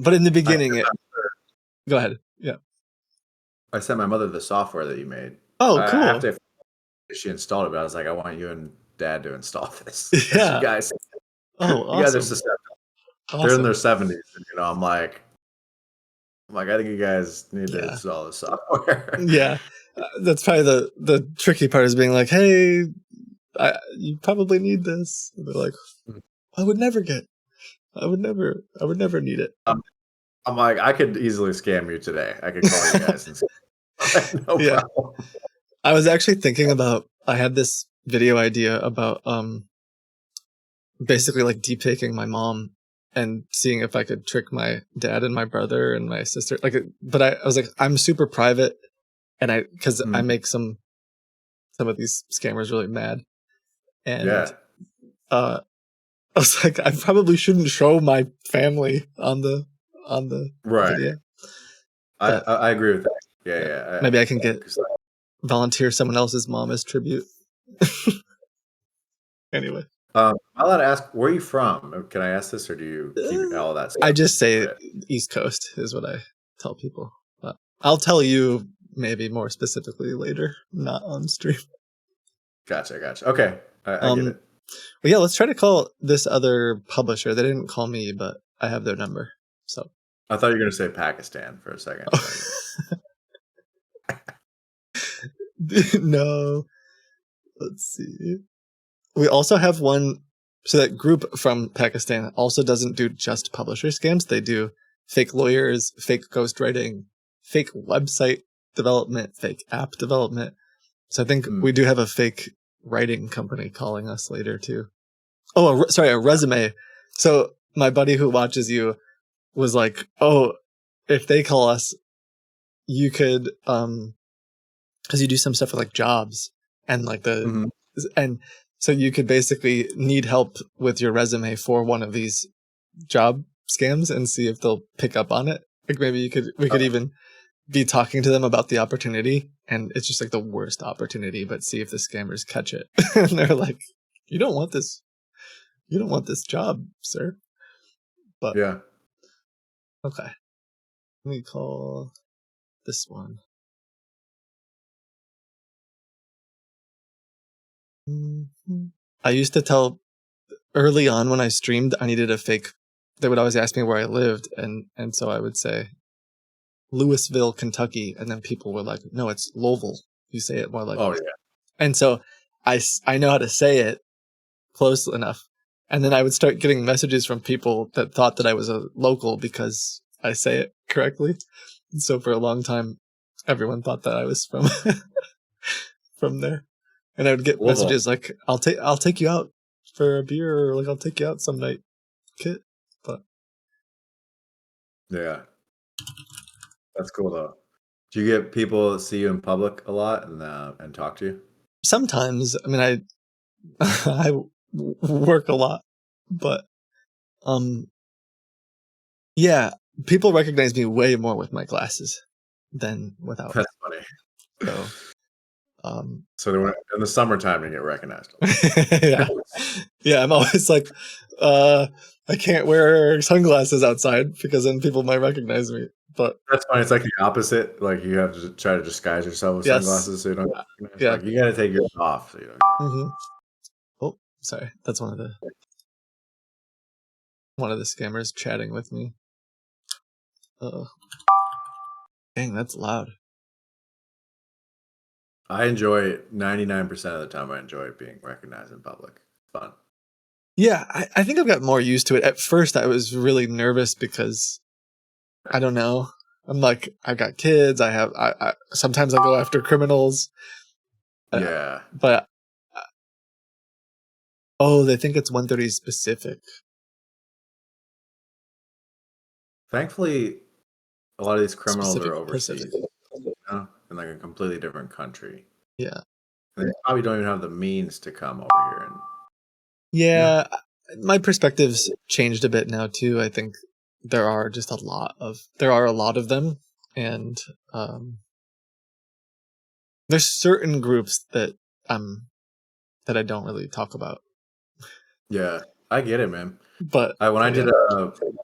But in the beginning, go ahead. Yeah. I sent my mother the software that you made. Oh, cool. After she installed it, but I was like, I want you and Dad to install this. Yeah. You guys. Oh, awesome. You guys are susceptible. Awesome. They're in their 70s, and I'm like, I think you guys need to install the software. Yeah, that's probably the tricky part, is being like, hey, you probably need this. And they're like, I would never need it. I'm like, I could easily scam you today. I could call you guys and say, no problem. I was actually thinking about, I had this video idea about basically like deep faking my mom and seeing if I could trick my dad and my brother and my sister. But I was like, I'm super private, and because I make some of these scammers really mad, and I was like, I probably shouldn't show my family on the video. I agree with that. Yeah. Maybe I can volunteer someone else's mom as tribute. Anyway. I'm allowed to ask, where are you from? Can I ask this, or do you keep all that stuff? I just say East Coast is what I tell people. But I'll tell you maybe more specifically later, not on stream. Gotcha. Okay, I get it. Well, yeah, let's try to call this other publisher. They didn't call me, but I have their number. So I thought you were going to say Pakistan for a second. No. Let's see. We also have one, so that group from Pakistan also doesn't do just publisher scams. They do fake lawyers, fake ghostwriting, fake website development, fake app development. So I think we do have a fake writing company calling us later too. Oh, a resume. So my buddy who watches you was like, oh, if they call us, you could, because you do some stuff with like jobs and like and so you could basically need help with your resume for one of these job scams and see if they'll pick up on it. Like maybe we could even be talking to them about the opportunity, and it's just like the worst opportunity, but see if the scammers catch it. And they're like, you don't want this job, sir. But yeah. Okay. Let me call this one. I used to tell early on when I streamed, I needed a fake they would always ask me where I lived, and so I would say Louisville, Kentucky, and then people were like, "No, it's Louisville. You say it more like." Oh yeah. And so I know how to say it close enough, and then I would start getting messages from people that thought that I was a local because I say it correctly. And so for a long time, everyone thought that I was from from there, and I would get Louisville. messages like, I'll take you out for a beer," or like, "I'll take you out some night, Kit." But Yeah. That's cool though. Do you get people see you in public a lot and talk to you? sometimes, I mean, I work a lot, but yeah, people recognize me way more with my glasses than without. That's funny. So, So in the summertime, you get recognized. yeah, I'm always like, I can't wear sunglasses outside because then people might recognize me. But that's funny. It's like the opposite. Like you have to try to disguise yourself with sunglasses so you don't. Yeah. Like you got to take yours off. So you don't. Mm-hmm. Oh, sorry. That's one of the scammers chatting with me. Dang, that's loud. I enjoy it 99% of the time. I enjoy being recognized in public. Fun. Yeah, I think I've got more used to it. At first, I was really nervous because I don't know. I'm like, I've got kids. I sometimes I go after criminals. Yeah. But they think it's 130 specific. Thankfully, a lot of these criminals Specific are overseas, in like a completely different country. Yeah. And they probably don't even have the means to come over here. Yeah, my perspective's changed a bit now too. I think there are a lot of them, and there's certain groups that I don't really talk about. Yeah, I get it, man. But when I did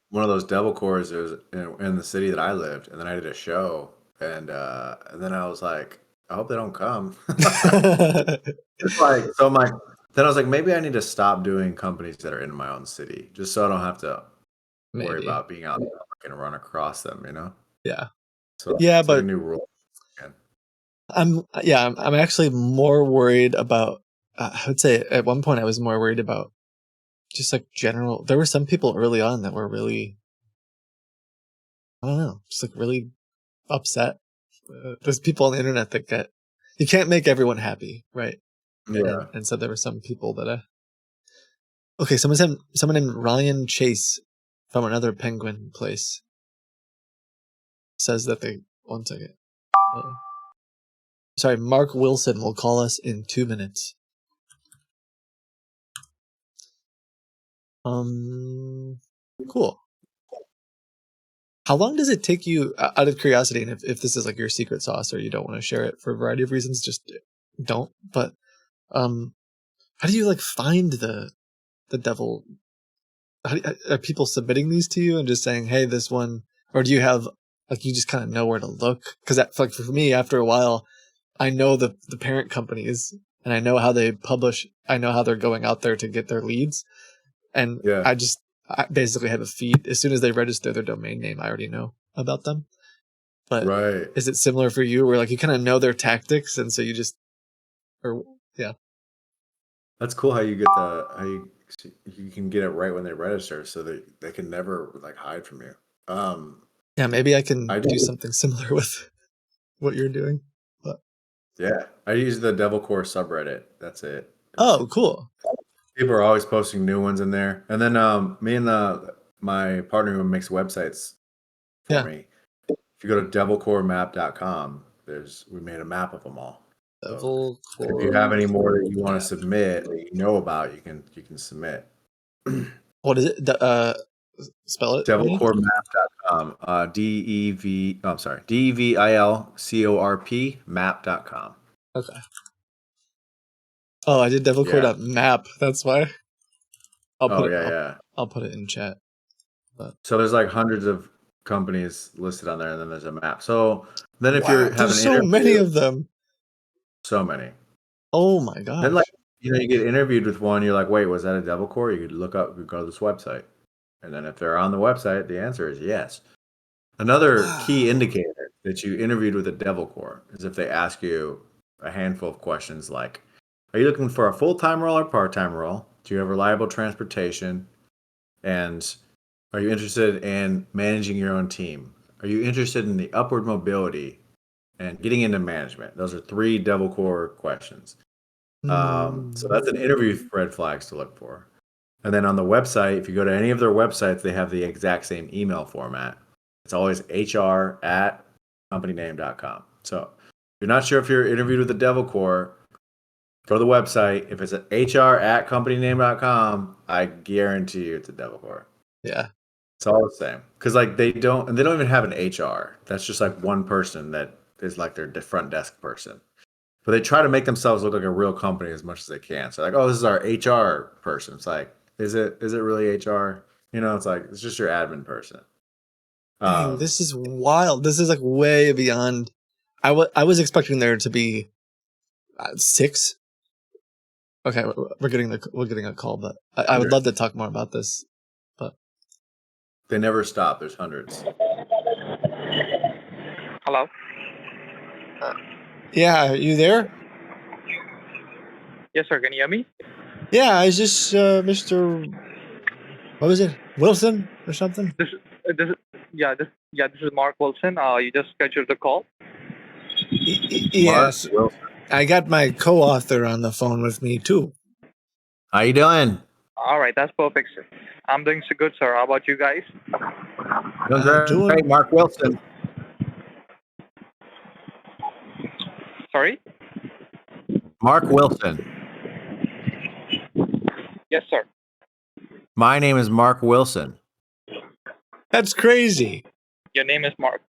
one of those devil cores, it was in the city that I lived, and then I did a show, and then I was like, I hope they don't come. It's like, so I'm like, then I was like, maybe I need to stop doing companies that are in my own city, just so I don't have to worry about being out there and run across them, you know? Yeah. So yeah, it's but like a new rule. I'm actually more worried about. I would say at one point I was more worried about just like general. There were some people early on that were really, I don't know, just like really upset. There's people on the internet that you can't make everyone happy, right? Yeah. And so there were some people that okay, someone named Ryan Chase from another penguin place says that they, one second. Sorry, Mark Wilson will call us in 2 minutes. Cool. How long does it take you, out of curiosity, and if this is like your secret sauce or you don't want to share it for a variety of reasons, just don't. But how do you like find the devil? Are people submitting these to you and just saying, "Hey, this one," or do you have like you just kind of know where to look? Because like for me, after a while, I know the parent companies and I know how they publish. I know how they're going out there to get their leads, and I basically have a feed. As soon as they register their domain name, I already know about them. But is it similar for you, where like you kind of know their tactics, and so you just, yeah. That's cool how you get you can get it right when they register, so that they can never like hide from you. Yeah, maybe I can do something similar with what you're doing. But yeah, I use the Devil Core subreddit. That's it. Oh, cool. People are always posting new ones in there, and then me and my partner who makes websites for me. If you go to devilcoremap.com, we made a map of them all. So if you have any more that you want to submit, that you know about, you can submit. What is it? Spell it. Devilcoremap.com. DEVILCORP map.com. Okay. Oh, I did devilcore.map. That's why. I'll put it in chat. But. So there's like hundreds of companies listed on there, and then there's a map. So then if you're having so many of them. So many. Oh my gosh. Then like you get interviewed with one, you're like, wait, was that a devil core? You could go to this website. And then if they're on the website, the answer is yes. Another key indicator that you interviewed with a devil core is if they ask you a handful of questions like, are you looking for a full-time role or part-time role? Do you have reliable transportation? And are you interested in managing your own team? Are you interested in the upward mobility and getting into management? Those are 3 devil core questions. So that's an interview red flags to look for. And then on the website, if you go to any of their websites, they have the exact same email format. It's always hr@companyname.com. So if you're not sure if you're interviewed with the devil core, go to the website. If it's at hr@companyname.com, I guarantee you it's a devil core. Yeah. It's all the same. Because like they don't even have an HR. That's just like one person that is like their front desk person. But they try to make themselves look like a real company as much as they can. So like, oh, this is our HR person. It's like, is it really HR? You know, it's like it's just your admin person. Dang, this is wild. This is like way beyond. I was expecting there to be 6. Okay, we're getting a call, but I would love to talk more about this. But they never stop. There's hundreds. Hello. Yeah, are you there? Yes, sir. Can you hear me? Yeah, is this Mr. What was it? Wilson or something? This is Mark Wilson. You just scheduled the call. Yes. I got my co-author on the phone with me too. How you doing? All right, that's perfect, sir. I'm doing so good, sir. How about you guys? Doing great, Mark Wilson. Sorry? Mark Wilson. Yes, sir. My name is Mark Wilson. That's crazy. Your name is Mark.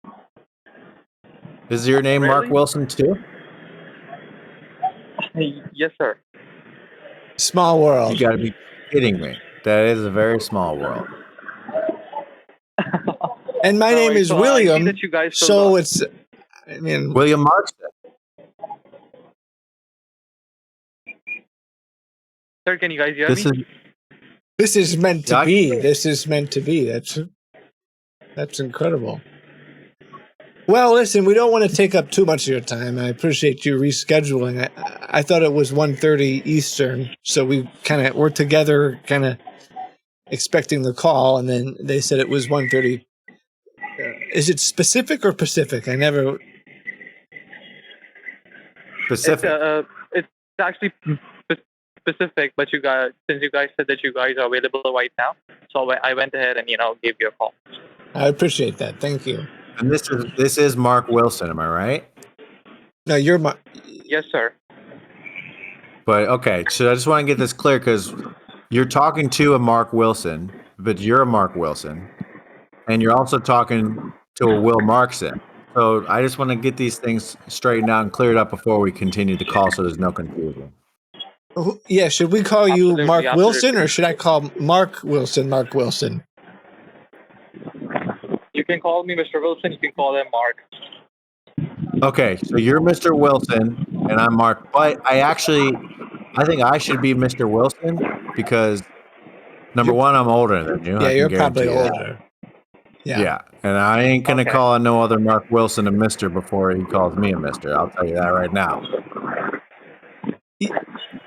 Is your name Really? Mark Wilson too? Yes, sir. Small world. You got to be kidding me. That is a very small world. And my name is so I see William. that you guys So it's, I mean, William Marston. Sir, can you guys hear me? This is meant to be. This is meant to be. That's incredible. Well, listen, we don't want to take up too much of your time. I appreciate you rescheduling. I thought it was 1:30 Eastern, so we we're together, expecting the call, and then they said it was 1:30. Is it specific or Pacific? I never. Pacific. It's actually specific, but since you guys said that you guys are available right now, so I went ahead and gave you a call. I appreciate that. Thank you. And this is Mark Wilson, am I right? No, you're Mark. Yes, sir. But okay, so I just want to get this clear because you're talking to a Mark Wilson, but you're a Mark Wilson, and you're also talking to a Will Markson. So I just want to get these things straightened out and cleared up before we continue the call, so there's no confusion. Yeah, should we call you Mark Absolutely. Wilson, or should I call Mark Wilson Mark Wilson? You can call me Mr. Wilson. You can call him Mark. Okay, so you're Mr. Wilson, and I'm Mark. But I think I should be Mr. Wilson because number one, I'm older than you. Yeah, I can you're probably guarantee that. older. Yeah. And I ain't gonna call no other Mark Wilson a Mister before he calls me a Mister. I'll tell you that right now.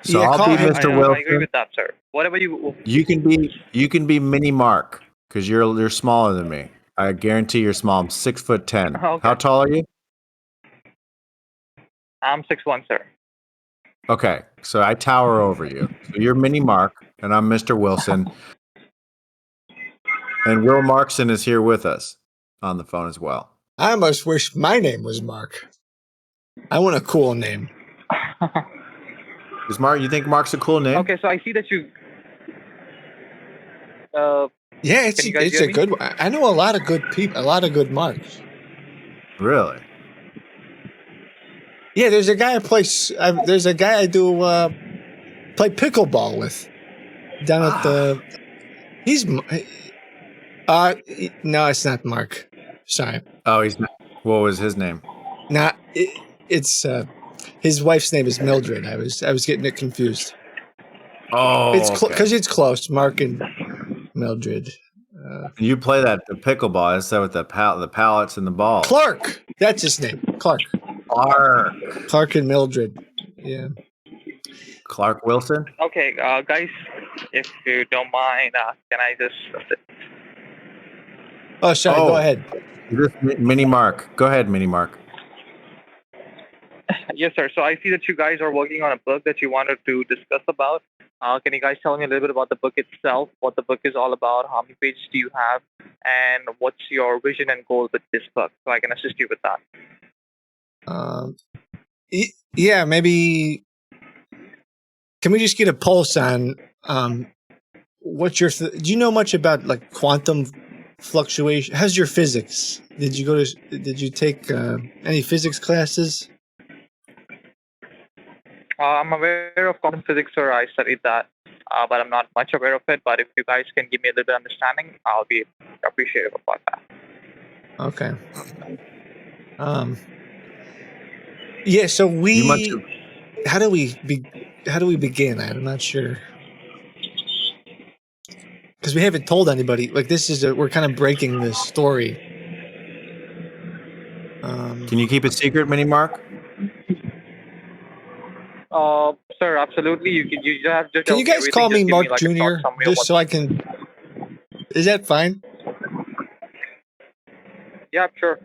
So Yeah, I'll be Mr. Wilson. I agree with that, sir. Whatever you. You can be Mini Mark because you're smaller than me. I guarantee you're small. I'm 6'10". Okay. How tall are you? I'm 6'1", sir. Okay, so I tower over you. So you're Mini Mark, and I'm Mr. Wilson. And Will Markson is here with us on the phone as well. I almost wish my name was Mark. I want a cool name. Is Mark? You think Mark's a cool name? Okay, so I see that you. Yeah, it's Can you guys a hear me? good one. I know a lot of good people, a lot of good Marks. Really? Yeah, there's a guy I play. There's a guy I do play pickleball with down at the. He's. No, it's not Mark. Sorry. Oh, he's not. What was his name? It's his wife's name is Mildred. I was getting it confused. Oh, It's because it's close. Mark and Mildred. You play the pickleball. That's with the pallets and the balls. Clark. That's his name. Clark. Clark and Mildred. Yeah. Clark Wilson. Okay, guys, if you don't mind, can I just? Oh, sorry. Go ahead. This Mini Mark. Go ahead, Mini Mark. Yes, sir. So I see that you guys are working on a book that you wanted to discuss about. Can you guys tell me a little bit about the book itself, what the book is all about, how many pages do you have, and what's your vision and goal with this book, so I can assist you with that? Yeah, maybe. Can we just get a pulse on what's your? Do you know much about like quantum fluctuation? How's your physics? Did you take any physics classes? I'm aware of quantum physics, sir. I studied that, but I'm not much aware of it. But if you guys can give me a little bit of understanding, I'll be appreciative about that. Okay. Yeah. So how do we begin? I'm not sure because we haven't told anybody. Like we're kind of breaking this story. Can you keep it secret, Mini Mark? Sir, absolutely. You have to. Can you guys call me Mark Jr. just so I can? Is that fine? Yeah, sure.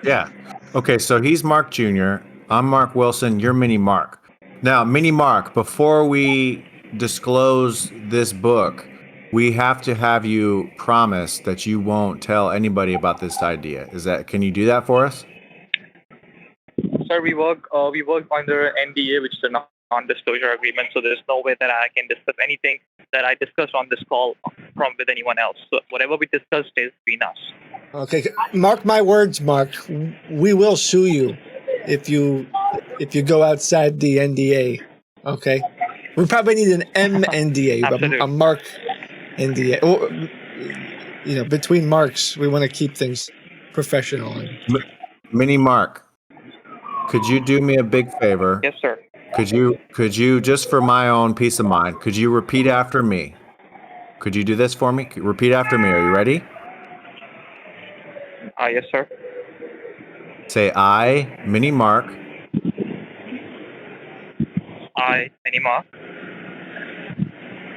Yeah. Okay, so he's Mark Jr. I'm Mark Wilson. You're Mini Mark. Now, Mini Mark, before we disclose this book, we have to have you promise that you won't tell anybody about this idea. Can you do that for us? Sir, we work under NDA, which is a non-disclosure agreement. So there's no way that I can discuss anything that I discuss on this call with anyone else. So whatever we discuss stays between us. Okay, mark my words, Mark. We will sue you if you go outside the NDA. Okay, we probably need an MNDA, a Mark NDA. Or, between marks, we want to keep things professional. Mini Mark, could you do me a big favor? Yes, sir. Could you, just for my own peace of mind, could you repeat after me? Could you do this for me? Repeat after me. Are you ready? Yes, sir. Say, I, Mini Mark. I, Mini Mark.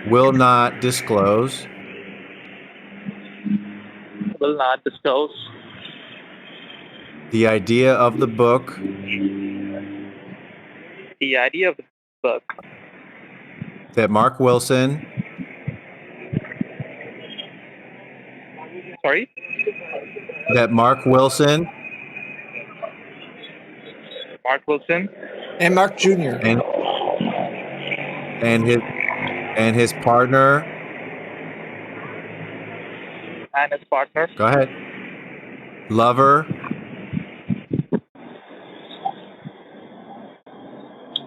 Will not disclose. Will not disclose. The idea of the book. The idea of the book. That Mark Wilson. Sorry? That Mark Wilson. Mark Wilson. And Mark Jr. And his partner. And his partner. Go ahead. Lover.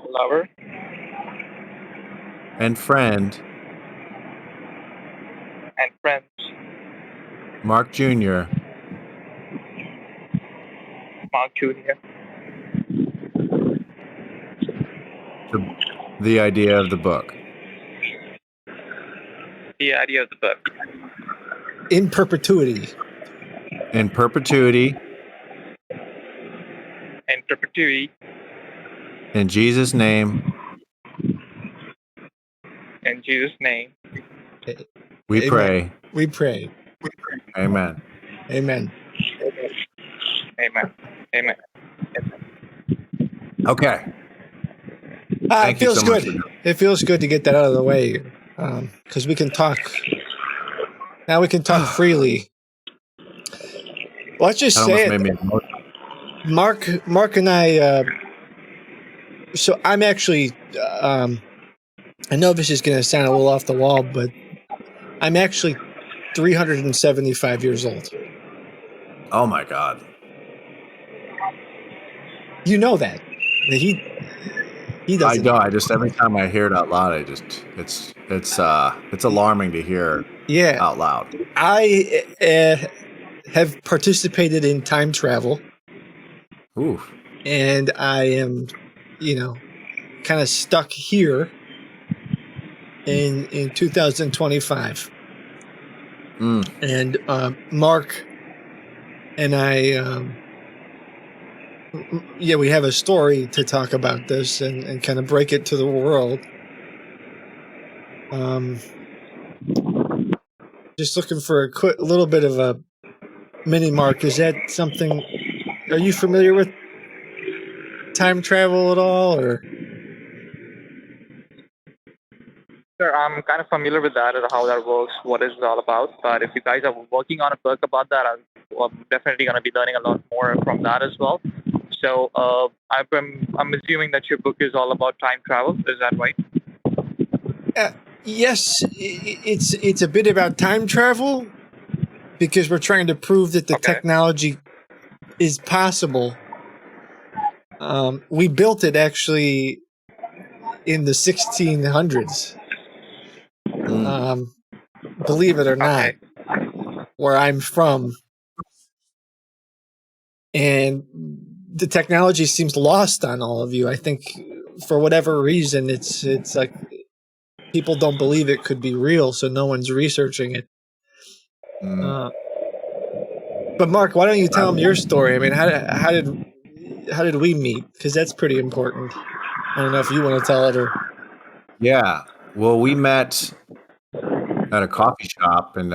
Lover. And friend. And friends. Mark Jr. Mark Jr. The idea of the book. The idea of the book. In perpetuity. In perpetuity. In perpetuity. In Jesus' name. In Jesus' name. We Amen. pray. We pray. Amen. Amen. Amen. Amen. Okay. It feels good. It feels good to get that out of the way, because we can talk. Now we can talk freely. Let's just say it. Mark and I. So I'm actually. I know this is going to sound a little off the wall, but I'm actually 375 years old. Oh my God. You know that. He doesn't. I know. I just every time I hear it out loud, it's alarming to hear. Yeah. Out loud. I have participated in time travel. Ooh. And I am, kind of stuck here in 2025. And Mark and I, we have a story to talk about this and kind of break it to the world. Just looking for a little bit of a mini Mark. Is that something? Are you familiar with time travel at all, or? Sure, I'm kind of familiar with that and how that works, what it's all about. But if you guys are working on a book about that, I'm definitely going to be learning a lot more from that as well. So I'm assuming that your book is all about time travel. Is that right? Yes, it's a bit about time travel because we're trying to prove that the technology is possible. We built it actually in the 1600s. Believe it or not, where I'm from, and the technology seems lost on all of you. I think for whatever reason, it's like people don't believe it could be real, so no one's researching it. But Mark, why don't you tell them your story? I mean, how did we meet? Because that's pretty important. I don't know if you want to tell it or. Yeah. Well, we met at a coffee shop, and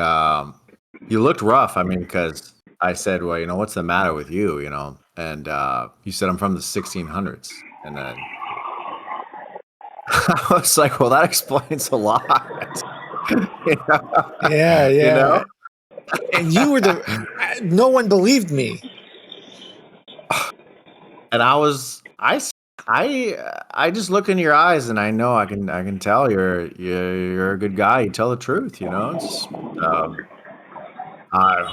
you looked rough. I mean, because I said, well, what's the matter with you, And you said, I'm from the 1600s. And then I was like, well, that explains a lot. Yeah. And you were no one believed me. And I just look in your eyes, and I know I can tell you're a good guy. You tell the truth, It's,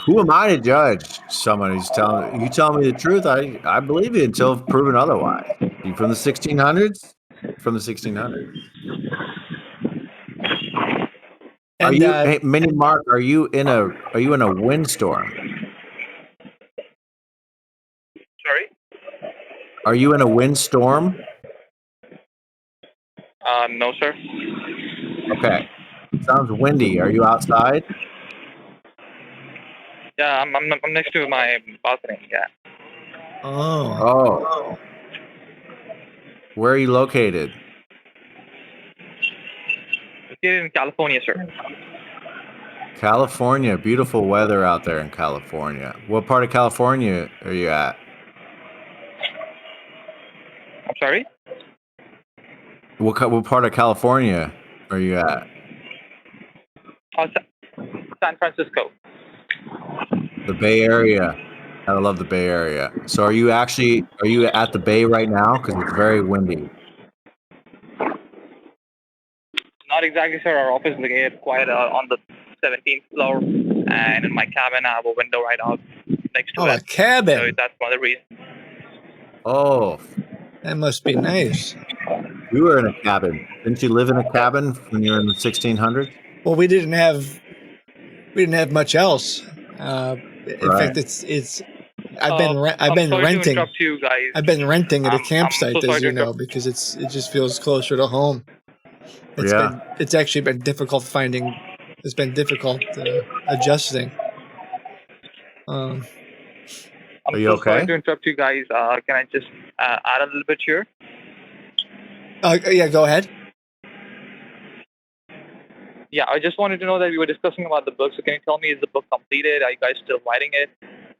who am I to judge someone who's telling you? Tell me the truth, I believe you until proven otherwise. You from the 1600s? From the 1600s. And, are you, hey, Mini Mark? Are you in a windstorm? Sorry. Are you in a windstorm? No, sir. Okay. Sounds windy. Are you outside? Yeah, I'm next to my balcony. Yeah. Oh. Where are you located? Here in California, sir. California. Beautiful weather out there in California. What part of California are you at? I'm sorry? What part of California are you at? San Francisco. The Bay Area. I love the Bay Area. So are you at the Bay right now? Because it's very windy. Not exactly, sir. Our office is located quite on the 17th floor, and in my cabin, I have a window right out next to it. Oh, a cabin. So that's one of the reasons. Oh. That must be nice. You were in a cabin. Didn't you live in a cabin when you were in the 1600s? Well, we didn't have much else. In fact, it's. I've been renting. To interrupt you guys. I've been renting at a campsite, so as you know, because it just feels closer to home. It's actually been difficult finding. It's been difficult adjusting. I'm Are you okay? Sorry to interrupt you guys. Can I just add a little bit here? Yeah, go ahead. Yeah, I just wanted to know that we were discussing about the book. So can you tell me, is the book completed? Are you guys still writing it?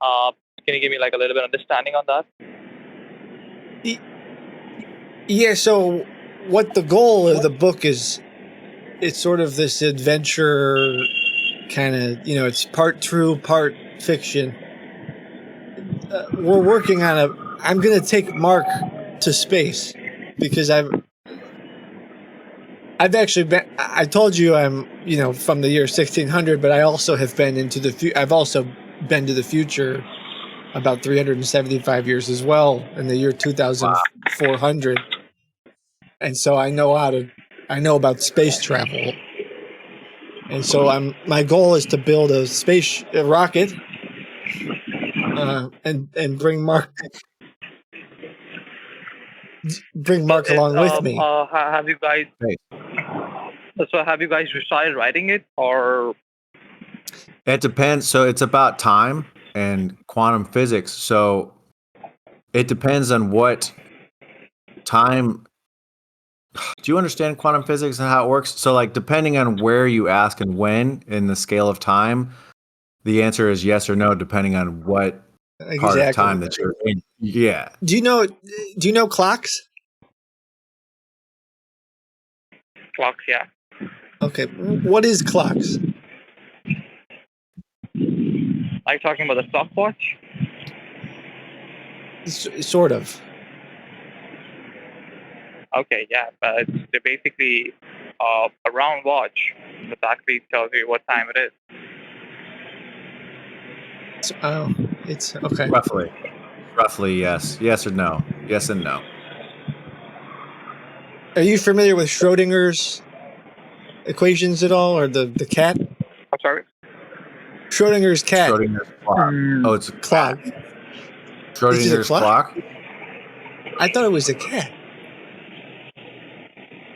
Can you give me like a little bit of understanding on that? Yeah. So what the goal of the book is, it's sort of this adventure kind of, it's part true, part fiction. We're working on I'm going to take Mark to space because I've actually been, I told you I'm, from the year 1600, but I also have been I've also been to the future about 375 years as well in the year 2400. And so I know about space travel. And so my goal is to build a rocket, and bring Mark along with me. Have you guys? So have you guys started writing it, or It depends. So it's about time and quantum physics. So it depends on what time. Do you understand quantum physics and how it works? So, like, depending on where you ask and when in the scale of time, the answer is yes or no, depending on what part of time that you're in. Yeah. Do you know clocks? Clocks, yeah. Okay. What is clocks? Are you talking about the stopwatch? Sort of. Okay, yeah. They're basically a round watch that actually tells you what time it is. It's okay. Roughly, yes. Yes or no. Yes and no. Are you familiar with Schrodinger's equations at all, or the cat? I'm sorry? Schrodinger's cat. Schrodinger's clock. Oh, it's a Clock. Schrodinger's Is it a clock? clock? I thought it was a cat.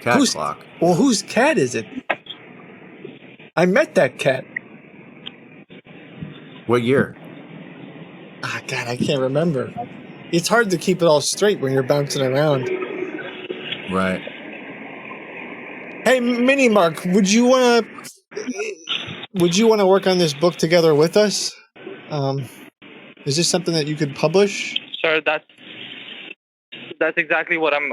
Clock. Well, whose cat is it? I met that cat. What year? Ah, God, I can't remember. It's hard to keep it all straight when you're bouncing around. Right. Hey, Mini Mark, would you want to work on this book together with us? Is this something that you could publish? Sir, that's exactly what I'm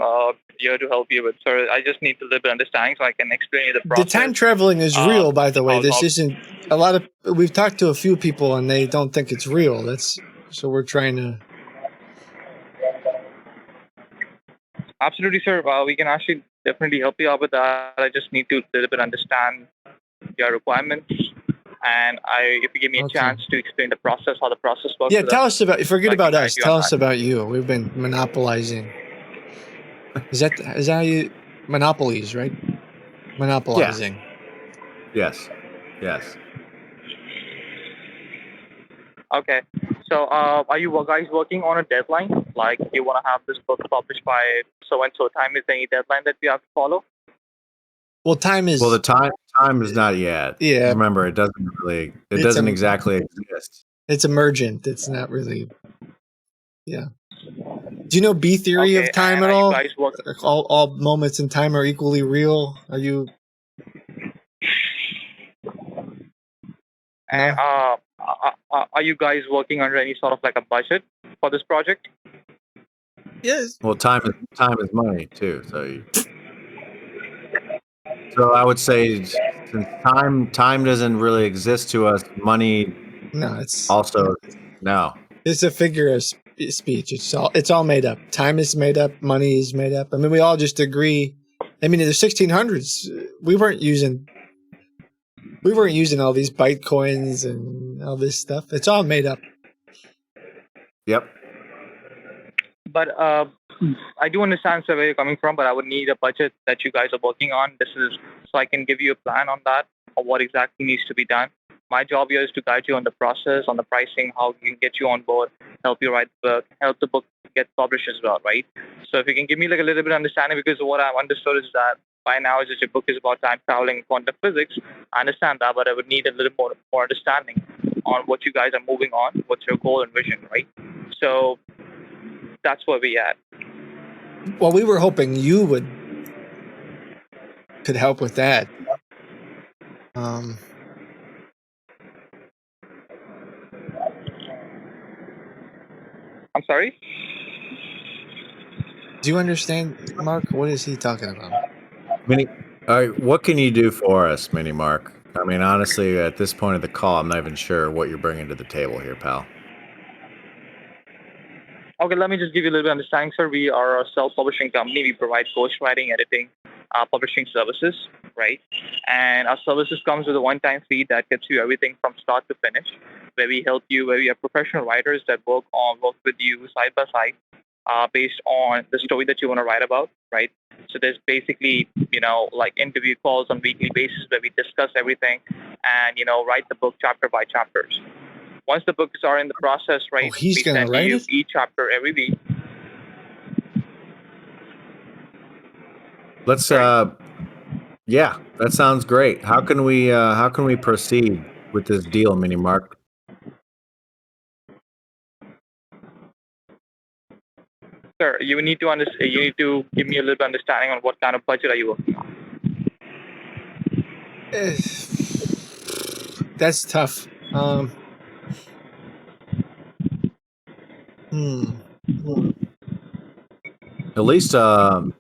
here to help you with, sir. I just need a little bit of understanding so I can explain you the process. The time traveling is real, by the way. This isn't a lot of. We've talked to a few people and they don't think it's real. So we're trying to. Absolutely, sir. We can actually definitely help you out with that. I just need to a little bit understand your requirements, and if you give me a chance to explain the process, how the process works. Yeah, tell us about. Forget about us. Tell us that. about you. We've been monopolizing. Is that how you monopolies, right? Monopolizing. Yeah. Yes. Okay. So, are you guys working on a deadline? Like, you want to have this book published by so and so time? Is there any deadline that we have to follow? Well, time is. Well, the time is not yet. Yeah. Remember, it doesn't exactly exist. It's emergent. It's not really. Yeah. Do you know B theory of time at all? All moments in time are equally real. Are you? And are you guys working under any sort of like a budget for this project? Yes. Well, time is money too. So I would say since time doesn't really exist to us, money. No, it's also no. It's a figure of speech. It's all made up. Time is made up. Money is made up. I mean, we all just agree. I mean, in the 1600s, we weren't using all these Bitcoins and all this stuff. It's all made up. Yep. But I do understand where you're coming from, but I would need a budget that you guys are working on. This is so I can give you a plan on that, of what exactly needs to be done. My job here is to guide you on the process, on the pricing, how we can get you on board, help you write the book, help the book get published as well, right? So if you can give me like a little bit of understanding, because what I've understood is that by now is that your book is about time traveling and quantum physics. I understand that, but I would need a little more understanding on what you guys are moving on, what's your goal and vision, right? So that's where we at. Well, we were hoping you could help with that. I'm sorry? Do you understand, Mark? What is he talking about? All right, what can you do for us, Mini Mark? I mean, honestly, at this point of the call, I'm not even sure what you're bringing to the table here, pal. Okay, let me just give you a little bit of understanding, sir. We are a self-publishing company. We provide ghostwriting, editing, publishing services, right? And our services comes with a one-time fee that gets you everything from start to finish, where we help you, where we have professional writers that work with you side by side, based on the story that you want to write about, right? So there's basically, like interview calls on weekly basis where we discuss everything and, write the book chapter by chapters. Once the books are in the process, right, we send you each chapter every week. Let's yeah, that sounds great. How can we proceed with this deal, Mini Mark? Sir, you need to You need to give me a little bit understanding on what kind of budget are you working on. That's tough. At least a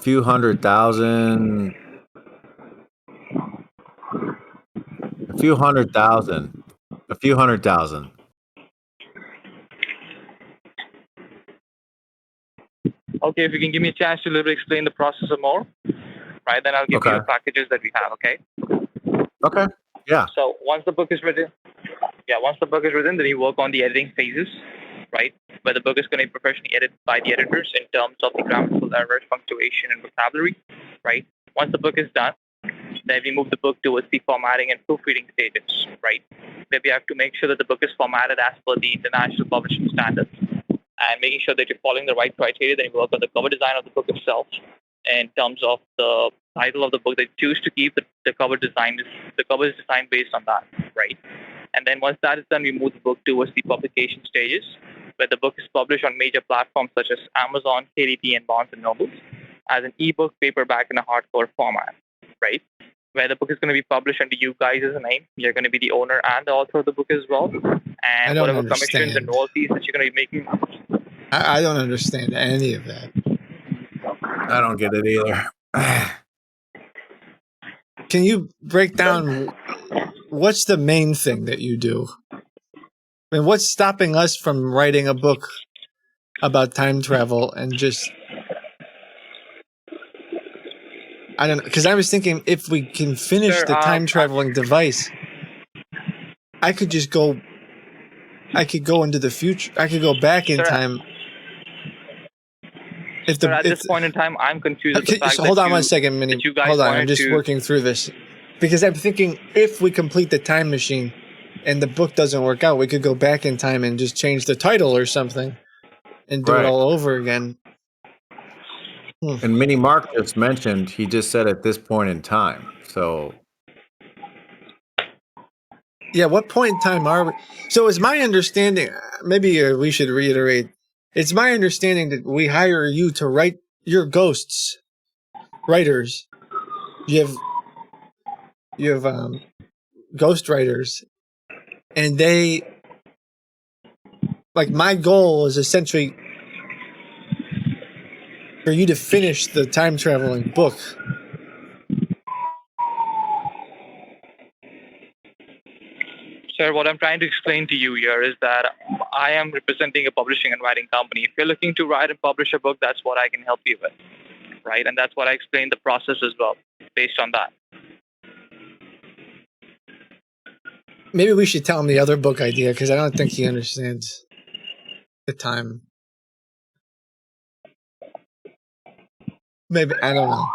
few hundred thousand. A few hundred thousand. A few hundred thousand. Okay, if you can give me a chance to a little bit explain the process some more, right? Then I'll give you the packages that we have. Okay. Okay. Yeah. So once the book is written, then you work on the editing phases, right? Where the book is going to be professionally edited by the editors in terms of the grammatical errors, punctuation, and vocabulary, right? Once the book is done, then we move the book towards the formatting and proofreading stages, right? Where we have to make sure that the book is formatted as per the international publishing standards and making sure that you're following the right criteria. Then you work on the cover design of the book itself in terms of the title of the book that you choose to keep. The cover is designed based on that, right? And then once that is done, we move the book towards the publication stages, where the book is published on major platforms such as Amazon, KDP, and Barnes & Noble as an ebook, paperback, and a hardcover format, right? Where the book is going to be published under you guys as a name. You're going to be the owner and the author of the book as well. And whatever commissions and royalties that you're going to be making. I don't understand any of that. I don't get it either. Can you break down what's the main thing that you do? I mean, what's stopping us from writing a book about time travel and just... I don't know, because I was thinking if we can finish the time traveling device, I could go into the future. I could go back in time. At this point in time, I'm confused. Hold on 1 second, Minnie. Hold on, I'm just working through this. Because I'm thinking if we complete the time machine and the book doesn't work out, we could go back in time and just change the title or something and do it all over again. And Mini Mark just mentioned, he just said at this point in time. So... Yeah, what point in time are we? So it's my understanding, maybe we should reiterate, it's my understanding that we hire you to write your ghosts, writers. You have ghost writers, and they, like, my goal is essentially for you to finish the time traveling book. Sir, what I'm trying to explain to you here is that I am representing a publishing and writing company. If you're looking to write and publish a book, that's what I can help you with, right? And that's what I explained the process as well, based on that. Maybe we should tell him the other book idea, because I don't think he understands the time. Maybe, I don't know.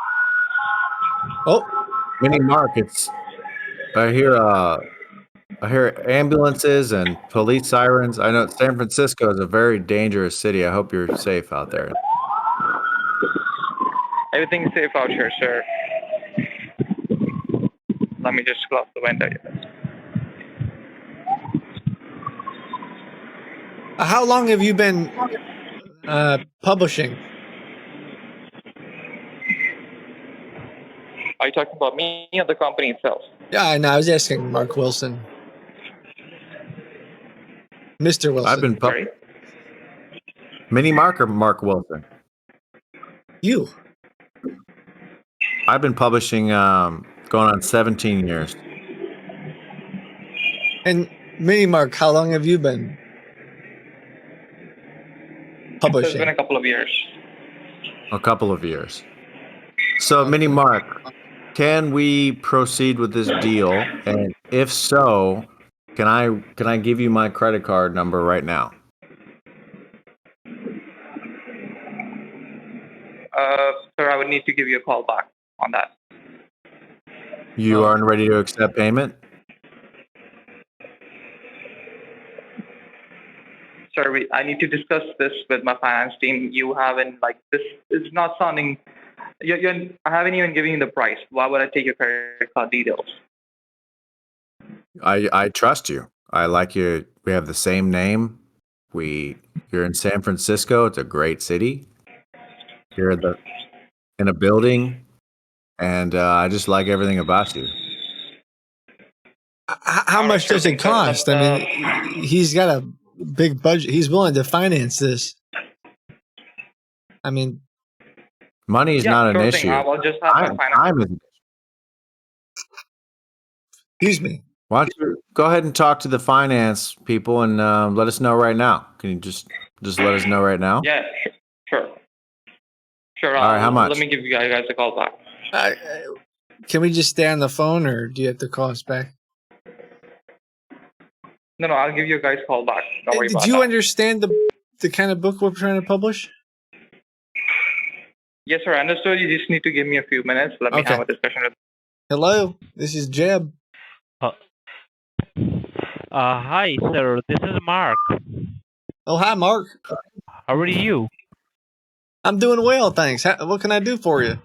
Oh, Mini Mark, I hear ambulances and police sirens. I know San Francisco is a very dangerous city. I hope you're safe out there. Everything is safe out here, sir. Let me just close the window. How long have you been publishing? Are you talking about me or the company itself? Yeah, I know. I was asking Mark Wilson. Mr. Wilson. I've been Mini Mark or Mark Wilson? You. I've been publishing going on 17 years. And Mini Mark, how long have you been publishing? It's been a couple of years. A couple of years. So, Mini Mark, can we proceed with this deal? And if so, can I give you my credit card number right now? Sir, I would need to give you a call back on that. You aren't ready to accept payment? Sir, I need to discuss this with my finance team. You haven't, this is not sounding... I haven't even given you the price. Why would I take your credit card details? I trust you. I like you. We have the same name. You're in San Francisco. It's a great city. You're in a building, and I just like everything about you. How much does it cost? I mean, he's got a big budget. He's willing to finance this. I mean, money is not an issue. I'll just have my Time is. Excuse me. Why don't you go ahead and talk to the finance people and let us know right now? Can you just let us know right now? Yeah, sure. Sure. All right, how much? Let me give you guys a call back. Can we just stay on the phone, or do you have to call us back? No, I'll give you guys a call back. Don't worry about Did you that. understand the kind of book we're trying to publish? Yes, sir. Understood. You just need to give me a few minutes. Let me Okay. have a discussion with. Hello, this is Jeb. Hi, sir. This is Mark. Oh, hi, Mark. How are you? I'm doing well, thanks. What can I do for you?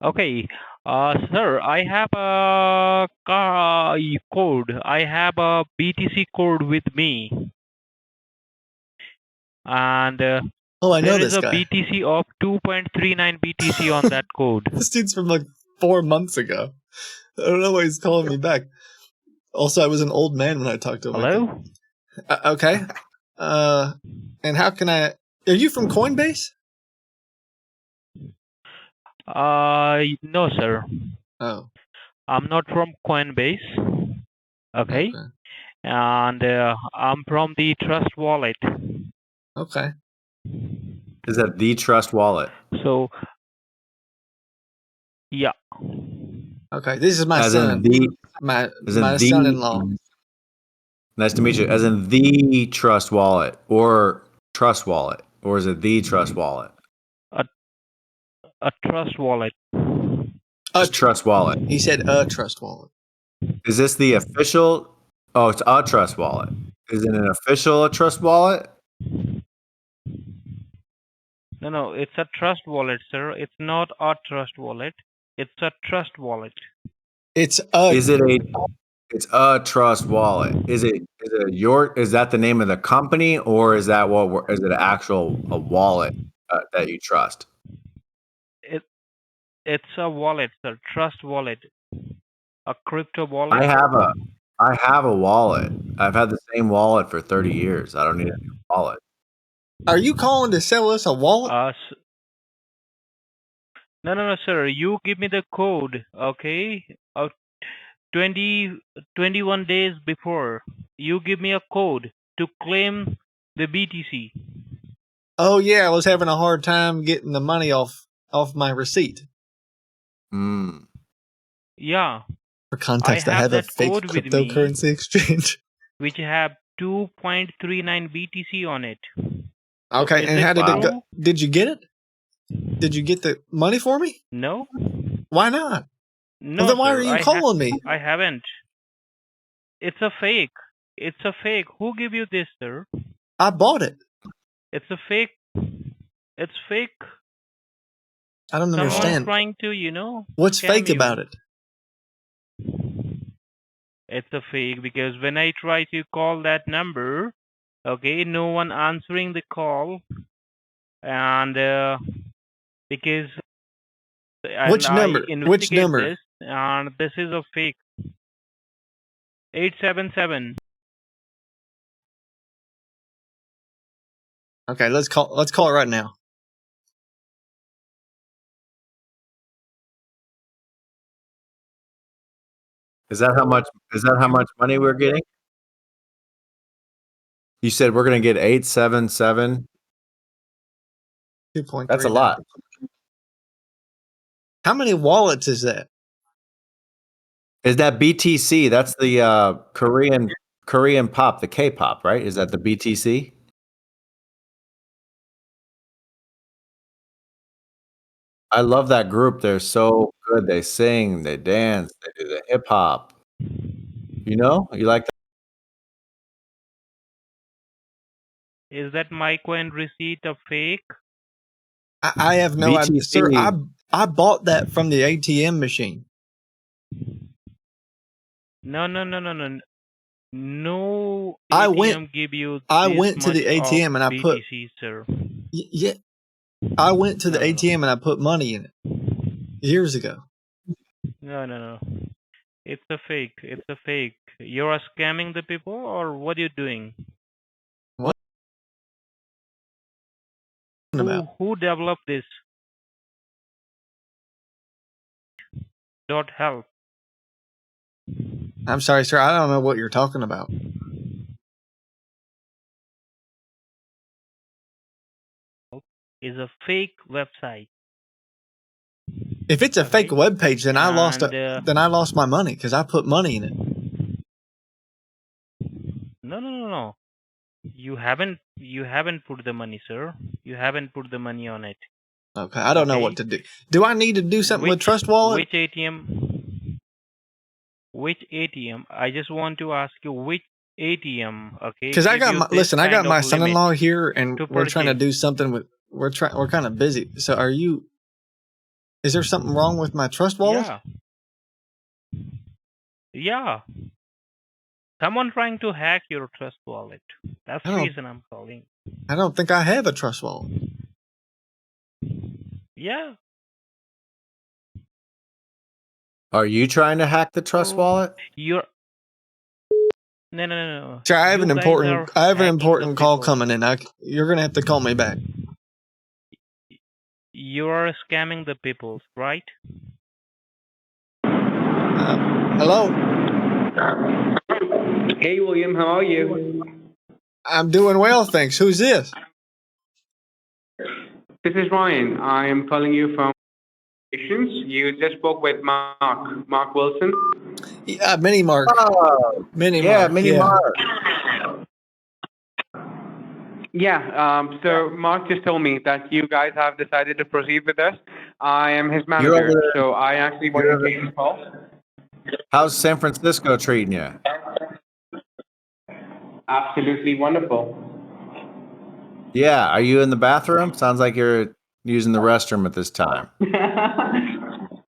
Okay. Sir, I have a code. I have a BTC code with me. And Oh, I know there is this a guy. BTC of 2.39 BTC on that code. This dude's from like 4 months ago. I don't know why he's calling me back. Also, I was an old man when I talked to him. Hello? Okay. And how can I... Are you from Coinbase? No, sir. Oh. I'm not from Coinbase. Okay. And I'm from the Trust Wallet. Okay. Is that the Trust Wallet? So, yeah. Okay. This is my As son. in my the son-in-law. Nice to meet you. As in the Trust Wallet or Trust Wallet, or is it the Trust Wallet? A Trust Wallet. Just Trust Wallet. He said a Trust Wallet. Is this the official? Oh, it's a Trust Wallet. Is it an official Trust Wallet? No, it's a Trust Wallet, sir. It's not a Trust Wallet. It's a Trust Wallet. It's a... It's a Trust Wallet. Is that the name of the company, or is that is it a wallet that you trust? It's a wallet, sir. Trust Wallet. A crypto wallet. I have a wallet. I've had the same wallet for 30 years. I don't need a new wallet. Are you calling to sell us a wallet? No, sir. You give me the code, okay? 21 days before, you give me a code to claim the BTC. Oh, yeah. I was having a hard time getting the money off my receipt. Yeah. For context, I have a fake cryptocurrency exchange. Which have 2.39 BTC on it. Okay, and how did it go? Did you get it? Did you get the money for me? No. Why not? No, well, then why sir, are you calling me? I haven't. It's a fake. It's a fake. Who gave you this, sir? I bought it. It's a fake. It's fake. I don't understand. Someone's trying to, What's scam fake you. about it? It's a fake because when I try to call that number, okay, no one answering the call, and because Which number? Which number? This, and this is a fake. 877. Okay, let's call it right now. Is that how much money we're getting? You said we're going to get 877. 2.3. That's a lot. How many wallets is that? Is that BTC? That's the Korean pop, the K-pop, right? Is that the BTC? I love that group. They're so good. They sing, they dance, they do the hip hop. You like that? Is that my coin receipt a fake? I have no idea. Sir, I bought that from the ATM machine. No. No I ATM give you this went to much the of ATM and I put BTC, sir. yeah. I went to the No. ATM and I put money in it years ago. No. It's a fake. It's a fake. You're scamming the people, or what are you doing? What about? Who developed this? .help. I'm sorry, sir. I don't know what you're talking about. Is a fake website. If it's a fake web page, then I lost And, lost my money because I put money in it. No. You haven't put the money, sir. You haven't put the money on it. Okay, I don't know what to do. Do I need to do something with Trust Wallet? Which ATM? Which ATM? I just want to ask you which ATM. Okay. Because I got I got my son-in-law here, and to we're trying to do something with. We're kind of busy. So are you? Is there something wrong with my Trust Wallet? Yeah. Someone trying to hack your Trust Wallet. That's the reason I'm calling. I don't think I have a Trust Wallet. Yeah. Are you trying to hack the Trust Wallet? You're no. Sure, I have You an guys important are call people. coming in. You're gonna have to call me back. You are scamming the people, right? Hello. Hey, William, how are you? I'm doing well, thanks. Who's this? This is Ryan. I am calling you from You just spoke with Mark Wilson. Yeah, Mini Mark. Mini Mark. Yeah, so Mark just told me that you guys have decided to proceed with us. I am his manager, so I actually want to take his call. How's San Francisco treating you? Absolutely wonderful. Yeah, are you in the bathroom? Sounds like you're using the restroom at this time.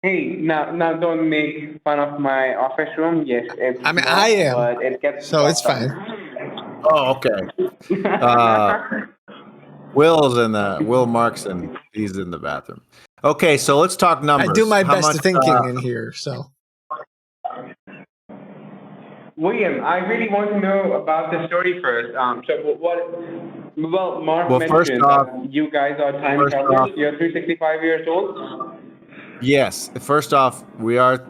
Hey, now don't make fun of my office room. Yes, it's I am. but it gets so it's fine. Oh, okay. Will Markson, he's in the bathroom. Okay, so let's talk numbers. I do my best thinking in here, so. William, I really want to know about the story first. Mark mentioned that you guys are time travelers. You're 365 years old. Yes. First off,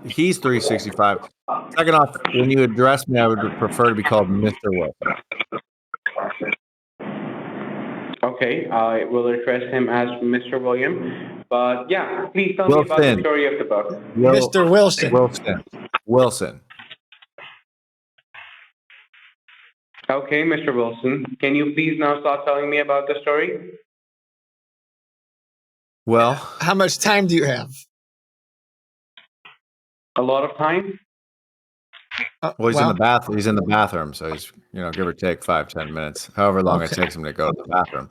he's 365. Second off, when you address me, I would prefer to be called Mr. Wilson. Okay, I will address him as Mr. William. But yeah, please tell me about the story of the book. Mr. Wilson. Wilson. Okay, Mr. Wilson, can you please now start telling me about the story? Well, how much time do you have? A lot of time. Well, he's in the bathroom. He's in the bathroom, so he's give or take 5-10 minutes, however long it takes him to go to the bathroom.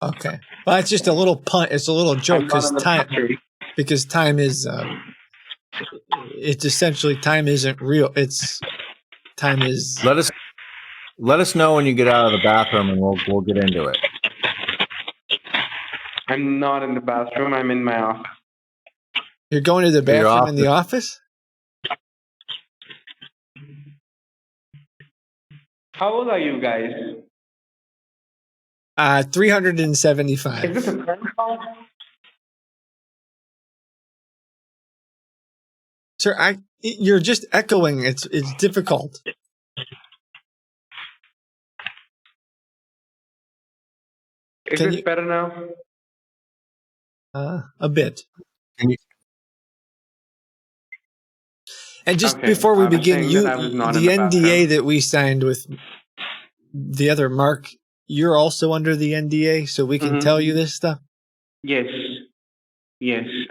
Okay, well, it's just a little punt. It's a little joke because time is. It's essentially time isn't real. Time is. Let us know when you get out of the bathroom, and we'll get into it. I'm not in the bathroom. I'm in my office. You're going to the bathroom in the office? How old are you guys? 375. Is this a phone call? Sir, you're just echoing. It's difficult. Is this better now? A bit. And just before we begin, the NDA that we signed with the other Mark, you're also under the NDA, so we can tell you this stuff? Yes,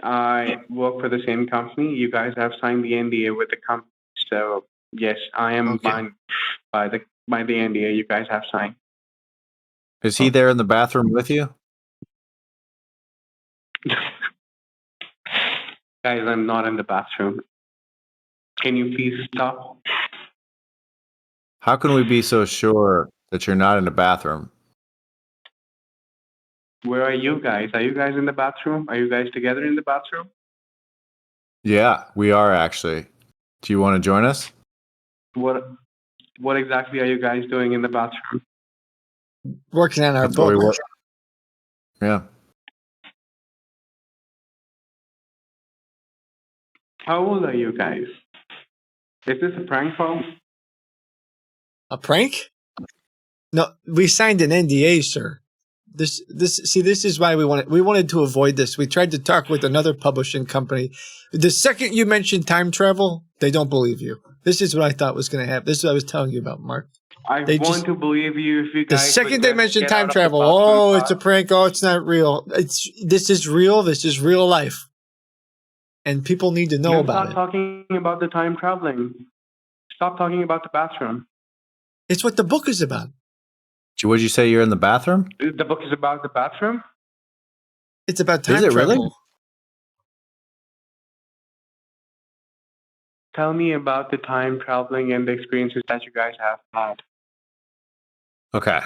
I work for the same company. You guys have signed the NDA with the company, so yes, I am bound by the NDA you guys have signed. Is he there in the bathroom with you? Guys, I'm not in the bathroom. Can you please stop? How can we be so sure that you're not in the bathroom? Where are you guys? Are you guys in the bathroom? Are you guys together in the bathroom? Yeah, we are actually. Do you want to join us? What exactly are you guys doing in the bathroom? Working on our That's where we book. work. Yeah. How old are you guys? Is this a prank phone? A prank? No, we signed an NDA, sir. This is why we wanted to avoid this. We tried to talk with another publishing company. The second you mentioned time travel, they don't believe you. This is what I thought was going to happen. This is what I was telling you about, Mark. I want to believe you if you The guys. second they mention get time out of the travel, bathroom oh, fast. it's a prank. Oh, it's not real. This is real. This is real life, and people need to know No, about stop it. talking about the time traveling. Stop talking about the bathroom. It's what the book is about. Would you say you're in the bathroom? The book is about the bathroom? It's about time Is it travel. really? Tell me about the time traveling and the experiences that you guys have had. Okay.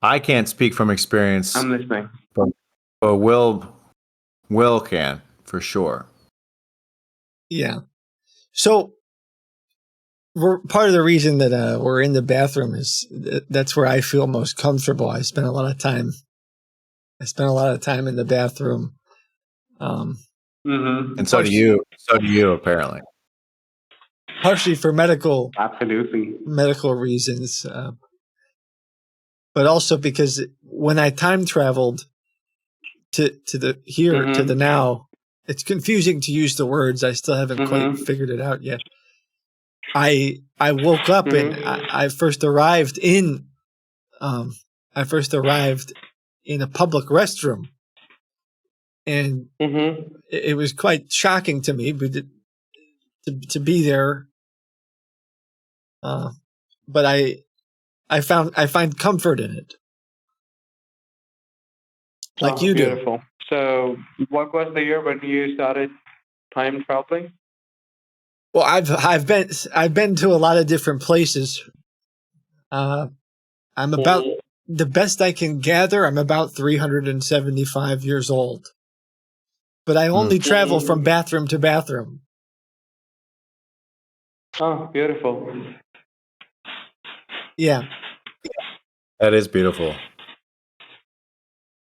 I can't speak from experience. I'm listening. But Will can, for sure. Yeah. So we're part of the reason that we're in the bathroom is that's where I feel most comfortable. I spend a lot of time in the bathroom. And so do you. So do you, apparently. Partially for medical reasons, but also because when I time traveled to the here to the now, it's confusing to use the words. I still haven't quite figured it out yet. I woke up and I first arrived in a public restroom, and it was quite shocking to me to be there. But I find comfort in it, like you do. Beautiful. So, what was the year when you started time traveling? Well, I've been to a lot of different places. I'm about the best I can gather. I'm about 375 years old, but I only travel from bathroom to bathroom. Oh, beautiful. Yeah. That is beautiful.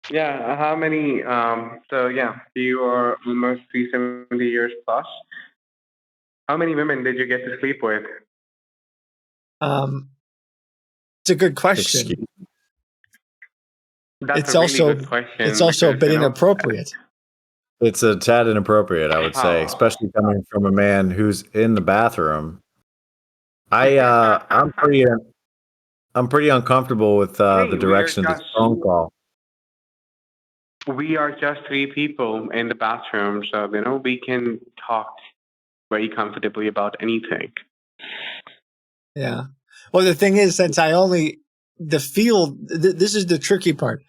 Yeah. How many? So yeah, you are almost 370 years plus. How many women did you get to sleep with? It's a good question. That's It's a really also good question. it's also a because, bit inappropriate. It's a tad inappropriate, I would say, especially coming from a man who's in the bathroom. I'm pretty uncomfortable with the direction of this phone call. We are just three people in the bathroom, so we can talk very comfortably about anything. Yeah. Well, the thing is, since the field, this is the tricky part.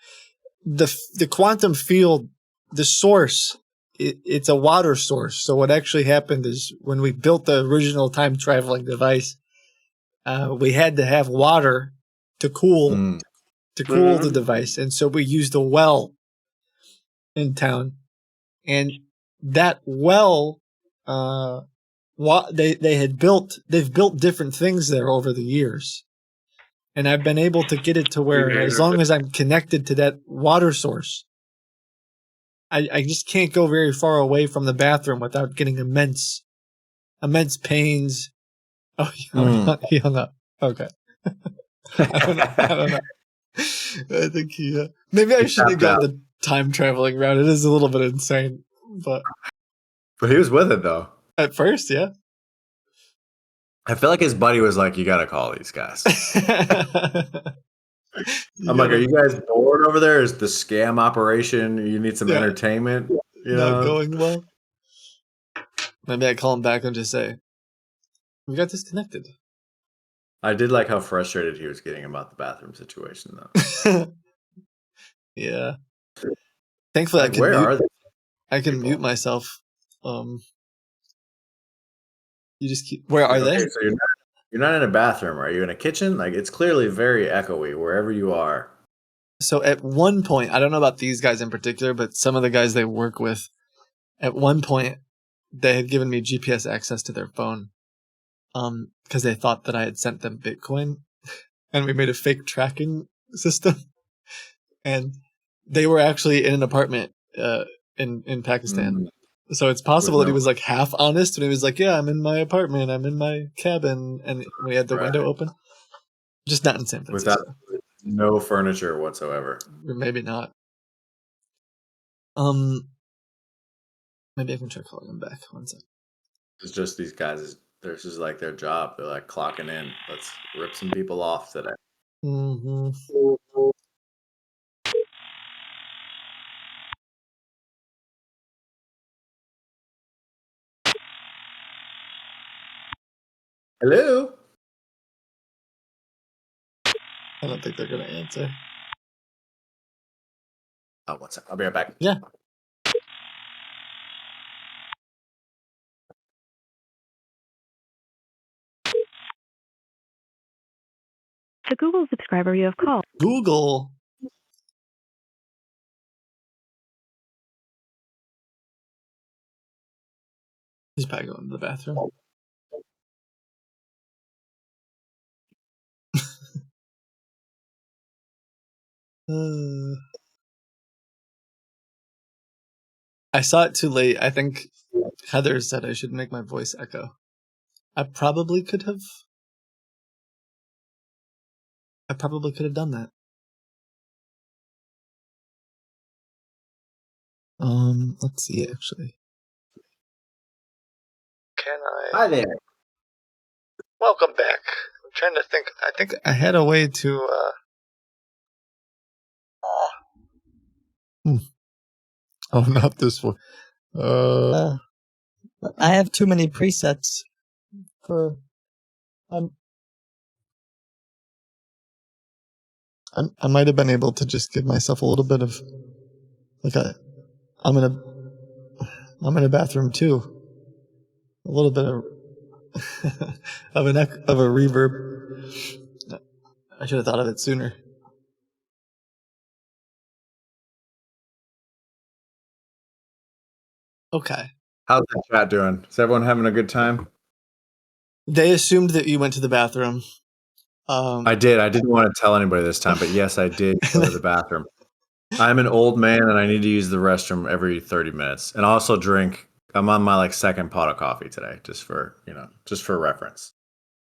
The quantum field, the source, it's a water source. So what actually happened is when we built the original time traveling device, we had to have water to cool the device, and so we used a well in town, and that well, they've built different things there over the years. And I've been able to get it to where as long as I'm connected to that water source, I just can't go very far away from the bathroom without getting immense pains. Oh, he hung up. Okay. I don't know. I think maybe I shouldn't have gone the time traveling route. It is a little bit insane, but he was with it though. At first, yeah. I feel like his buddy was like, "You got to call these guys." I'm like, "Are you guys bored over there? Is the scam operation? You need some entertainment? Not going well." Maybe I call him back and just say, "We got disconnected." I did like how frustrated he was getting about the bathroom situation, though. Yeah. Thankfully, I can mute myself. You just keep. Where are they? So you're not in a bathroom. Are you in a kitchen? Like, it's clearly very echoey wherever you are. So at one point, I don't know about these guys in particular, but some of the guys they work with, at one point, they had given me GPS access to their phone, because they thought that I had sent them Bitcoin, and we made a fake tracking system, and they were actually in an apartment in Pakistan. So it's possible that he was like half honest when he was like, "Yeah, I'm in my apartment, I'm in my cabin," and we had the window open. Just not in San Francisco. Without no furniture whatsoever. Or maybe not. Maybe I can try calling him back. One second. It's just these guys. This is like their job. They're like clocking in. Let's rip some people off today. Mm-hmm. Hello. I don't think they're gonna answer. Oh, one second. I'll be right back. Yeah. The Google subscriber you have called. Google. He's probably going to the bathroom. I saw it too late. I think Heather said I should make my voice echo. I probably could have done that. Let's see actually. Can I? Hi there. Welcome back. I'm trying to think. I think I had a way to. Oh, not this one. I have too many presets for. I might have been able to just give myself a little bit of like I'm in a bathroom too. A little bit of of a reverb. I should have thought of it sooner. Okay. How's the chat doing? Is everyone having a good time? They assumed that you went to the bathroom. I did. I didn't want to tell anybody this time, but yes, I did go to the bathroom. I'm an old man and I need to use the restroom every 30 minutes. And also drink. I'm on my second pot of coffee today, just for reference.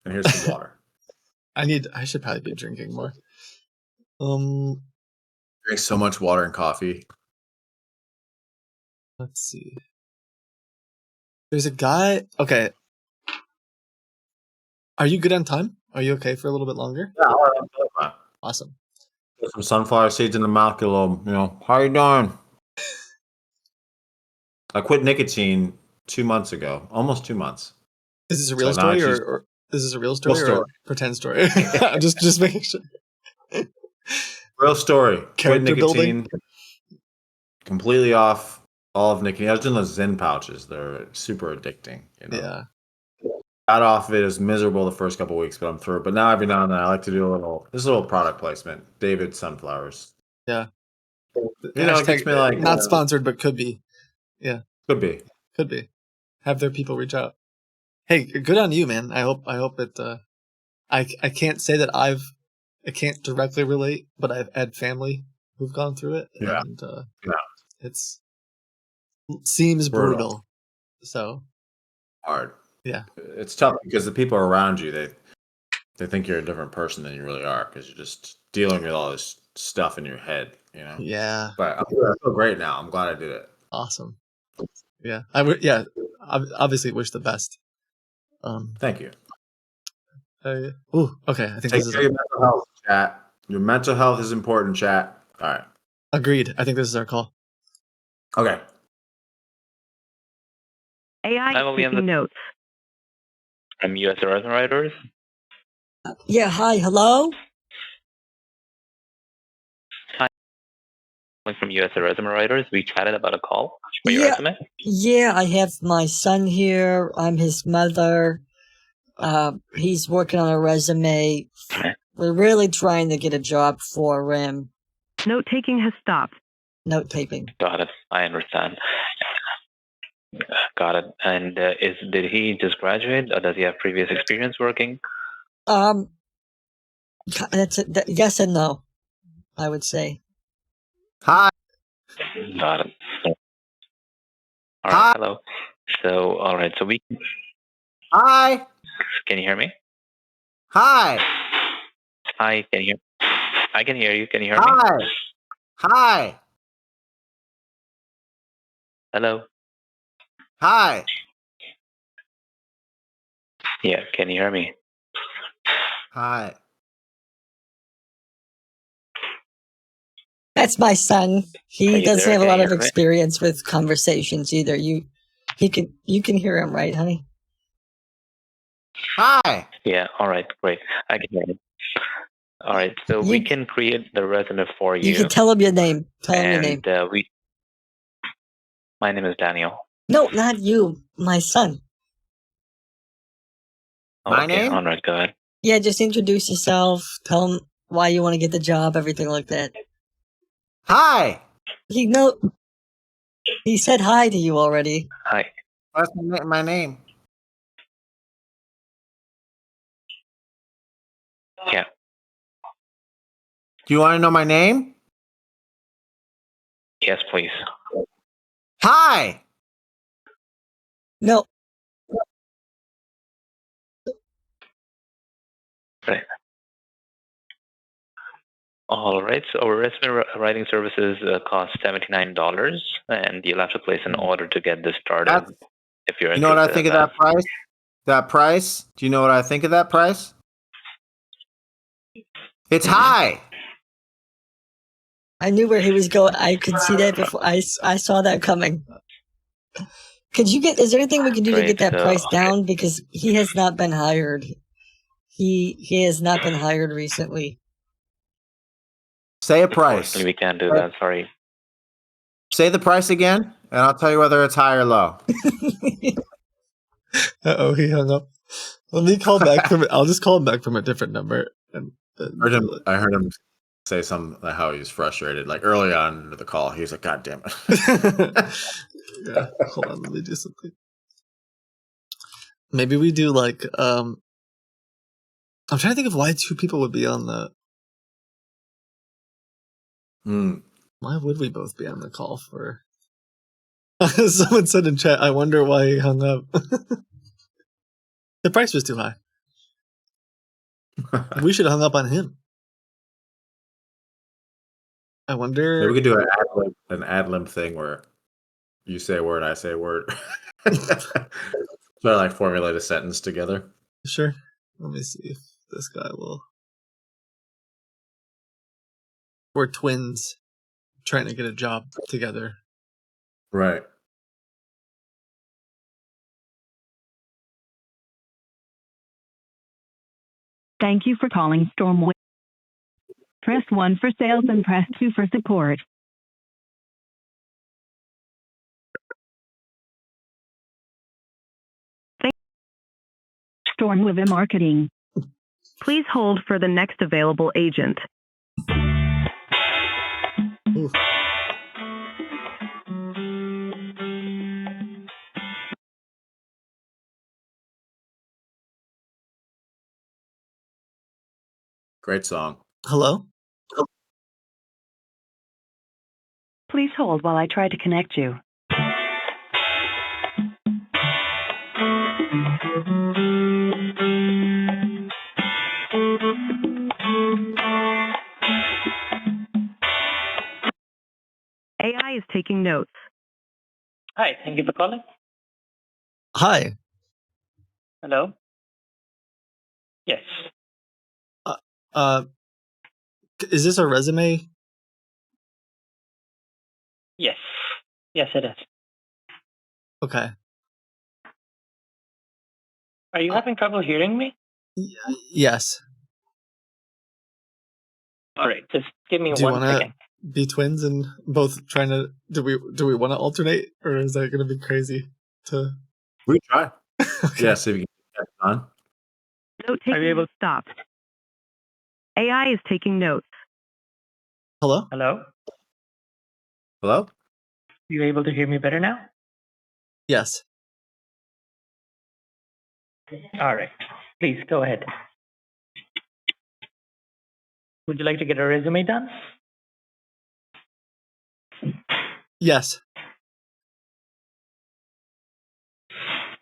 And here's some water. I should probably be drinking more. Drink so much water and coffee. Let's see. There's a guy. Okay. Are you good on time? Are you okay for a little bit longer? Yeah, I'm awesome. Put some sunflower seeds in the mouth, get a little, how you doing? I quit nicotine 2 months ago, almost 2 months. Is this a real story or is this a real story or a pretend story? just making sure. Real story. Character quit nicotine, completely off all of nicotine. I was doing those Zen pouches. They're super addicting. Yeah. Got off of it. It was miserable the first couple of weeks, but I'm through. But now every now and then I like to do a little product placement. David Sunflowers. Yeah. It gets me not sponsored, but could be. Yeah. Could be. Have their people reach out. Hey, good on you, man. I hope it. I can't say that I can't directly relate, but I've had family who've gone through it. Yeah. And it seems brutal. So hard. Yeah. It's tough because the people around you, they think you're a different person than you really are because you're just dealing with all this stuff in your head, Yeah. But I feel great now. I'm glad I did it. Awesome. Yeah. I obviously wish the best. Thank you. Okay. I think Take this is care of your mental health, chat. Your mental health is important, chat. All right. Agreed. I think this is our call. Okay. AI taking notes. From U.S. Horizon Writers. Yeah, hi, hello? Hi. From U.S. Horizon Writers. We chatted about a call. For your resume? Yeah, I have my son here. I'm his mother. He's working on a resume. We're really trying to get a job for him. Note taking has stopped. Note taking. Got it. I understand. Got it. And did he just graduate, or does he have previous experience working? That's yes and no, I would say. Hi. Got it. All right. Hello. So, all right. So we. Hi. Can you hear me? Hi. Hi. Can you? I can hear you. Can you hear Hi. me? Hi. Hello. Hi. Yeah. Can you hear me? Hi. That's my son. He you doesn't there? have a Can lot you of hear me? experience with conversations either. You can hear him, right, honey? Hi. Yeah. All right. Great. I can hear you. All right. So we can create the resume for you. You can tell him your name. Tell him your name. And my name is Daniel. No, not you. My son. My Okay. name? All right. Go ahead. Yeah, just introduce yourself. Tell him why you want to get the job. Everything like that. Hi. He said hi to you already. Hi. What's my name? Yeah. Do you want to know my name? Yes, please. Hi. No. Right. All right. So our resume writing services cost $79, and you'll have to place an order to get this started. If you're You know what I interested think in of that price? That price? Do you know what I think of that price? It's high. I knew where he was going. I could see that before. I saw that coming. Is there anything we can do to get that price down? Because he has not been hired. He has not been hired recently. Say a price. Unfortunately, we can't do that. Sorry. Say the price again, and I'll tell you whether it's high or low. Uh-oh, he hung up. Let me call back from it. I'll just call him back from a different number. I heard him say something like how he was frustrated. Like early on into the call, he was like, "God damn it!" Yeah, hold on, let me do something. Maybe we do like I'm trying to think of why two people would be on the. Why would we both be on the call for? Someone said in chat, I wonder why he hung up. The price was too high. We should have hung up on him. I wonder. Maybe we could do an ad lib thing where you say a word, I say a word. So I like formulate a sentence together. Sure. Let me see if this guy will. We're twins trying to get a job together. Right. Thank you for calling Stormway. Press 1 for sales and press 2 for support. Stormway Marketing. Please hold for the next available agent. Ooh. Great song. Hello? Please hold while I try to connect you. AI is taking notes. Hi, thank you for calling. Hi. Hello. Yes. Is this a resume? Yes. Yes, it is. Okay. Are you having trouble hearing me? Yes. All right, just give me Do you one wanna second. be twins and both trying to? Do we want to alternate, or is that going to be crazy? We try. Okay. Yes, if you can get that on. Note taking stop. AI is taking notes. Hello? Hello? Hello? You able to hear me better now? Yes. All right. Please go ahead. Would you like to get a resume done? Yes.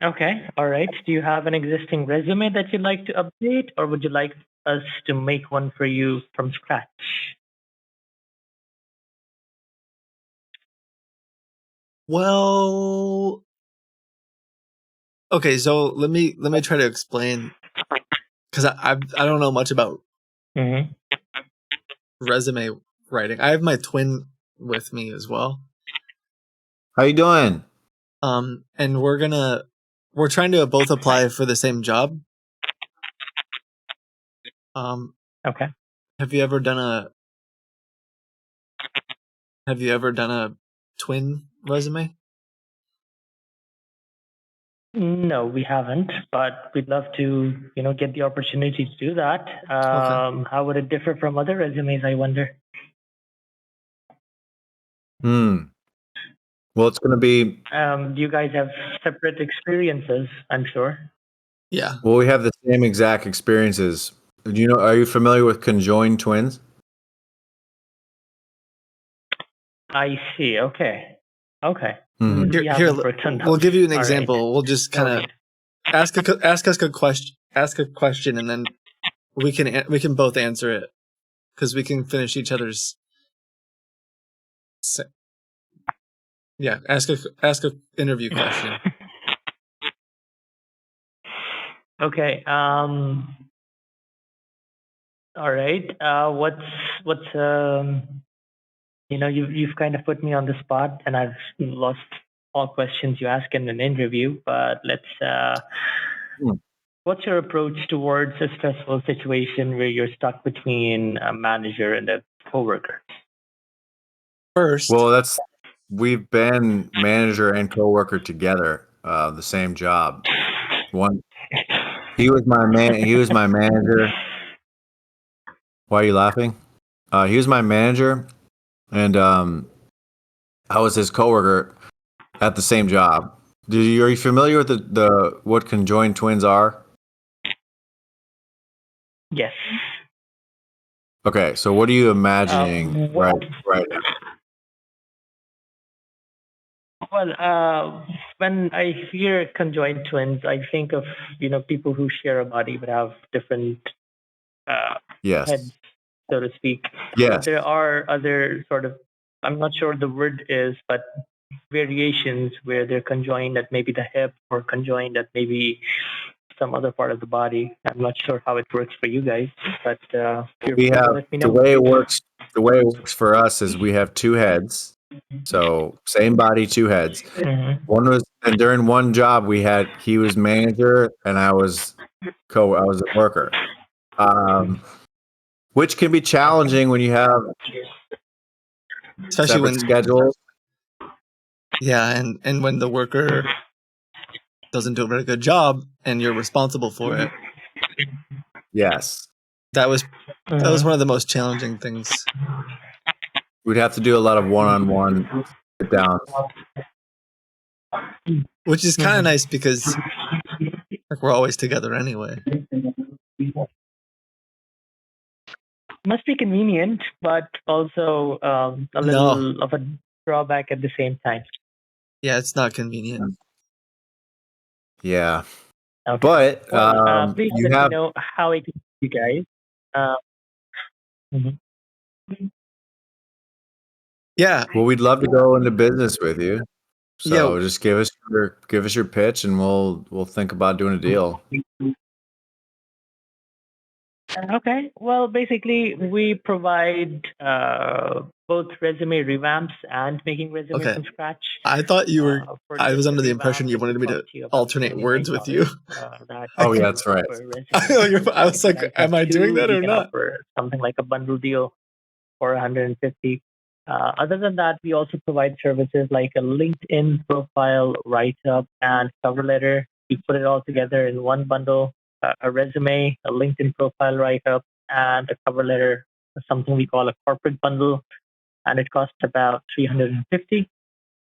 Okay. All right. Do you have an existing resume that you'd like to update, or would you like us to make one for you from scratch? Well, okay. So let me try to explain, because I don't know much about resume writing. I have my twin with me as well. How you doing? And we're trying to both apply for the same job. Okay. Have you ever done a twin resume? No, we haven't, but we'd love to, get the opportunity to do that. How would it differ from other resumes, I wonder? Well, it's going to be. You guys have separate experiences, I'm sure. Yeah. Well, we have the same exact experiences. Are you familiar with conjoined twins? I see. Okay. Mhm. We Here, haven't worked on we'll those. give you an All right. example. We'll just kind of ask us a question, and then we can both answer it, because we can finish each other's. Yeah, ask a interview question. Okay. All right. What's you've kind of put me on the spot, and I've lost all questions you ask in an interview. But let's. What's your approach towards a stressful situation where you're stuck between a manager and a coworker? First, well, we've been manager and coworker together, the same job. He was my manager. Why are you laughing? He was my manager, and I was his coworker at the same job. Are you familiar with the what conjoined twins are? Yes. Okay, so what are you imagining right now? Well, when I hear conjoined twins, I think of people who share a body but have different Yes. heads, so to speak. Yes. But there are other sort of, I'm not sure the word is, but variations where they're conjoined at maybe the hip or conjoined at maybe some other part of the body. I'm not sure how it works for you guys, but We have let me the know. way it works. The way it works for us is we have two heads, so same body, two heads. One was, and during one job he was manager and I was a worker, which can be challenging when you have especially separate when schedules. Yeah, and when the worker doesn't do a very good job and you're responsible for it. Yes. That was one of the most challenging things. We'd have to do a lot of one-on-one sit downs. Which is kind of nice because we're always together anyway. Must be convenient, but also a little of a drawback at the same time. Yeah, it's not convenient. Yeah. Okay. But please you let have me know how I can help you guys. Yeah. Well, we'd love to go into business with you. So just give us your pitch, and we'll think about doing a deal. Okay. Well, basically, we provide both resume revamps and making resumes from scratch. I thought you were. I was under the impression you wanted me to alternate words with you. Oh, yeah, that's right. I was like, am I doing that or not? Offer something like a bundle deal for $150 Other than that, we also provide services like a LinkedIn profile write-up and cover letter. We put it all together in one bundle, a resume, a LinkedIn profile write-up, and a cover letter, something we call a corporate bundle, and it costs about $350.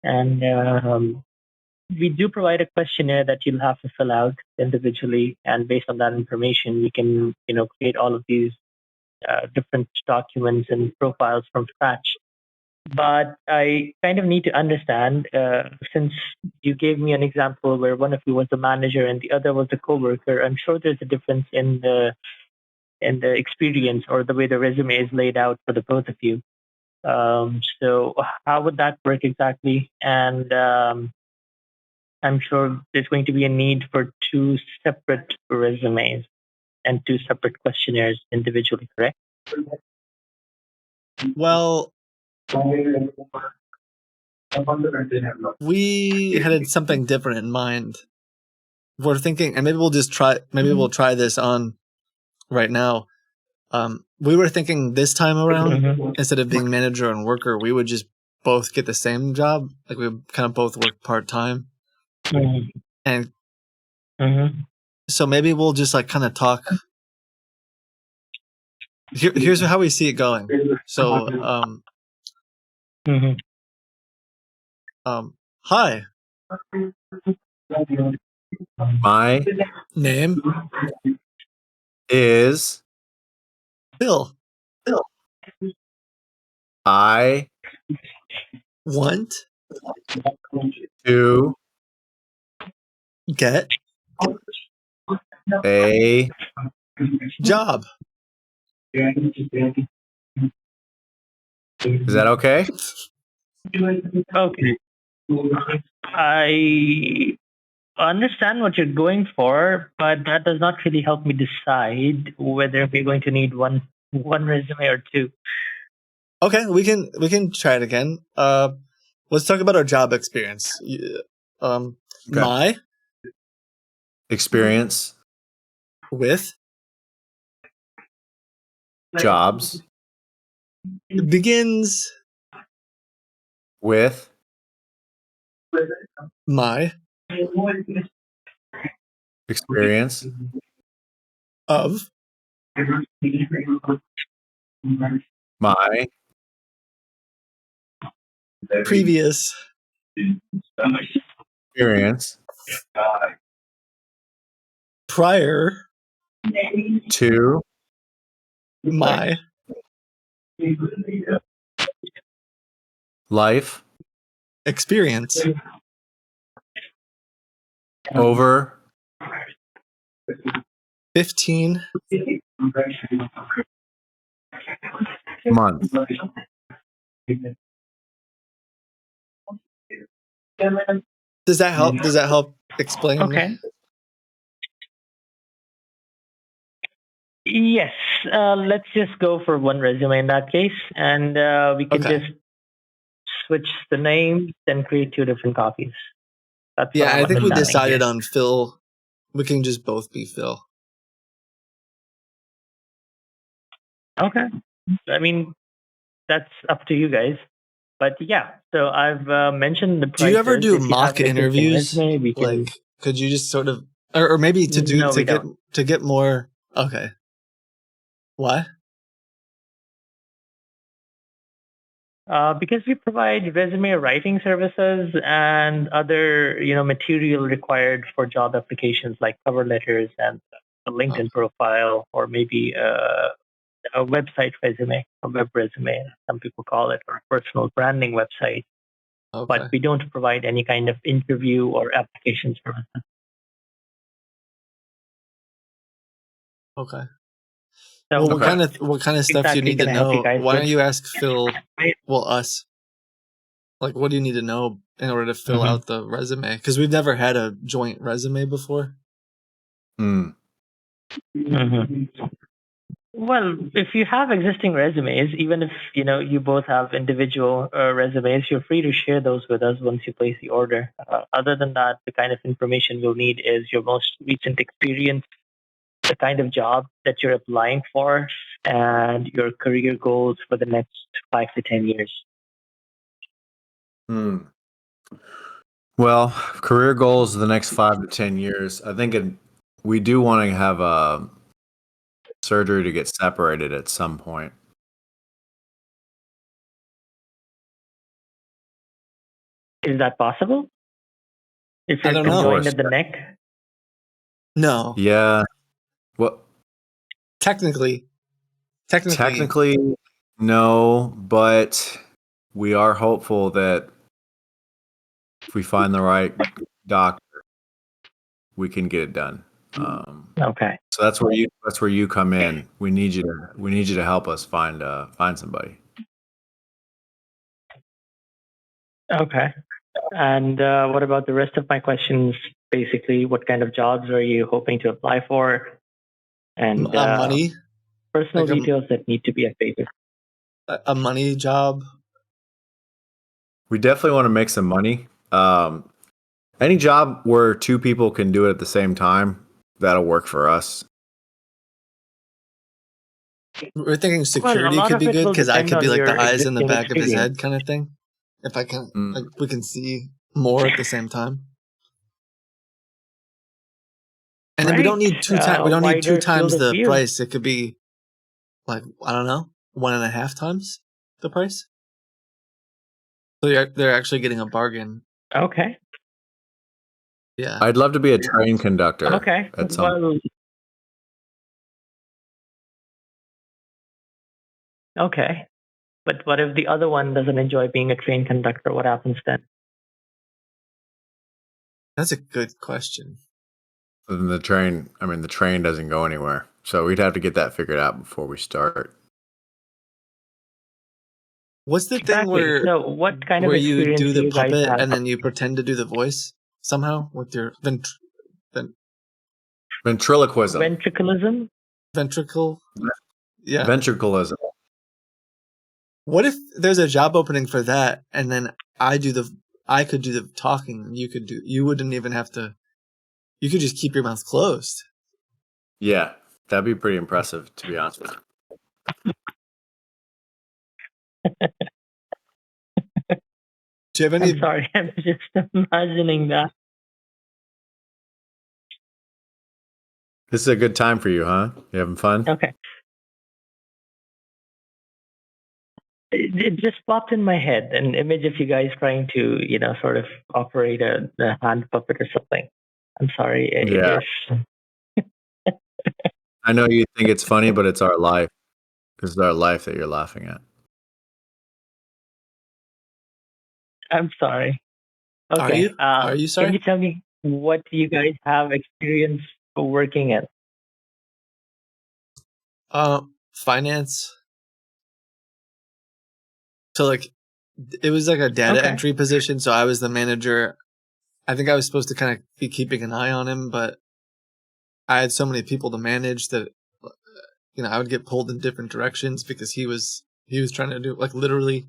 And we do provide a questionnaire that you'll have to fill out individually, and based on that information, we can create all of these different documents and profiles from scratch. But I kind of need to understand, since you gave me an example where one of you was the manager and the other was the coworker, I'm sure there's a difference in the experience or the way the resume is laid out for the both of you. So how would that work exactly? And I'm sure there's going to be a need for 2 separate resumes and 2 separate questionnaires individually, correct? Well, we had something different in mind. We're thinking, and maybe we'll try this on right now. We were thinking this time around, instead of being manager and worker, we would just both get the same job. Like we would kind of both work part-time. And so maybe we'll just like kind of talk. Here's how we see it going. So, hi. My name is Bill. I Want to get a job. Is that okay? Okay. I understand what you're going for, but that does not really help me decide whether we're going to need one resume or 2. Okay, we can try it again. Let's talk about our job experience. My experience with jobs begins with my experience of my previous experience prior to my life experience over 15 months. Does that help? Does that help explain? Okay. Yes. Let's just go for one resume in that case, and we can just switch the names and create 2 different copies. That's Yeah, what I'm I think we understanding decided here. on Phil. We can just both be Phil. Okay. I mean, that's up to you guys. But yeah, so I've mentioned the prices. Do you ever do If you mock have an existing interviews? resume, we can... Like, could you just sort of, or maybe No, we to get more? Okay. Why? Because we provide resume writing services and other, material required for job applications like cover letters and a LinkedIn profile, or maybe a website resume, a web resume, some people call it, or a personal branding website. Okay. But we don't provide any kind of interview or application services. Okay. So Well, what kind of stuff do you need to know? Why don't you ask Phil? Well, us. Like, what do you need to know in order to fill out the resume? Because we've never had a joint resume before. Well, if you have existing resumes, even if you both have individual resumes, you're free to share those with us once you place the order. Other than that, the kind of information we'll need is your most recent experience, the kind of job that you're applying for, and your career goals for the next 5 to 10 years. Well, career goals the next 5 to 10 years. I think we do want to have a surgery to get separated at some point. Is that possible? If I you're don't know. conjoined at the neck? No. Yeah. Well, Technically, no, but we are hopeful that if we find the right doctor, we can get it done. Okay. So that's where you come in. We need you to help us find somebody. Okay. And what about the rest of my questions? Basically, what kind of jobs are you hoping to apply for? And money, personal like details that need to be updated. a money job. We definitely want to make some money. Any job where two people can do it at the same time, that'll work for us. We're thinking security could be good because I could be like the eyes in the back of his head kind of thing. If I can, like, we can see more at the same time. And then we don't need two times. We don't need two times the price. It could be like, I don't know, 1.5 times the price. So they're actually getting a bargain. Okay. Yeah. I'd love to be a train conductor. Okay. At some Well, okay. But what if the other one doesn't enjoy being a train conductor? What happens then? That's a good question. Then the train doesn't go anywhere. So we'd have to get that figured out before we start. What's the thing where so what kind of where you experience do the you guys puppet have? and then you pretend to do the voice somehow with your Ventriloquism. Ventriculism? Ventricle? Yeah. Ventriculism. What if there's a job opening for that and then I could do the talking and you wouldn't even have to, you could just keep your mouth closed. Yeah, that'd be pretty impressive, to be honest with you. Do you have any? I'm sorry, I'm just imagining that. This is a good time for you, huh? You having fun? Okay. It just popped in my head an image of you guys trying to, sort of operate a hand puppet or something. I'm sorry. Yeah. I know you think it's funny, but it's our life. This is our life that you're laughing at. I'm sorry. Okay. Are you sorry? Can you tell me what you guys have experience working in? Finance. So like, it was like a data entry position. So I was the manager. I think I was supposed to kind of be keeping an eye on him, but I had so many people to manage that, I would get pulled in different directions because he was trying to do, like, literally,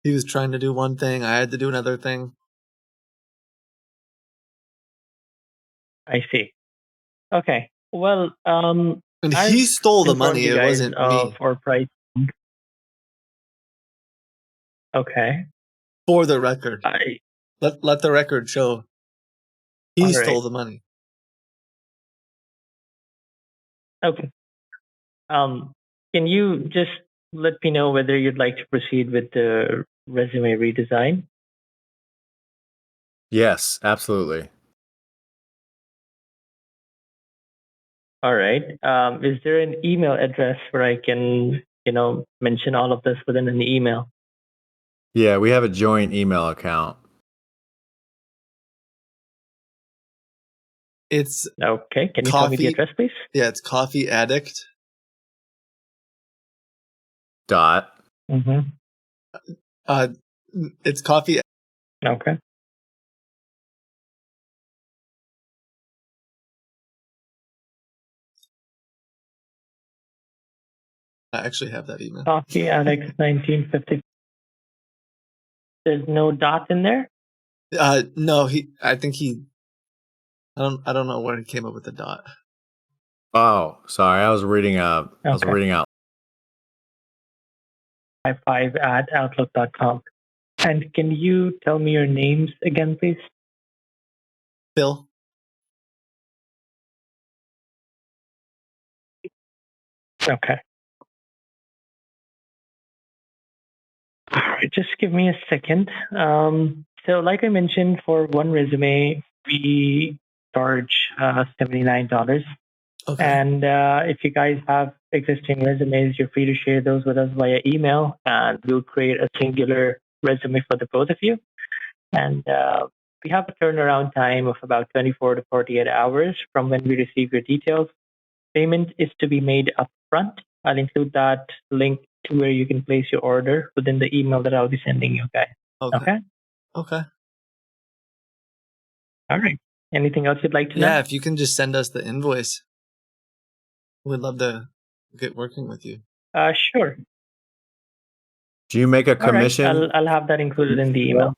he was trying to do one thing. I had to do another thing. I see. Okay. Well, and he stole the money. It wasn't me. For price. Okay. For the record. Let the record show he stole the money. Okay. Can you just let me know whether you'd like to proceed with the resume redesign? Yes, absolutely. All right. Is there an email address where I can, mention all of this within an email? Yeah, we have a joint email account. It's okay. Can you tell me the address, please? Yeah, it's coffee addict. Dot. Mm-hmm. It's coffee. Okay. I actually have that email. Coffee addict 1950. There's no dot in there? No, I don't know where he came up with the dot. Oh, sorry. I was reading out. 5 at outlook.com. And can you tell me your names again, please? Bill. Okay. All right, just give me a second. So, like I mentioned, for one resume, we charge $79. Okay. And if you guys have existing resumes, you're free to share those with us via email, and we'll create a singular resume for the both of you. And we have a turnaround time of about 24 to 48 hours from when we receive your details. Payment is to be made upfront. I'll include that link to where you can place your order within the email that I'll be sending you guys. Okay? Okay. All right. Anything else you'd like to know? Yeah, if you can just send us the invoice, we'd love to get working with you. Sure. Do you make a All right. commission? I'll have that included in the email.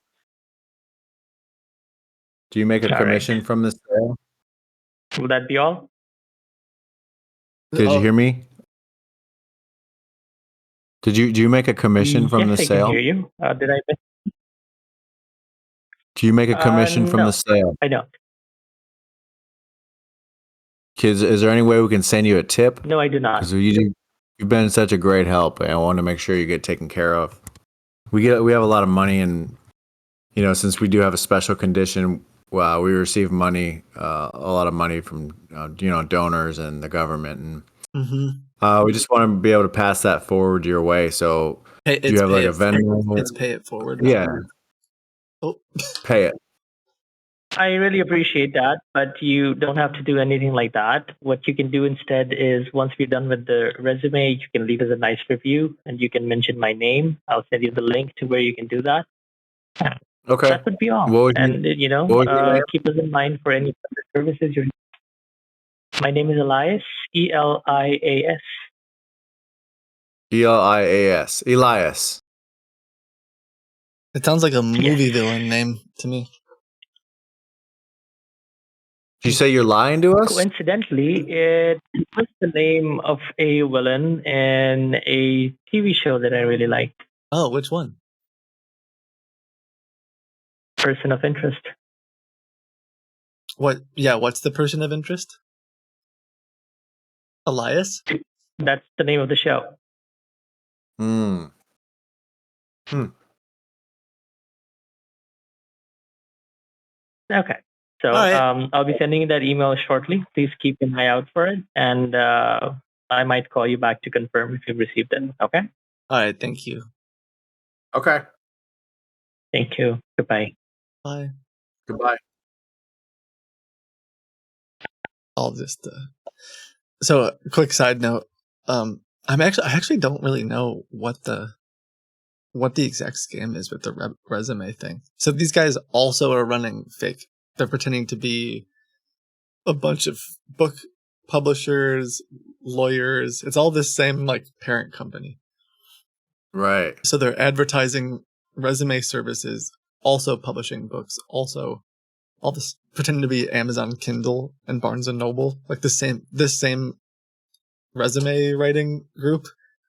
Do you make a All commission right. from the sale? Will that be all? Did you hear me? Do you make a commission from the Yes, I sale? can hear you. Did I miss? Do you make a commission from No, the sale? I don't. Kids, is there any way we can send you a tip? No, I do not. Because you've been such a great help, and I want to make sure you get taken care of. We have a lot of money, and since we do have a special condition, we receive money, a lot of money from donors and the government, and we just want to be able to pass that forward your way. So, do you have like a Venmo? It's pay it forward. Yeah. Oh. Pay it. I really appreciate that, but you don't have to do anything like that. What you can do instead is once we're done with the resume, you can leave us a nice review and you can mention my name. I'll send you the link to where you can do that. Okay. That would be all. What And, was your name? keep us in mind for any other services. My name is Elias, Elias. Elias. Elias. It sounds like a movie villain name to me. Did you say you're lying to us? Coincidentally, it was the name of a villain in a TV show that I really liked. Oh, which one? Person of Interest. What? Yeah, what's the person of interest? Elias? That's the name of the show. Okay. So I'll be sending you that email shortly. Please keep an eye out for it, and I might call you back to confirm if you've received it. Okay? All right, thank you. Okay. Thank you. Goodbye. Bye. Goodbye. I'll just so a quick side note. I actually don't really know what the exact scam is with the resume thing. So these guys also are running fake. They're pretending to be a bunch of book publishers, lawyers. It's all this same like parent company. Right. So they're advertising resume services, also publishing books, also all this pretending to be Amazon Kindle and Barnes and Noble. Like this same resume writing group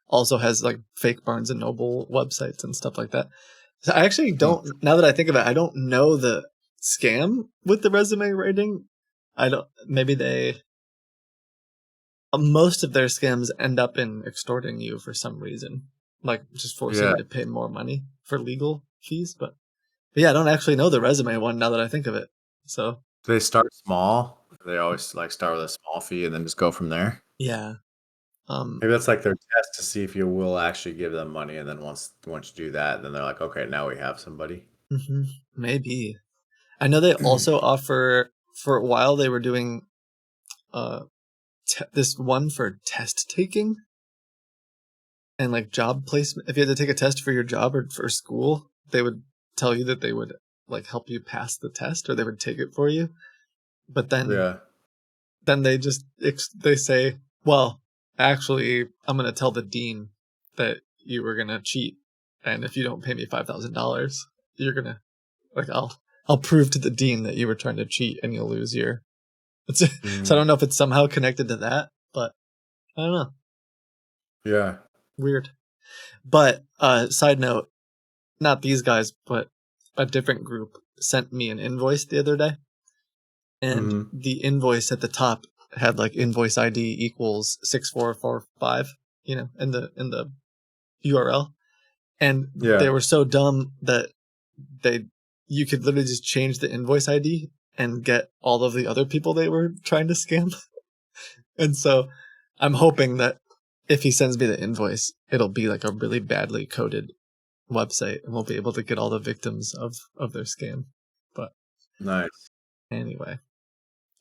also has like fake Barnes and Noble websites and stuff like that. So I actually don't, now that I think of it, I don't know the scam with the resume writing. Most of their scams end up in extorting you for some reason, like just forcing you to pay more money for legal fees. But yeah, I don't actually know the resume one now that I think of it. So they start small. They always like start with a small fee and then just go from there. Yeah. Maybe that's like their test to see if you will actually give them money, and then once you do that, then they're like, okay, now we have somebody. Maybe. I know they also offer, for a while they were doing this one for test taking and like job placement. If you had to take a test for your job or for school, they would tell you that they would like help you pass the test, or they would take it for you. But then they say, well, actually, I'm going to tell the dean that you were going to cheat, and if you don't pay me $5,000, you're going to, like, I'll prove to the dean that you were trying to cheat, and you'll lose your. So I don't know if it's somehow connected to that, but I don't know. Yeah. Weird. But side note, not these guys, but a different group sent me an invoice the other day, and the invoice at the top had like invoice ID equals 6445, you know, in the URL, and they were so dumb that you could literally just change the invoice ID and get all of the other people they were trying to scam. And so I'm hoping that if he sends me the invoice, it'll be like a really badly coded website and we'll be able to get all the victims of their scam. But nice. Anyway.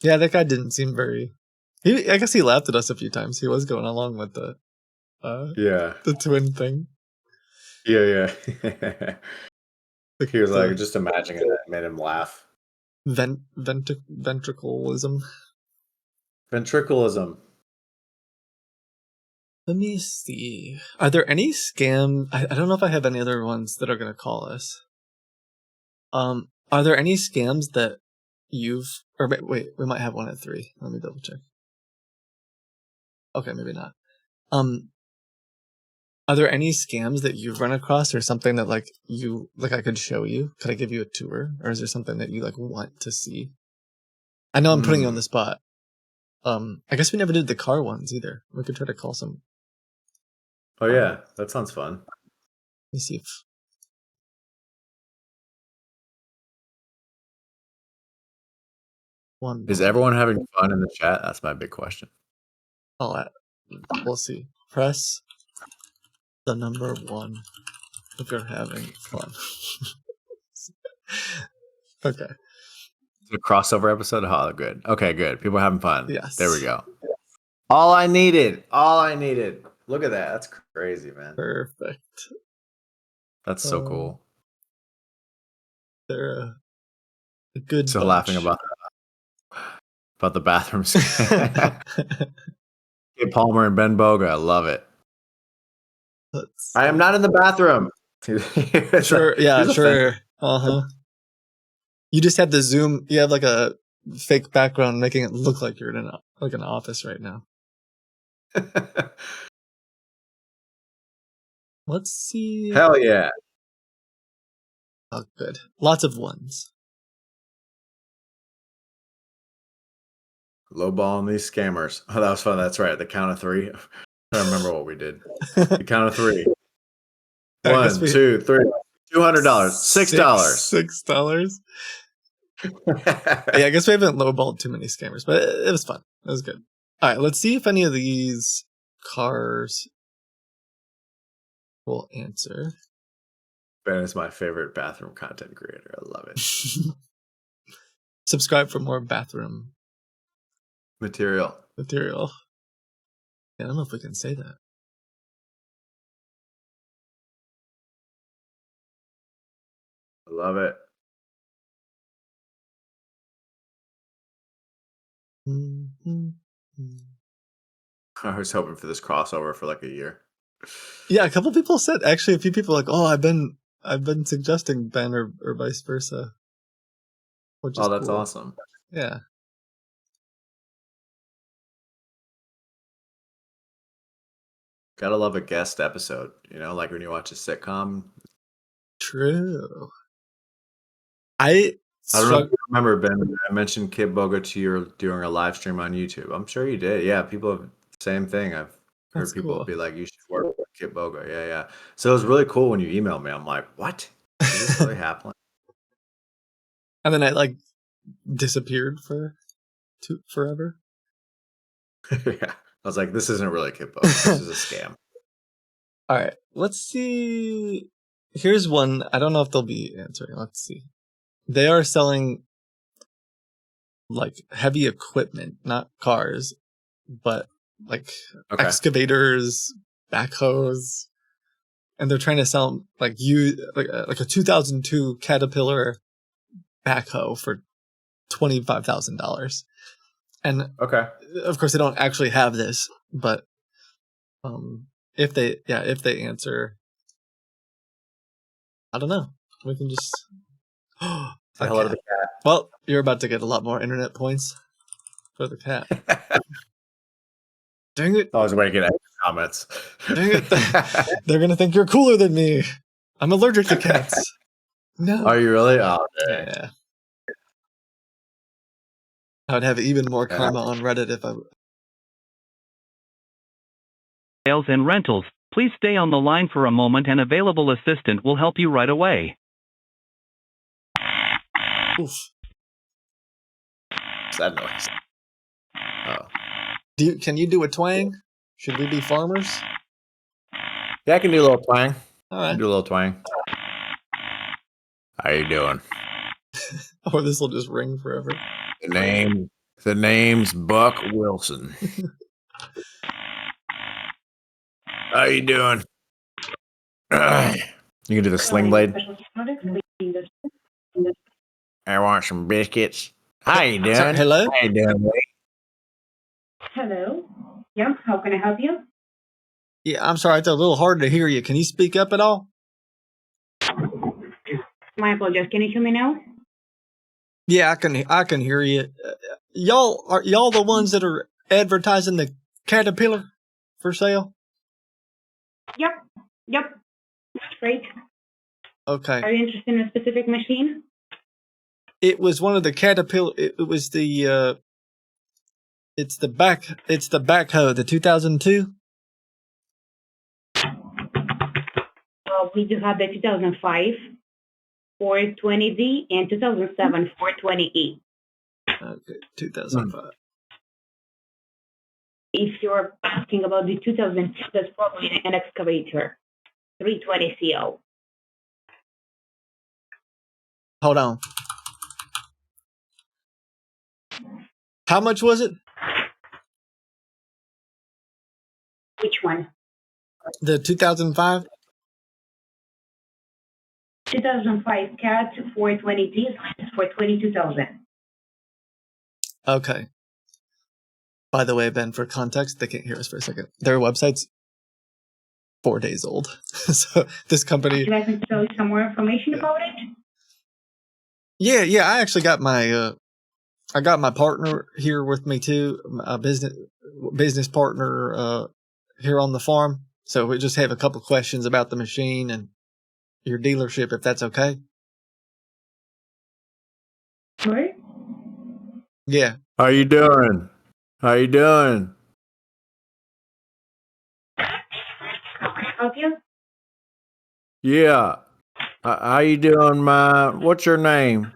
Yeah, that guy didn't seem very... I guess he laughed at us a few times. He was going along with the twin thing. Yeah. He was like, just imagining it, that made him laugh. Ventriculism. Ventriculism. Let me see. Are there any scam? I don't know if I have any other ones that are going to call us. Are there any scams that you've... Or wait, we might have one at 3. Let me double check. Okay, maybe not. Are there any scams that you've run across or something that like I could show you? Could I give you a tour? Or is there something that you like want to see? I know I'm putting you on the spot. I guess we never did the car ones either. We could try to call some. Oh yeah, that sounds fun. Let me see if... Is everyone having fun in the chat? That's my big question. We'll see. Press the number 1 if you're having fun. Okay. It's a crossover episode? Oh, good. Okay, good. People are having fun. Yes. There we go. All I needed. Look at that. That's crazy, man. Perfect. That's so cool. They're a good So bunch. Laughing about the bathrooms. Hey, Palmer and Ben Boga. I love it. I am not in the bathroom. Sure. Yeah, sure. You just had the Zoom. You have like a fake background making it look like you're in an office right now. Let's see. Hell yeah. Oh, good. Lots of ones. Lowballing these scammers. Oh, that was fun. That's right. The count of 3. I don't remember what we did. The count of 3. 1, 2, 3. $200. $6. $6. Yeah, I guess we haven't lowballed too many scammers, but it was fun. It was good. All right, let's see if any of these cars will answer. Ben is my favorite bathroom content creator. I love it. Subscribe for more bathroom material. Yeah, I don't know if we can say that. I love it. I was hoping for this crossover for like a year. Yeah, a couple people said, actually a few people like, oh, I've been suggesting Ben or vice versa. Which is that's cool. awesome. Yeah. Gotta love a guest episode, you know, like when you watch a sitcom. True. I don't know if you remember, Ben, I mentioned Kitboga to you during a live stream on YouTube. I'm sure you did. Yeah, people have same thing. I've heard people be like, you should work with Kitboga. Yeah. So it was really cool when you emailed me. I'm like, what? Is this really happening? And then I like disappeared for forever. Yeah. I was like, this isn't really Kitboga. This is a scam. All right. Let's see. Here's one. I don't know if they'll be answering. Let's see. They are selling like heavy equipment, not cars, but like excavators, backhoes, and they're trying to sell like a 2002 Caterpillar backhoe for $25,000. And of course they don't actually have this, but if they answer, I don't know. We can just Say hello to the cat. Well, you're about to get a lot more internet points for the cat. Dang it. I was waiting to get comments. Dang it. They're going to think you're cooler than me. I'm allergic to cats. No. Are you really? Oh, dang. Yeah. I would have even more karma on Reddit if I. Sales and rentals. Please stay on the line for a moment. An available assistant will help you right away. Oof. What's that noise? Oh. Can you do a twang? Should we be farmers? Yeah, I can do a little twang. All right. Do a little twang. How you doing? Or this will just ring forever. The name's Buck Wilson. How you doing? You can do the sling blade. I want some biscuits. How you doing? Sorry, hello? How you doing, Lee? Hello. Yeah, how can I help you? Yeah, I'm sorry. It's a little hard to hear you. Can you speak up at all? My apologies. Can you hear me now? Yeah, I can hear you. Are y'all the ones that are advertising the Caterpillar for sale? Yep. That's right. Okay. Are you interested in a specific machine? It was one of the Caterpillar. It was the. It's the backhoe, the 2002. We do have the 2005 420D and 2007 420E. Okay, 2005. If you're asking about the 2002, that's probably an excavator, 320 CO. Hold on. How much was it? Which one? The 2005? 2005 CAT 420D for 22,000. Okay. By the way, Ben, for context, they can't hear us for a second. Their website's 4 days old. So this company. Would you like me to tell you some more information about it? Yeah. I actually got my partner here with me too, a business partner here on the farm. So we just have a couple questions about the machine and your dealership, if that's okay. Sorry? Yeah. How you doing? How you doing? Help you? Yeah. How you doing, what's your name?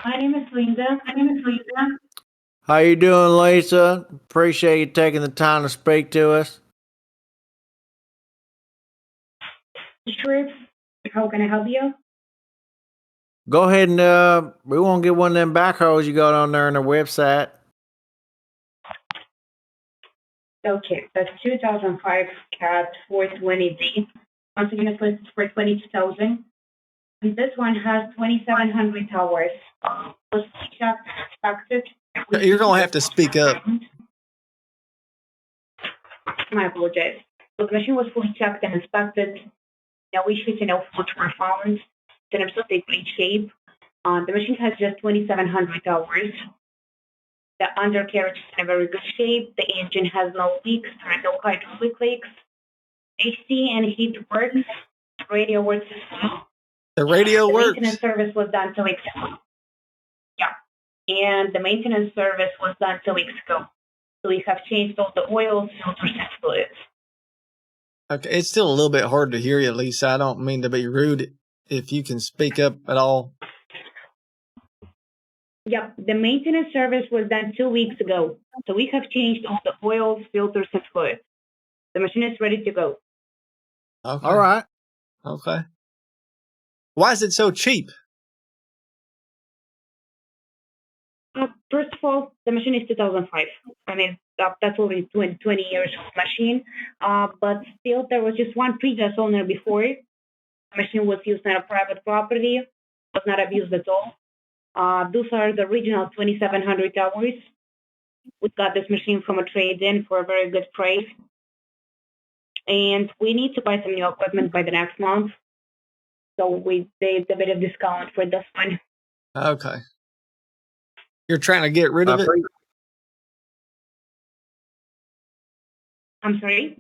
My name is Linda. How you doing, Lisa? Appreciate you taking the time to speak to us. Sure. How can I help you? Go ahead and we want to get one of them backhoes you got on there on their website. Okay, that's 2005 CAT 420D. Once again, it's listed for 22,000. And this one has 2,700 hours. Was checked, inspected. You're going to have to speak up. My apologies. The machine was fully checked and inspected. No issues and no faults were found. It's in absolutely great shape. The machine has just 2,700 hours. The undercarriage is in a very good shape. The engine has no leaks. There are no hydraulic leaks. AC and heat works. The radio works as well. The radio works? Maintenance service was done 2 weeks ago. Yeah. And the maintenance service was done 2 weeks ago. So we have changed all the oils, filters, and fluids. Okay, it's still a little bit hard to hear you, Lisa. I don't mean to be rude. If you can speak up at all. Yep, the maintenance service was done 2 weeks ago. So we have changed all the oils, filters, and fluids. The machine is ready to go. Okay. All right. Okay. Why is it so cheap? First of all, the machine is 2005. I mean, that's already 20 years old machine. But still, there was just one previous owner before. The machine was used on a private property, was not abused at all. Those are the original 2,700 hours. We got this machine from a trade-in for a very good price. And we need to buy some new equipment by the next month. So we did a bit of discount for this one. Okay. You're trying to get rid of it? I'm sorry?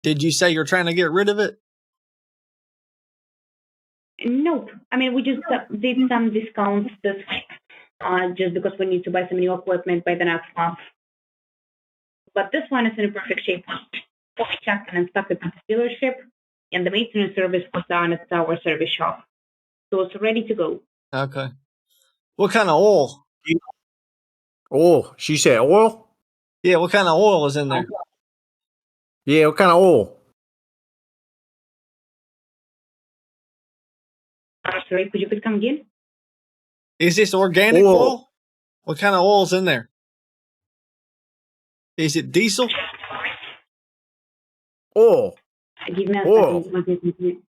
Did you say you're trying to get rid of it? Nope. I mean, we just did some discounts this week, just because we need to buy some new equipment by the next month. But this one is in perfect shape. We checked and inspected at the dealership, and the maintenance service was done at our service shop. So it's ready to go. Okay. What kind of oil? Oil. She said oil? Yeah, what kind of oil is in there? Yeah, what kind of oil? I'm sorry, could you please come again? Is this organic oil? What kind of oil is in there? Is it diesel? Oil. Give me a Oil. second.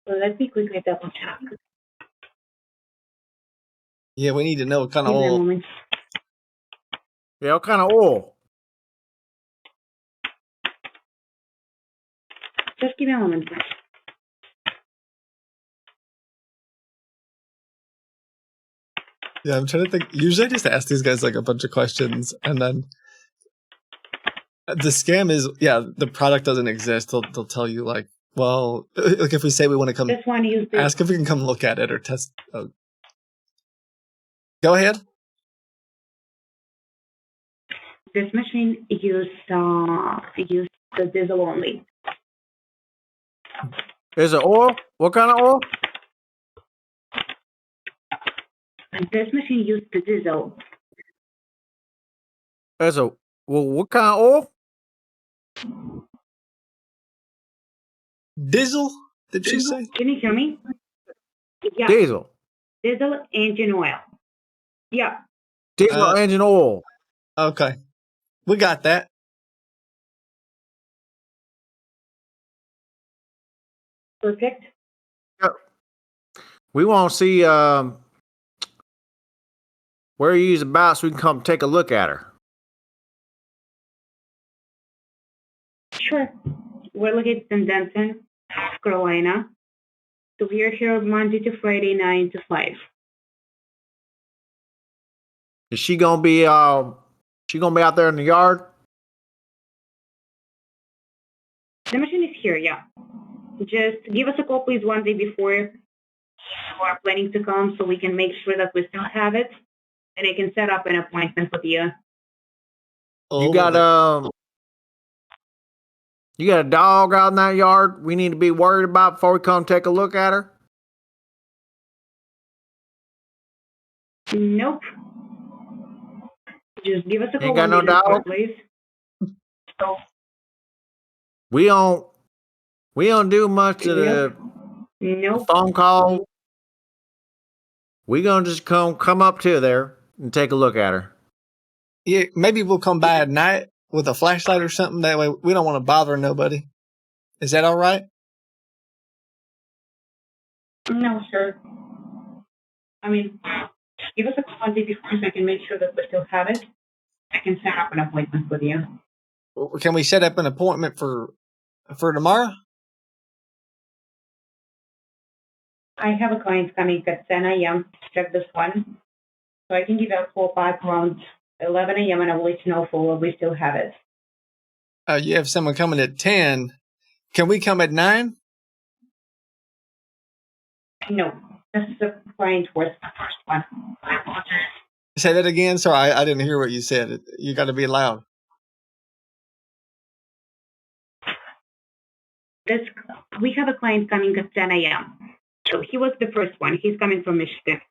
Let me quickly double check. Yeah, we need to know what kind of Give me a oil. moment. Yeah, what kind of oil? Just give me a moment, please. Yeah, I'm trying to think. Usually I just ask these guys like a bunch of questions, and then the scam is, the product doesn't exist. They'll tell you like, well, like if we say we want to come, Just want to use this. ask if we can come look at it or test. Go ahead. This machine used the diesel only. Is it oil? What kind of oil? This machine used the diesel. What kind of oil? Diesel? Did she say? Can you hear me? Yeah. Diesel. Diesel engine oil. Yeah. Diesel engine oil. Okay. We got that. Perfect. We want to see where you use about so we can come take a look at her. Sure. We're located in Denton, South Carolina. So we are here Monday to Friday, 9 to 5. Is she gonna be out there in the yard? The machine is here, yeah. Just give us a call, please, one day before you are planning to come so we can make sure that we still have it and I can set up an appointment with you. You got a dog out in that yard we need to be worried about before we come take a look at her? Nope. Just give us a call Ain't got one day no before, dog? please. So, We don't do much of the phone call. We gonna just come up to there and take a look at her. Yeah, maybe we'll come by at night with a flashlight or something. That way we don't want to bother nobody. Is that all right? no, sir. I mean, give us a call one day before so I can make sure that we still have it. I can set up an appointment with you. Can we set up an appointment for tomorrow? I have a client coming at 10 a.m. to check this one. So I can give you a call back around 11 a.m. and I will let you know for we still have it. You have someone coming at 10. Can we come at 9? No, this is a client was the first one. I apologize. Say that again. Sorry, I didn't hear what you said. You got to be loud. We have a client coming at 10 a.m. So he was the first one. He's coming from Michigan.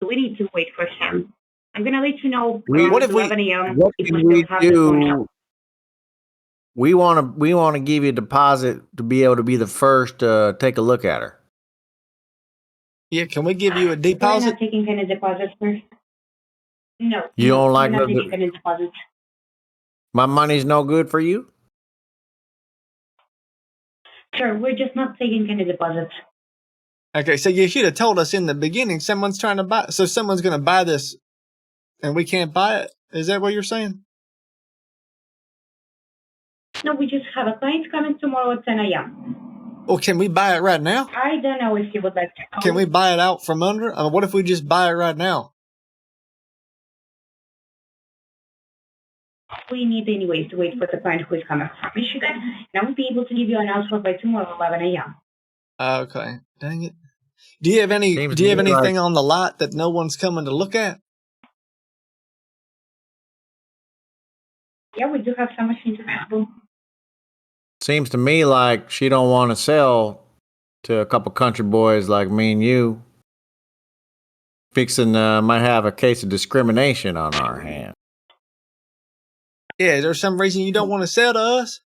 So we need to wait for him. I'm going to let you know around 11 a.m. What if can we we still have this one. do? We want to give you a deposit to be able to be the first to take a look at her. Yeah, can we give you a We're deposit? not taking any deposits first. No. You don't like we're not the- taking any deposits. My money's no good for you? Sure, we're just not taking any deposits. Okay, so you should have told us in the beginning someone's trying to buy. So someone's going to buy this and we can't buy it? Is that what you're saying? No, we just have a client coming tomorrow at 10 a.m. Well, can we buy it right now? I don't know if you would like to call. Can we buy it out from under? What if we just buy it right now? we need anyways to wait for the client who is coming from Michigan, and I will be able to give you an answer by tomorrow 11 a.m. Okay. Dang it. Do you have anything on the lot that no one's coming to look at? Yeah, we do have some machines available. Seems to me like she don't want to sell to a couple country boys like me and you. Fixing might have a case of discrimination on our hands. Yeah, is there some reason you don't want to sell to us?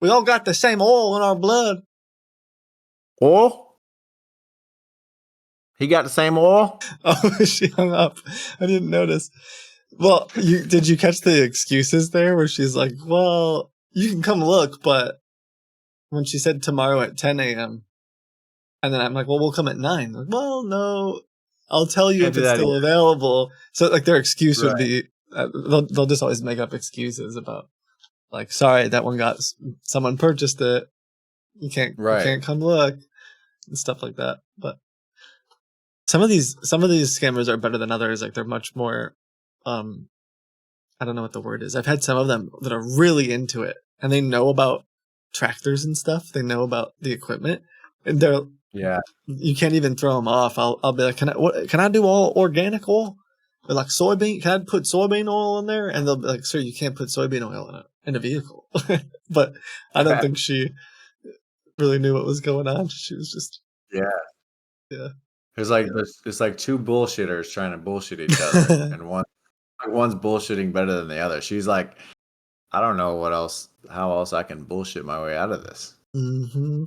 We all got the same oil in our blood. Oil? He got the same oil? Oh, she hung up. I didn't notice. Well, did you catch the excuses there where she's like, well, you can come look, but when she said tomorrow at 10 a.m., and then I'm like, well, we'll come at 9. Like, well, no, I'll tell you if it's still available. So, like, their excuse would be, they'll just always make up excuses about, like, sorry, that one someone purchased it. You can't come look and stuff like that. But some of these scammers are better than others. Like, they're much more, I don't know what the word is. I've had some of them that are really into it, and they know about tractors and stuff. They know about the equipment, and you can't even throw them off. I'll be like, can I do all organic oil? Or like soybean? Can I put soybean oil in there? And they'll be like, sir, you can't put soybean oil in a vehicle. But I don't think she really knew what was going on. She was just yeah. It's like two bullshitters trying to bullshit each other, and one's bullshitting better than the other. She's like, I don't know how else I can bullshit my way out of this. Mm-hmm.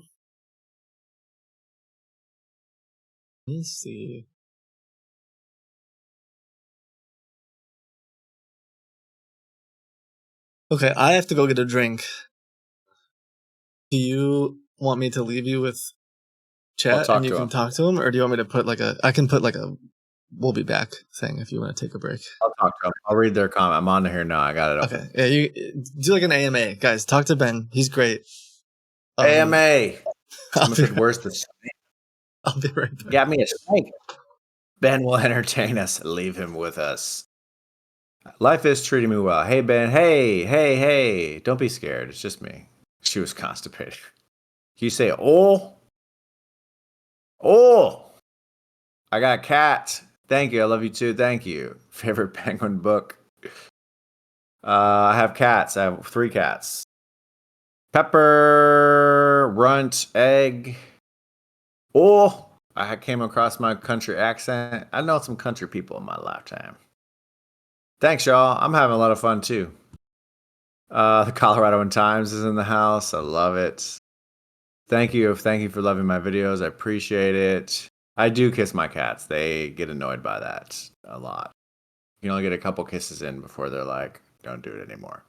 Let me see. Okay, I have to go get a drink. Do you want me to leave you with chat and you can talk to him, or do you want me to put I can put a we'll be back thing if you want to take a break. I'll talk to them. I'll read their comment. I'm on here now. I got it open. Okay. Yeah, you do like an AMA. Guys, talk to Ben. He's great. AMA. Where's the snake? I'll be right back. Got me a snake. Ben will entertain us. Leave him with us. Life is treating me well. Hey, Ben. Hey. Don't be scared. It's just me. She was constipated. Can you say, oh? I got a cat. Thank you. I love you too. Thank you. Favorite penguin book? I have cats. I have 3 cats. Pepper, Runt, Egg. Oh, I came across my country accent. I know some country people in my lifetime. Thanks, y'all. I'm having a lot of fun too. The Coloradoan Times is in the house. I love it. Thank you for loving my videos. I appreciate it. I do kiss my cats. They get annoyed by that a lot. You can only get a couple kisses in before they're like, don't do it anymore.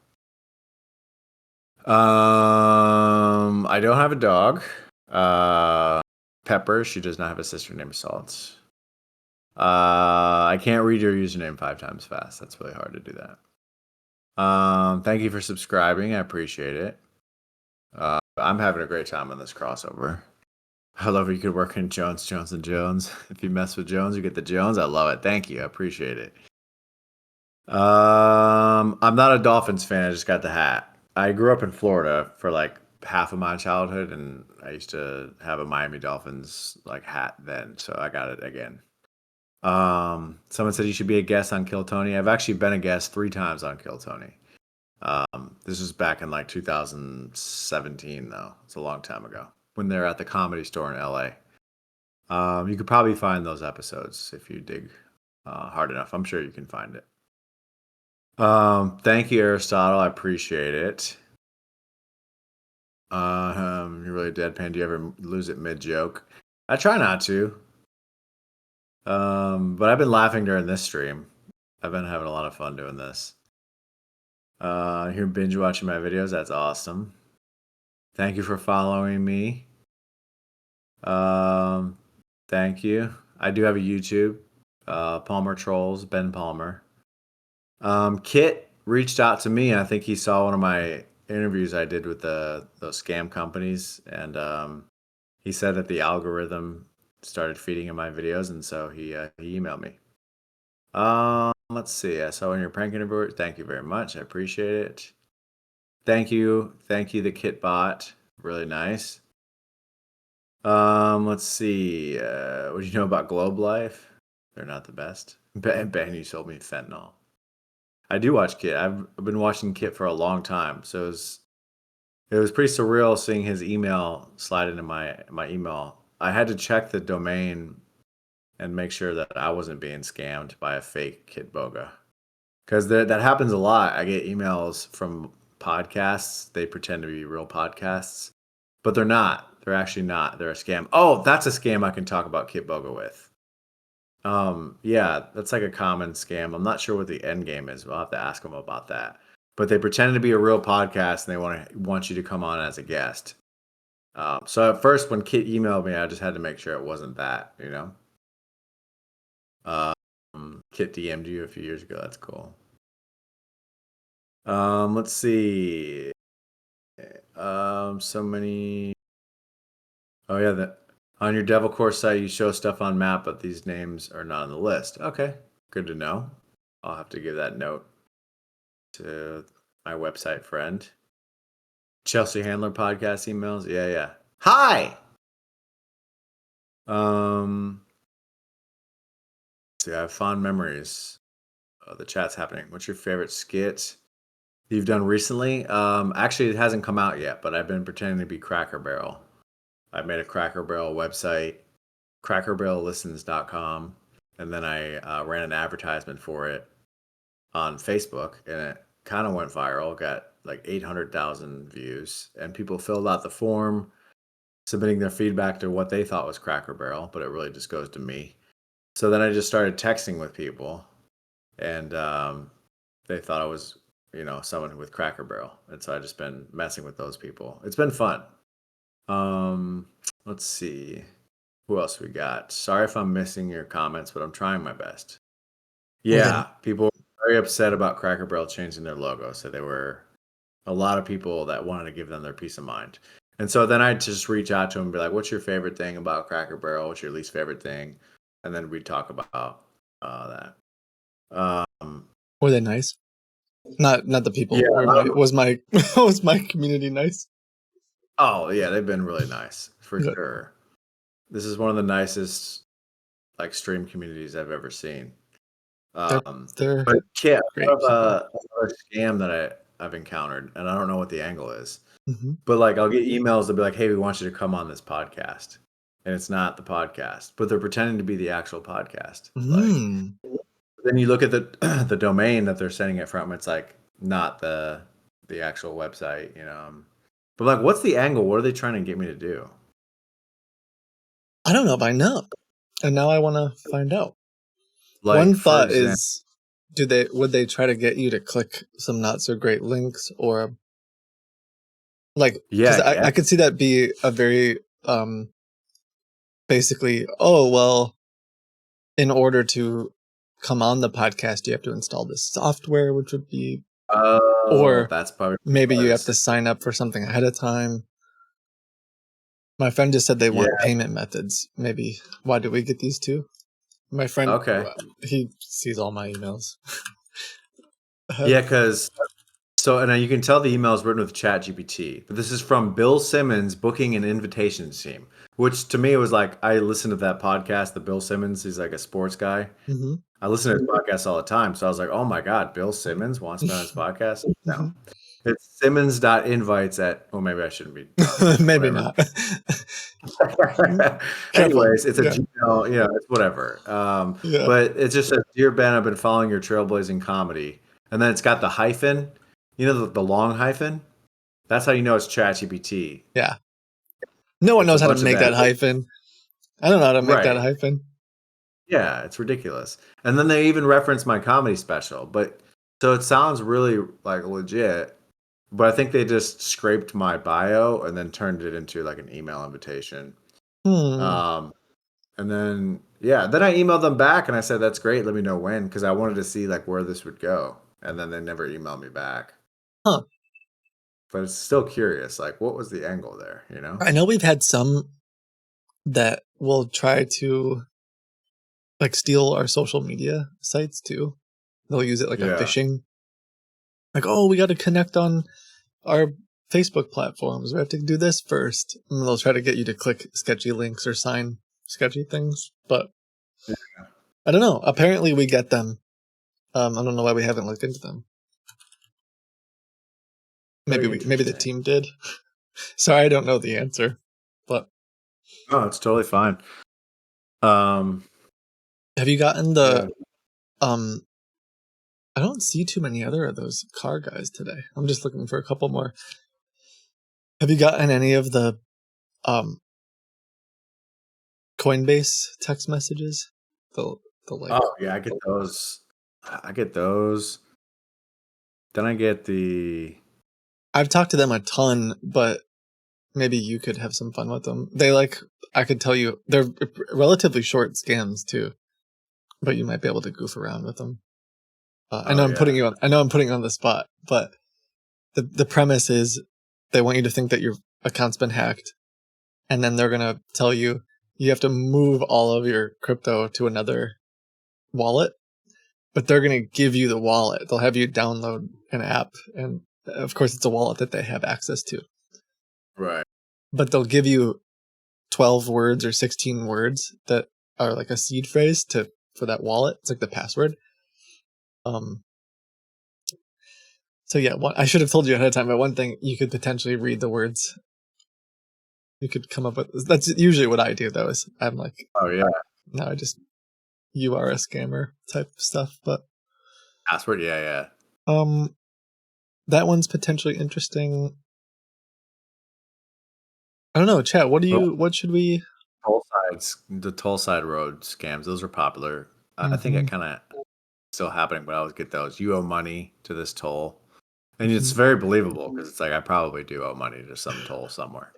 I don't have a dog. Pepper, she does not have a sister named Salt. I can't read your username 5 times fast. That's really hard to do that. Thank you for subscribing. I appreciate it. I'm having a great time on this crossover. I love it. You could work in Jones. If you mess with Jones, you get the Jones. I love it. Thank you. I appreciate it. I'm not a Dolphins fan. I just got the hat. I grew up in Florida for like half of my childhood, and I used to have a Miami Dolphins like hat then, so I got it again. Someone said you should be a guest on Kill Tony. I've actually been a guest 3 times on Kill Tony. This was back in like 2017 though. It's a long time ago when they're at the Comedy Store in LA. You could probably find those episodes if you dig hard enough. I'm sure you can find it. Thank you, Aristotle. I appreciate it. You're really deadpan. Do you ever lose it mid-joke? I try not to. But I've been laughing during this stream. I've been having a lot of fun doing this. You're binge watching my videos. That's awesome. Thank you for following me. Thank you. I do have a YouTube. Palmer Trolls, Ben Palmer. Kit reached out to me. I think he saw one of my interviews I did with those scam companies, and he said that the algorithm started feeding him my videos, and so he emailed me. Let's see. I saw when you're pranking everywhere. Thank you very much. I appreciate it. Thank you, the Kitbot. Really nice. Let's see. What do you know about Globe Life? They're not the best. Ben, you sold me fentanyl. I do watch Kit. I've been watching Kit for a long time, so it was pretty surreal seeing his email slide into my email. I had to check the domain and make sure that I wasn't being scammed by a fake Kitboga. Because that happens a lot. I get emails from podcasts. They pretend to be real podcasts, but they're not. They're actually not. They're a scam. Oh, that's a scam I can talk about Kitboga with. Yeah, that's like a common scam. I'm not sure what the end game is. We'll have to ask them about that. But they pretend to be a real podcast and they want you to come on as a guest. So at first, when Kit emailed me, I just had to make sure it wasn't that. Kit DM'd you a few years ago. That's cool. Let's see. So many. Oh yeah, on your Devil Core site, you show stuff on map, but these names are not on the list. Okay, good to know. I'll have to give that note to my website friend. Chelsea Handler podcast emails. Yeah. Hi. See, I have fond memories. The chat's happening. What's your favorite skit you've done recently? Actually, it hasn't come out yet, but I've been pretending to be Cracker Barrel. I made a Cracker Barrel website, crackerbarrellistens.com, and then I ran an advertisement for it on Facebook, and it kind of went viral. Got like 800,000 views, and people filled out the form, submitting their feedback to what they thought was Cracker Barrel, but it really just goes to me. So then I just started texting with people, and they thought I was, someone with Cracker Barrel, and so I just been messing with those people. It's been fun. Let's see. Who else we got? Sorry if I'm missing your comments, but I'm trying my best. Yeah, people were very upset about Cracker Barrel changing their logo. So there were a lot of people that wanted to give them their peace of mind. And so then I'd just reach out to them and be like, what's your favorite thing about Cracker Barrel? What's your least favorite thing? And then we'd talk about that. Were they nice? Not the people. Yeah, was my community nice? Oh yeah, they've been really nice for Good. sure. This is one of the nicest stream communities I've ever seen. They're but yeah, great another scam that I've encountered, and I don't know what the angle is. Mhm. But I'll get emails that be like, "Hey, we want you to come on this podcast," and it's not the podcast, but they're pretending to be the actual podcast. Then you look at the the domain that they're sending it from; it's not the actual website, But what's the angle? What are they trying to get me to do? I don't know, but I know, and now I want to find out. One thought is, would they try to get you to click some not so great links, or because I could see that be a very basically, oh well, in order to come on the podcast, you have to install this software, which would be, or that's probably maybe you have to sign up for something ahead of time. My friend just said they want payment methods. Maybe why do we get these too? My friend, he sees all my emails. Yeah, because and you can tell the email is written with ChatGPT, but this is from Bill Simmons booking an invitation team, which to me was I listened to that podcast, the Bill Simmons, he's like a sports guy. Mm-hmm. I listen to his podcast all the time, so I was like, oh my god, Bill Simmons wants me on his podcast. No, it's Simmons.invites well, maybe I shouldn't be. Maybe not. Anyways, it's a Gmail, it's whatever. But it just says, "Dear Ben, I've been following your trailblazing comedy," and then it's got the hyphen. The long hyphen? That's how you know it's ChatGPT. Yeah. No one knows how to make that hyphen. I don't know how to make that hyphen. Yeah, it's ridiculous. And then they even reference my comedy special. But so it sounds really legit. But I think they just scraped my bio and then turned it into an email invitation. And then then I emailed them back and I said, that's great. Let me know when, because I wanted to see where this would go. And then they never emailed me back. Huh. But it's still curious, what was the angle there, I know we've had some that will try to like steal our social media sites too. They'll use it like a phishing. Like, oh, we got to connect on our Facebook platforms. We have to do this first. And they'll try to get you to click sketchy links or sign sketchy things. But I don't know. Apparently we get them. I don't know why we haven't looked into them. Maybe the team did. Sorry, I don't know the answer. But oh, it's totally fine. Have you gotten the I don't see too many other of those car guys today. I'm just looking for a couple more. Have you gotten any of the Coinbase text messages? The like. Oh yeah, I get those. Then I get the. I've talked to them a ton, but maybe you could have some fun with them. They I could tell you, they're relatively short scams too, but you might be able to goof around with them. I know I'm putting you on the spot, but the premise is they want you to think that your account's been hacked, and then they're gonna tell you have to move all of your crypto to another wallet, but they're gonna give you the wallet. They'll have you download an app, and of course it's a wallet that they have access to. Right. But they'll give you 12 words or 16 words that are like a seed phrase for that wallet. It's like the password. So yeah, I should have told you ahead of time, but one thing, you could potentially read the words. You could come up with, that's usually what I do though, is I'm like, oh yeah, no, you are a scammer type stuff, but password, yeah. That one's potentially interesting. I don't know, chat, what should we? The toll side road scams, those are popular. I think it kind of still happening, but I always get those. You owe money to this toll. And it's very believable because it's like I probably do owe money to some toll somewhere.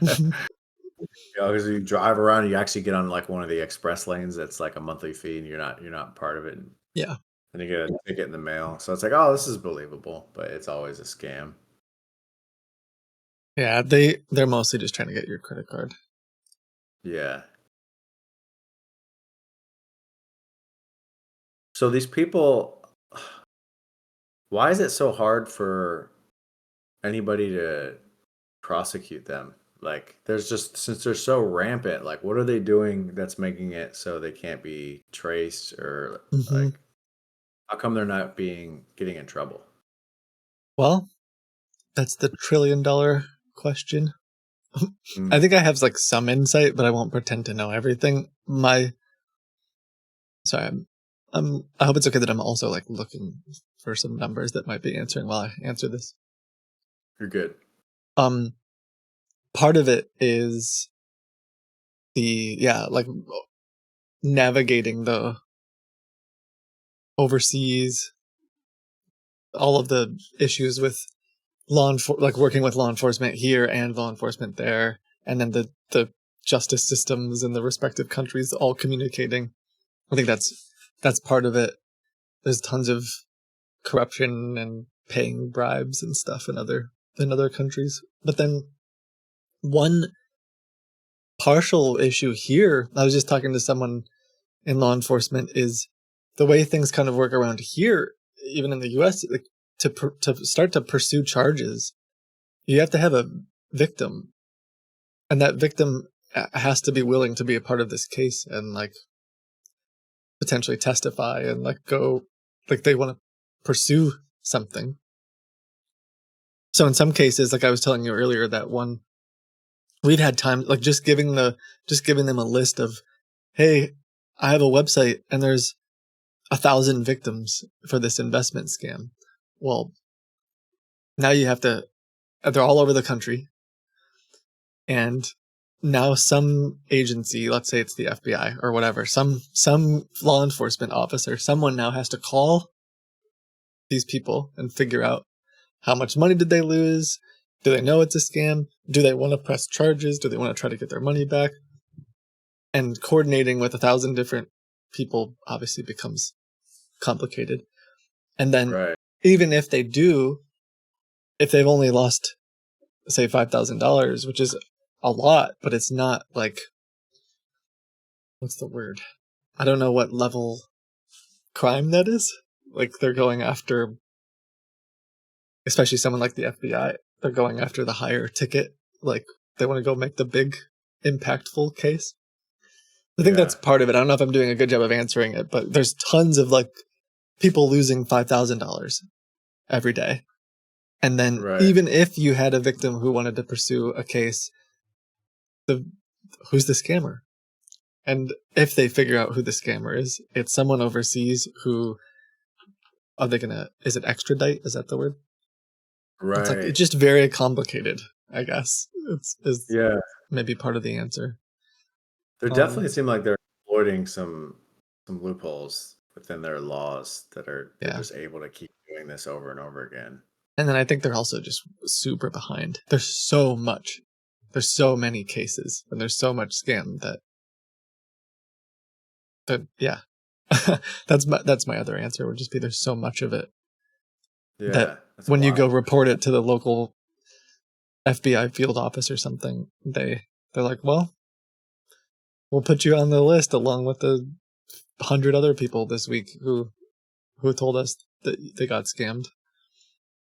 Because you drive around, you actually get on like one of the express lanes that's like a monthly fee, and you're not part of it. Yeah. And you get a ticket in the mail, so it's like, oh, this is believable, but it's always a scam. Yeah, they're mostly just trying to get your credit card. Yeah. So these people, why is it so hard for anybody to prosecute them? Like, since they're so rampant, like, what are they doing that's making it so they can't be traced, or like, how come they're not getting in trouble? Well, that's the $1 trillion question. I think I have like some insight, but I won't pretend to know everything. Sorry, I hope it's okay that I'm also like looking for some numbers that might be answering while I answer this. You're good. Part of it is like navigating the overseas, all of the issues with working with law enforcement here and law enforcement there, and then the justice systems in the respective countries all communicating. I think that's part of it. There's tons of corruption and paying bribes and stuff in other countries. But then one partial issue here, I was just talking to someone in law enforcement, is the way things kind of work around here, even in the US, like to start to pursue charges, you have to have a victim, and that victim has to be willing to be a part of this case and like potentially testify and like go, like they want to pursue something. So in some cases, like I was telling you earlier, that one, we've had time like just giving them a list of, hey, I have a website and there's 1,000 victims for this investment scam. Well, now you have to, they're all over the country, and now some agency, let's say it's the FBI or whatever, some law enforcement officer, someone now has to call these people and figure out how much money did they lose. Do they know it's a scam? Do they want to press charges? Do they want to try to get their money back? And coordinating with 1,000 different people obviously becomes complicated. And then even if they do, if they've only lost, say, $5,000, which is a lot, but it's not like, what's the word? I don't know what level crime that is. Like they're going after, especially someone like the FBI, they're going after the higher ticket. Like they want to go make the big, impactful case. I think that's part of it. I don't know if I'm doing a good job of answering it, but there's tons of like people losing $5,000 every day. And then even if you had a victim who wanted to pursue a case, who's the scammer? And if they figure out who the scammer is, it's someone overseas who are they gonna? Is it extradite? Is that the word? Right. It's like it's just very complicated. I guess is Yeah. maybe part of the answer. There definitely seem like they're exploiting some loopholes within their laws that they're just able to keep doing this over and over again. And then I think they're also just super behind. There's so much. There's so many cases and there's so much scam that yeah. that's my other answer would just be there's so much of it. Yeah. That when you go report it to the local FBI field office or something, they're like, well, we'll put you on the list along with the 100 other people this week who told us that they got scammed.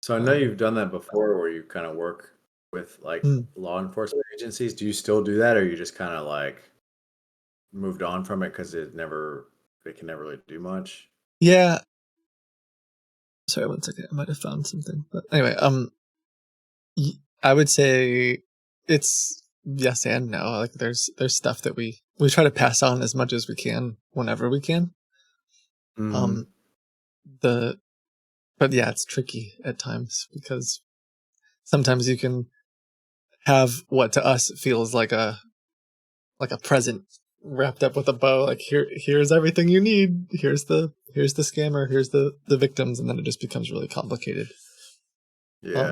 So I know you've done that before where you kind of work with like law enforcement agencies. Do you still do that or you just kind of like moved on from it because they can never really do much? Yeah. Sorry, 1 second. I might have found something. But anyway, I would say it's yes and no. Like there's stuff that we try to pass on as much as we can whenever we can. But yeah, it's tricky at times because sometimes you can have what to us feels like a present wrapped up with a bow. Like here's everything you need. Here's the scammer. Here's the victims, and then it just becomes really complicated. Yeah.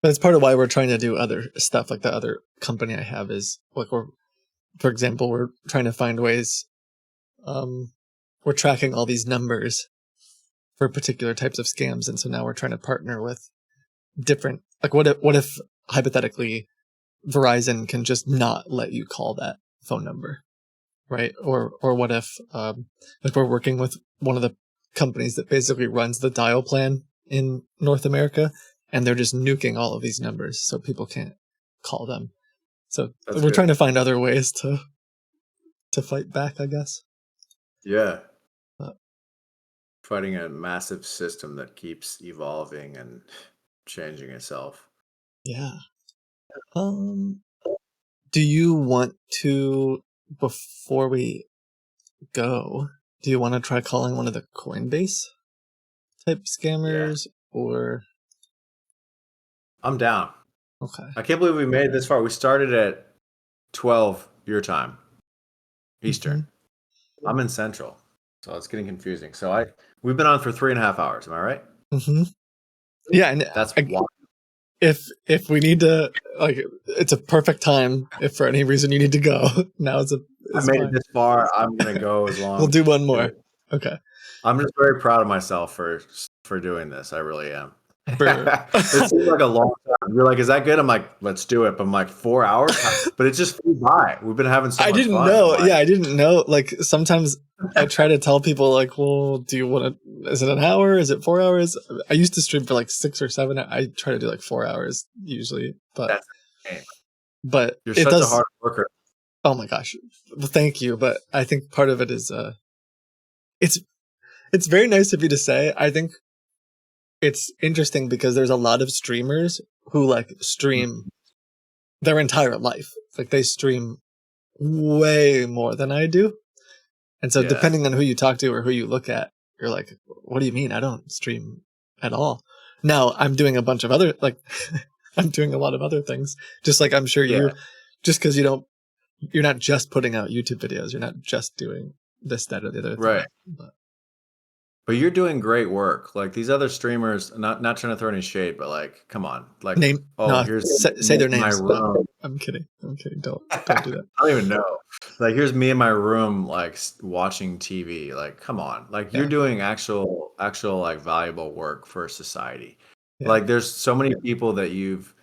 But it's part of why we're trying to do other stuff. Like the other company I have is like for example, we're trying to find ways. We're tracking all these numbers for particular types of scams, and so now we're trying to partner with different. Like what if hypothetically Verizon can just not let you call that phone number, right? Or what if like we're working with one of the companies that basically runs the dial plan in North America, and they're just nuking all of these numbers so people can't call them. So we're trying to find other ways to fight back, I guess. Yeah. Fighting a massive system that keeps evolving and changing itself. Yeah. Do you want to, before we go, do you want to try calling one of the Coinbase type scammers or? I'm down. Okay. I can't believe we made it this far. We started at 12 your time, Eastern. I'm in Central, so it's getting confusing. So we've been on for 3.5 hours. Am I right? Mm-hmm. Yeah, and that's wild. If we need to, like, it's a perfect time. If for any reason you need to go, now is I made it this far. I'm gonna go as long. We'll do one more. Okay. I'm just very proud of myself for doing this. I really am. It seems like a long time. You're like, is that good? I'm like, let's do it. But I'm like 4 hours, but it just flew by. We've been having so much fun. I didn't know. Yeah, I didn't know. Like sometimes I try to tell people, like, well, do you want to? Is it an hour? Is it 4 hours? I used to stream for like 6 or 7. I try to do like 4 hours usually, but that's insane. But you're such a hard worker. Oh my gosh, well, thank you. But I think part of it is, it's very nice of you to say. I think it's interesting because there's a lot of streamers who like stream their entire life. Like they stream way more than I do. And so depending on who you talk to or who you look at, you're like, what do you mean? I don't stream at all. Now I'm doing a bunch of other, like I'm doing a lot of other things. Just like I'm sure you, just because you're not just putting out YouTube videos. You're not just doing this, that, or the other thing. Right. But you're doing great work. Like these other streamers, not trying to throw any shade, but like, come on, like, say their names. My room. I'm kidding. Don't do that. I don't even know. Like, here's me in my room, like watching TV. Like, come on, like you're doing actual like valuable work for society. Yeah. Like, there's so many people that you've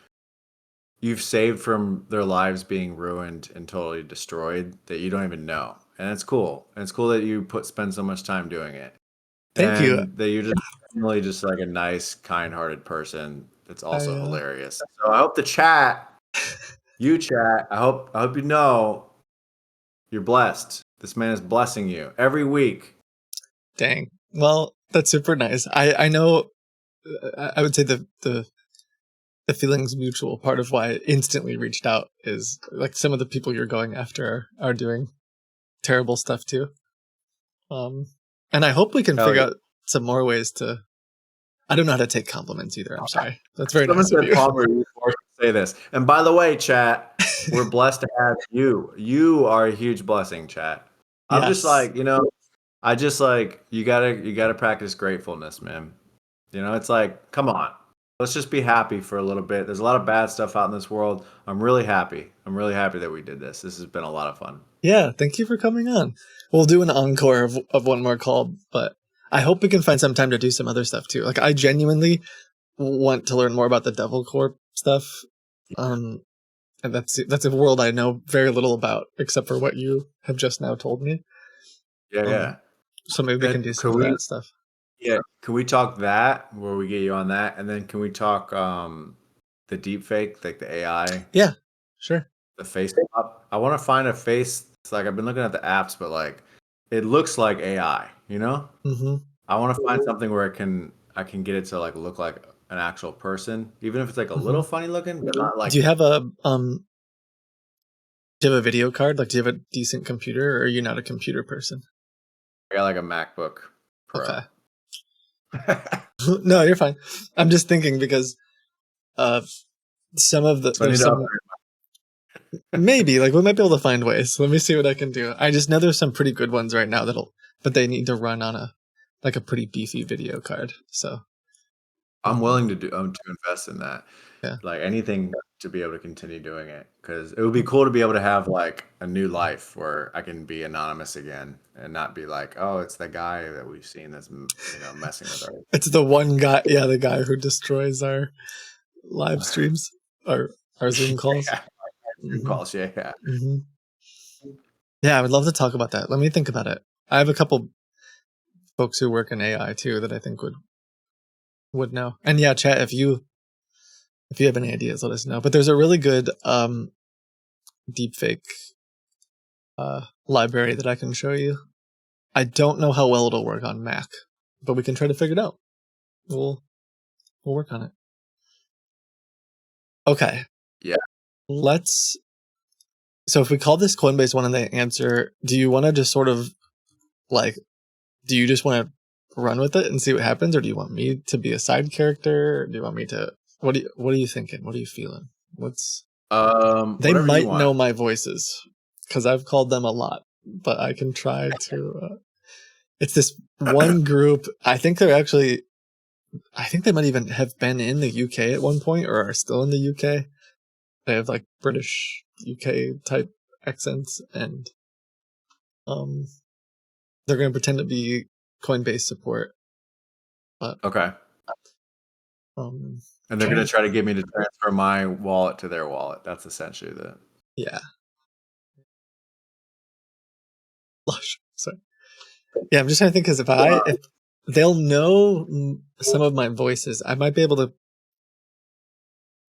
saved from their lives being ruined and totally destroyed that you don't even know. and it's cool. And it's cool that you spend so much time doing it. Thank you. That you're just really just like a nice, kind-hearted person that's also I hilarious. So I hope the chat, I hope you know you're blessed. This man is blessing you every week. Dang. Well, that's super nice. I know. I would say the feeling's mutual. Part of why I instantly reached out is like some of the people you're going after are doing terrible stuff too. And I hope we can figure out some more ways to. I don't know how to take compliments either. I'm sorry. That's very nice of you. Palmer, you forced me to say this. And by the way, chat, we're blessed to have you. You are a huge blessing, chat. I'm just like, I just like you gotta practice gratefulness, man. It's like, come on. Let's just be happy for a little bit. There's a lot of bad stuff out in this world. I'm really happy. I'm really happy that we did this. This has been a lot of fun. Yeah, thank you for coming on. We'll do an encore of one more call, but I hope we can find some time to do some other stuff too. Like I genuinely want to learn more about the Devil Corp stuff. And that's a world I know very little about, except for what you have just now told me. Yeah. So maybe we can do some of that stuff. Yeah, can we talk that where we get you on that, and then can we talk the deep fake, like the AI? Yeah, sure. The face up. I want to find a face. It's like I've been looking at the apps, but like it looks like AI. Mm-hmm. I want to find something where I can get it to like look like an actual person, even if it's like a little funny looking, but not like. Do you have a video card? Like, do you have a decent computer, or are you not a computer person? I got like a MacBook Pro. Okay. No, you're fine. I'm just thinking because some of the maybe like we might be able to find ways. Let me see what I can do. I just know there's some pretty good ones right now but they need to run on a pretty beefy video card. So I'm willing to invest in that. Yeah. Like anything to be able to continue doing it, because it would be cool to be able to have like a new life where I can be anonymous again and not be like, oh, it's the guy that we've seen that's messing with our. It's the one guy, the guy who destroys our live streams, our Zoom calls. Zoom calls, yeah. Mm-hmm. Yeah, I would love to talk about that. Let me think about it. I have a couple folks who work in AI too that I think would know. And yeah, chat, if you have any ideas, let us know. But there's a really good deepfake library that I can show you. I don't know how well it'll work on Mac, but we can try to figure it out. We'll work on it. Okay. Yeah. So if we call this Coinbase one and they answer, do you want to just sort of like, do you just want to run with it and see what happens, or do you want me to be a side character? Or do you want me to? What are you thinking? What are you feeling? They might know my voices because I've called them a lot, but I can try to. It's this one group. I think they might even have been in the UK at one point or are still in the UK. They have like British UK type accents, and they're going to pretend to be Coinbase support. But, okay. And they're going to try to get me to transfer my wallet to their wallet. That's essentially the. Yeah. Sorry. Yeah, I'm just trying to think because if they'll know some of my voices, I might be able to.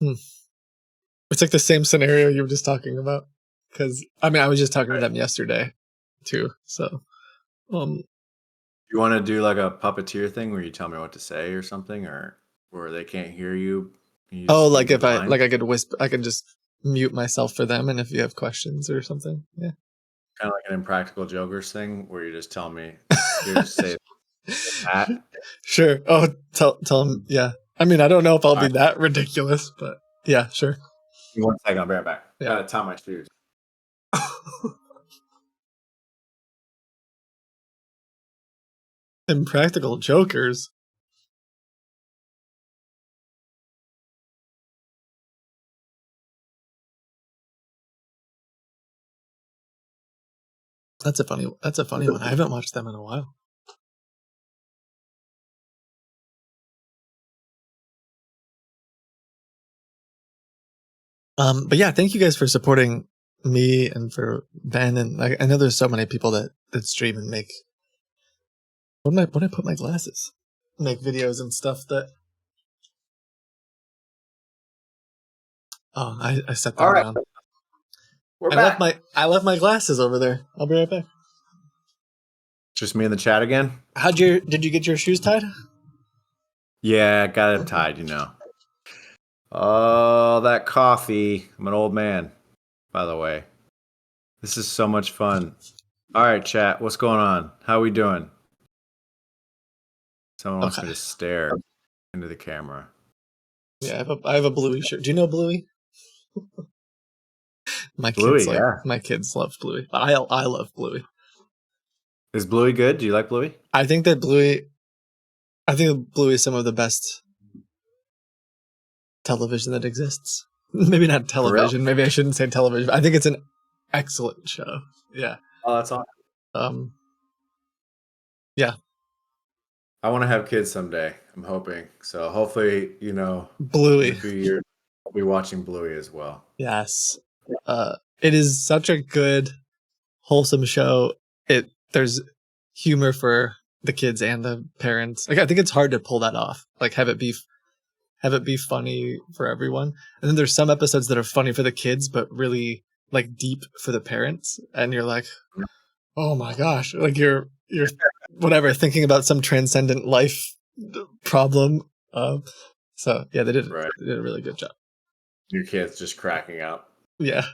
It's like the same scenario you were just talking about. Because I was just talking to them yesterday, too. So, You want to do like a puppeteer thing where you tell me what to say or something, or where they can't hear you? Like if I could whisper, I could just mute myself for them, and if you have questions or something, yeah. Kind of like an Impractical Jokers thing where you just tell me, you just say that. Sure. Oh, tell them. Yeah. I don't know if I'll be that ridiculous, but yeah, sure. Give me 1 second. I'll be right back. Yeah. Gotta tie my shoes. Impractical Jokers. That's a funny one. I haven't watched them in a while. But yeah, thank you guys for supporting me and for Ben, and I know there's so many people that stream and make. When I put my glasses, make videos and stuff that. Oh, I set them down. We're back. I left my glasses over there. I'll be right back. Just me in the chat again? Did you get your shoes tied? Yeah, got it tied, you know. Oh, that coffee. I'm an old man, by the way. This is so much fun. All right, chat. What's going on? How are we doing? Someone wants me to stare into the camera. Yeah, I have a Bluey shirt. Do you know Bluey? Bluey, yeah. My kids love Bluey. I love Bluey. Is Bluey good? Do you like Bluey? I think Bluey is some of the best television that exists. Maybe not television. Maybe I shouldn't say television. I think it's an excellent show. Yeah. Oh, that's awesome. Yeah. I want to have kids someday. I'm hoping. So hopefully, Bluey. I'll be watching Bluey as well. Yes. It is such a good, wholesome show. There's humor for the kids and the parents. Like, I think it's hard to pull that off. Like, have it be funny for everyone. And then there's some episodes that are funny for the kids, but really like deep for the parents. And you're like, oh my gosh, like you're whatever thinking about some transcendent life problem. So yeah, they did a really good job. Your kids just cracking up. Yeah.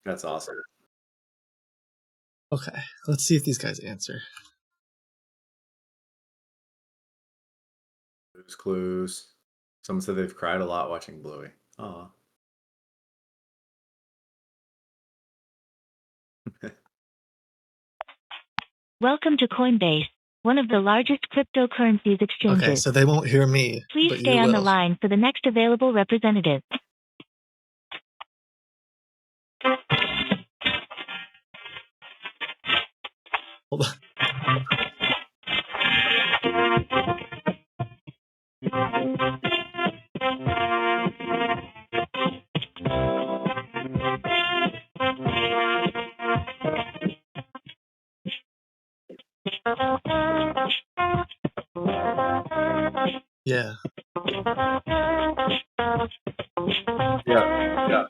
That's awesome. Okay, let's see if these guys answer. Clues. Someone said they've cried a lot watching Bluey. Oh. Welcome to Coinbase, one of the largest cryptocurrencies exchanges. Okay, so they won't hear me. Please but stay you on the will. line for the next available representative. Hold on. Yeah. Yeah.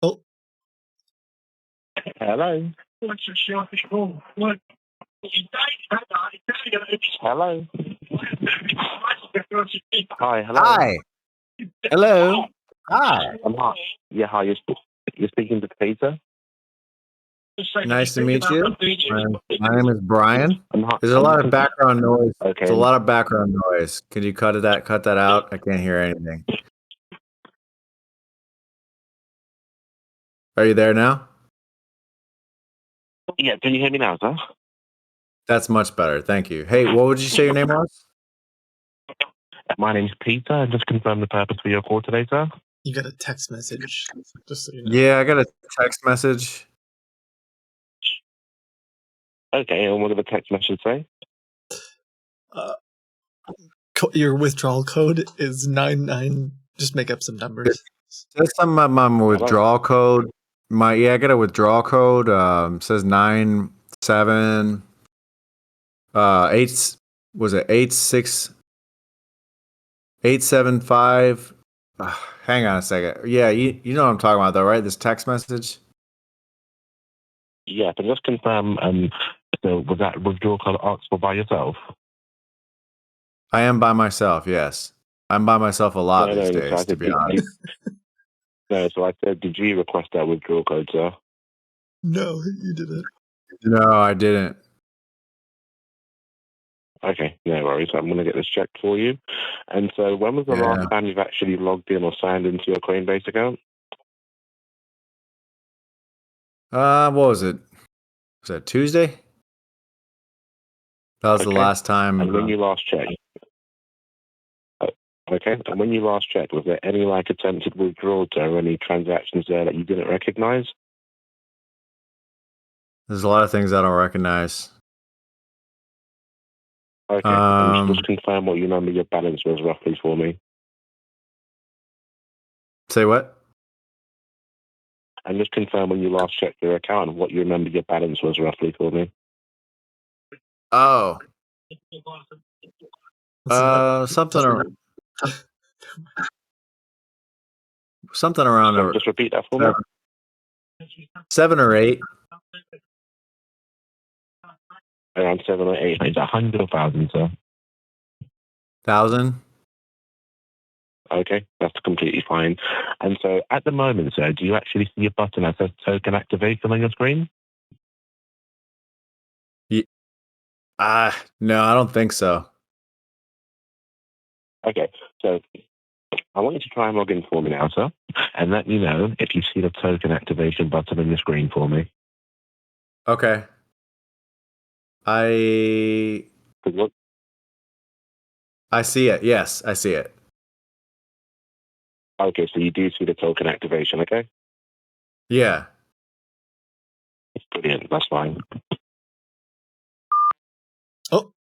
Oh. Hello. Hello. Hi. Hello. Hi. Hello. Hi. Hi. Yeah. Hi. You're speaking to Peter. Nice to meet you. My name is Brian. There's a lot of background noise. Okay. There's a lot of background noise. Can you cut that out? I can't hear anything. Are you there now? Yeah. Can you hear me now, sir? That's much better. Thank you. Hey, what would you say your name was? My name's Peter. Just confirm the purpose for your call today, sir. You got a text message. Just so you know. Yeah, I got a text message. Okay, and what did the text message say? Your withdrawal code is 99. Just make up some numbers. Says something about my withdrawal code. I got a withdrawal code. Says 97. 875. Hang on a second. Yeah, you know what I'm talking about though, right? This text message. Yeah, but just confirm. So was that withdrawal code asked for by yourself? I am by myself. Yes, I'm by myself a lot these days. To be honest. No, so I said, did you request that withdrawal code, sir? No, you didn't. No, I didn't. Okay, no worries. I'm going to get this checked for you. And so when was the last time you've actually logged in or signed into your Coinbase account? What was it? Was that Tuesday? That was the last time. And when you last checked? Okay, and when you last checked, was there any attempted withdrawals or any transactions there that you didn't recognize? There's a lot of things I don't recognize. Okay. And just confirm what you remember your balance was roughly for me. Say what? And just confirm when you last checked your account and what you remember your balance was roughly for me. Oh. Something around. Something around. Just repeat that for me. 7 or 8. Around 7 or 8. Is that 100 or 1,000, sir? 1,000. Okay, that's completely fine. And so at the moment, sir, do you actually see a button that says token activation on your screen? No, I don't think so. Okay, so I want you to try and log in for me now, sir, and let me know if you see the token activation button on your screen for me. Okay. I see it. Yes, I see it. Okay, so you do see the token activation, okay? Yeah. Brilliant, that's fine. Oh,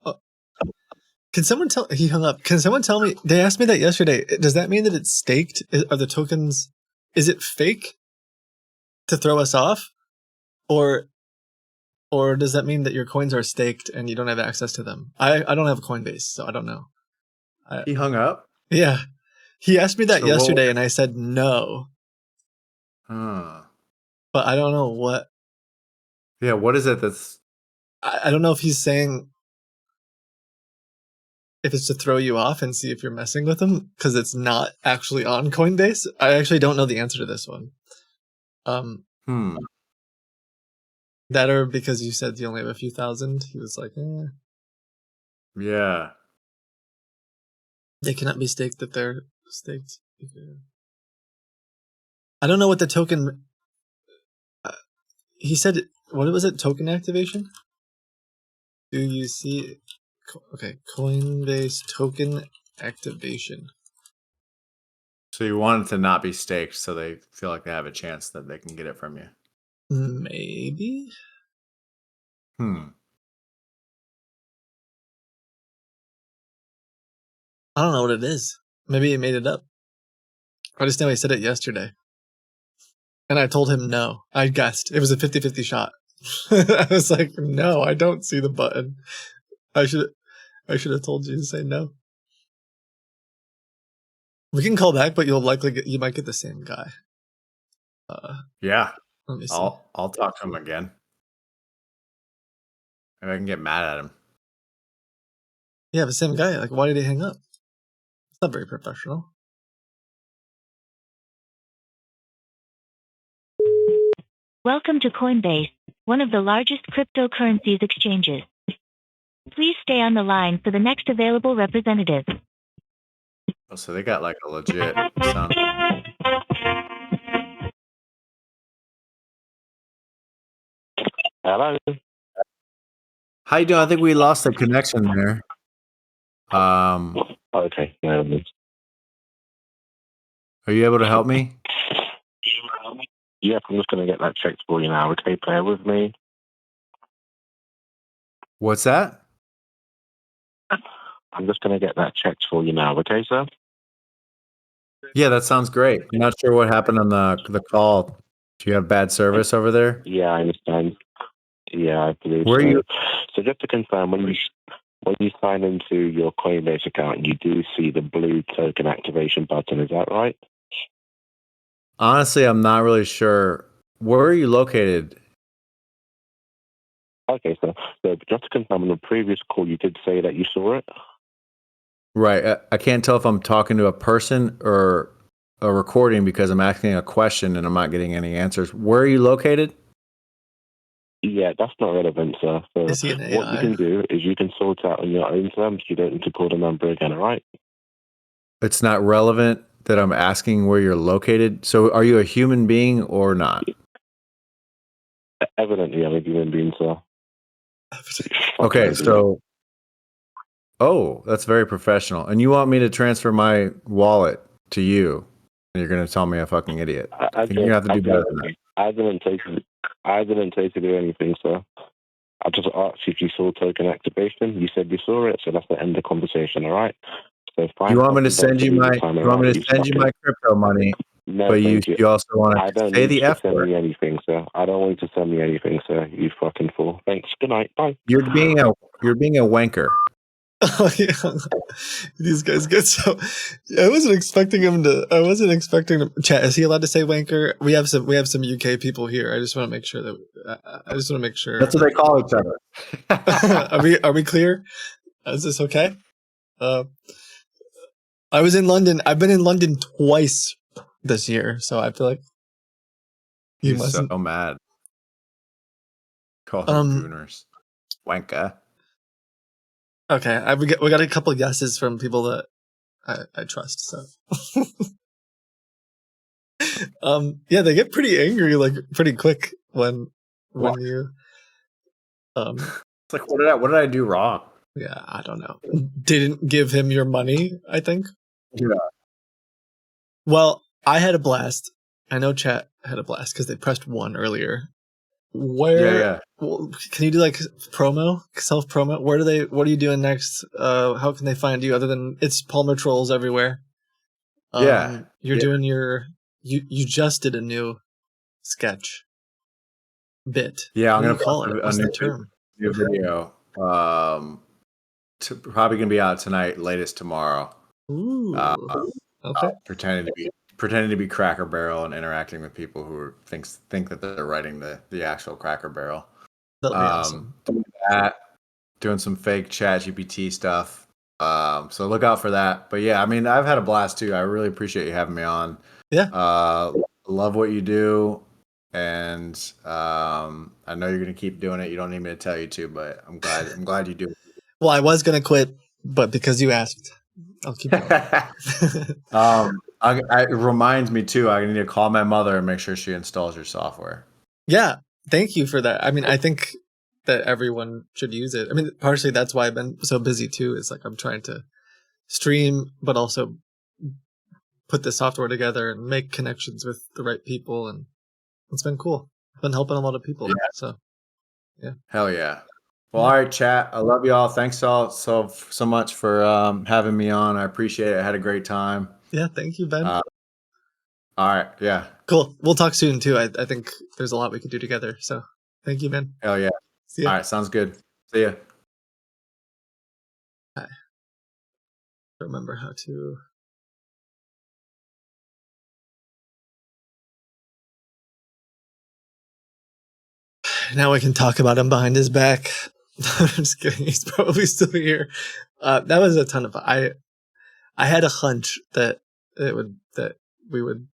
can someone tell? He hung up. Can someone tell me? They asked me that yesterday. Does that mean that it's staked? Are the tokens? Is it fake to throw us off, or does that mean that your coins are staked and you don't have access to them? I don't have a Coinbase, so I don't know. He hung up? Yeah, he asked me that So yesterday, and I said no. But I don't know what. Yeah, what is it that's... I don't know if he's saying if it's to throw you off and see if you're messing with them, because it's not actually on Coinbase. I actually don't know the answer to this one. That or because you said you only have a few thousand, he was like, Yeah. They cannot be staked that they're staked. I don't know what the token... he said, what was it? Token activation? Do you see... Okay, Coinbase token activation. So you want it to not be staked so they feel like they have a chance that they can get it from you. Maybe? I don't know what it is. Maybe he made it up. I just know he said it yesterday. And I told him no. I guessed. It was a 50-50 shot. I was like, no, I don't see the button. I should have told you to say no. We can call back, but you might get the same guy. Yeah. Let me see. I'll talk to him again. Maybe I can get mad at him. Yeah, the same guy. Like, why did he hang up? It's not very professional. Welcome to Coinbase, one of the largest cryptocurrencies exchanges. Please stay on the line for the next available representative. Oh, so they got like a legit sound. Hello. How you doing? I think we lost the connection there. Okay. Are you able to help me? Yep, I'm just going to get that checked for you now. Okay, bear with me. What's that? I'm just going to get that checked for you now. Okay, sir? Yeah, that sounds great. I'm not sure what happened on the call. Do you have bad service over there? Yeah, I understand. Yeah, I believe Where so. are you? So just to confirm, when you sign into your Coinbase account, you do see the blue token activation button. Is that right? Honestly, I'm not really sure. Where are you located? Okay, so just to confirm, on the previous call, you did say that you saw it? Right. I can't tell if I'm talking to a person or a recording because I'm asking a question and I'm not getting any answers. Where are you located? Yeah, that's not relevant, sir. So Is he an what you AI? can do is you can sort out on your own terms. You don't need to call the number again, all right? It's not relevant that I'm asking where you're located. So are you a human being or not? Evidently, I'm a human being, sir. Okay, so... Oh, that's very professional. And you want me to transfer my wallet to you, and you're going to tell me a fucking idiot. I think you're going to have to do better than that. I didn't take you to do anything, sir. I just asked if you saw token activation. You said you saw it, so that's the end of the conversation. All right. So fine. You want me to send you my crypto money, No, but you thank you also want I to don't say need the you to F send word. me anything, sir. I don't want you to send me anything, sir. You fucking fool. Thanks. Good night. Bye. You're being a wanker. Oh yeah, these guys get so. I wasn't expecting him to. I wasn't expecting him. Chat. Is he allowed to say wanker? We have some UK people here. I just want to make sure that. I just want to make sure. That's what they call each other. Are we clear? Is this okay? I was in London. I've been in London twice this year, so I feel like you He's mustn't. so mad. Call them gooners. Wanker. Okay, we got a couple of yeses from people that I trust. So, yeah, they get pretty angry like pretty quick when you. It's like what did I do wrong? Yeah, I don't know. Didn't give him your money, I think. Yeah. Well, I had a blast. I know chat had a blast because they pressed 1 earlier. Where? Yeah. Well, can you do like self promo? What are you doing next? How can they find you other than it's Palmer Trolls everywhere? You're doing you just did a new sketch bit. Yeah, I'm What do gonna you call post it? What's the term? new video. Probably gonna be out tonight, latest tomorrow. Ooh. Okay. Pretending to be Cracker Barrel and interacting with people who think that they're writing the actual Cracker Barrel. That'll be awesome. Doing some fake Chat GPT stuff. So look out for that. But yeah, I mean, I've had a blast too. I really appreciate you having me on. Yeah. Love what you do, and I know you're gonna keep doing it. You don't need me to tell you to, but I'm glad you do. Well, I was gonna quit, but because you asked, I'll keep going. It reminds me too. I need to call my mother and make sure she installs your software. Yeah, thank you for that. I mean, I think that everyone should use it. I mean, partially that's why I've been so busy too. Is like I'm trying to stream, but also put the software together and make connections with the right people, and it's been cool. I've been helping a lot of people. Yeah. So, yeah. Hell yeah. Well, all right, chat. I love y'all. Thanks all so much for having me on. I appreciate it. I had a great time. Yeah, thank you, Ben. All right, yeah. Cool. We'll talk soon too. I think there's a lot we could do together. So, thank you, Ben. Hell yeah. See ya. All right, sounds good. See ya. I remember how to. Now we can talk about him behind his back. I'm just kidding. He's probably still here. That was a ton of fun. I had a hunch that we would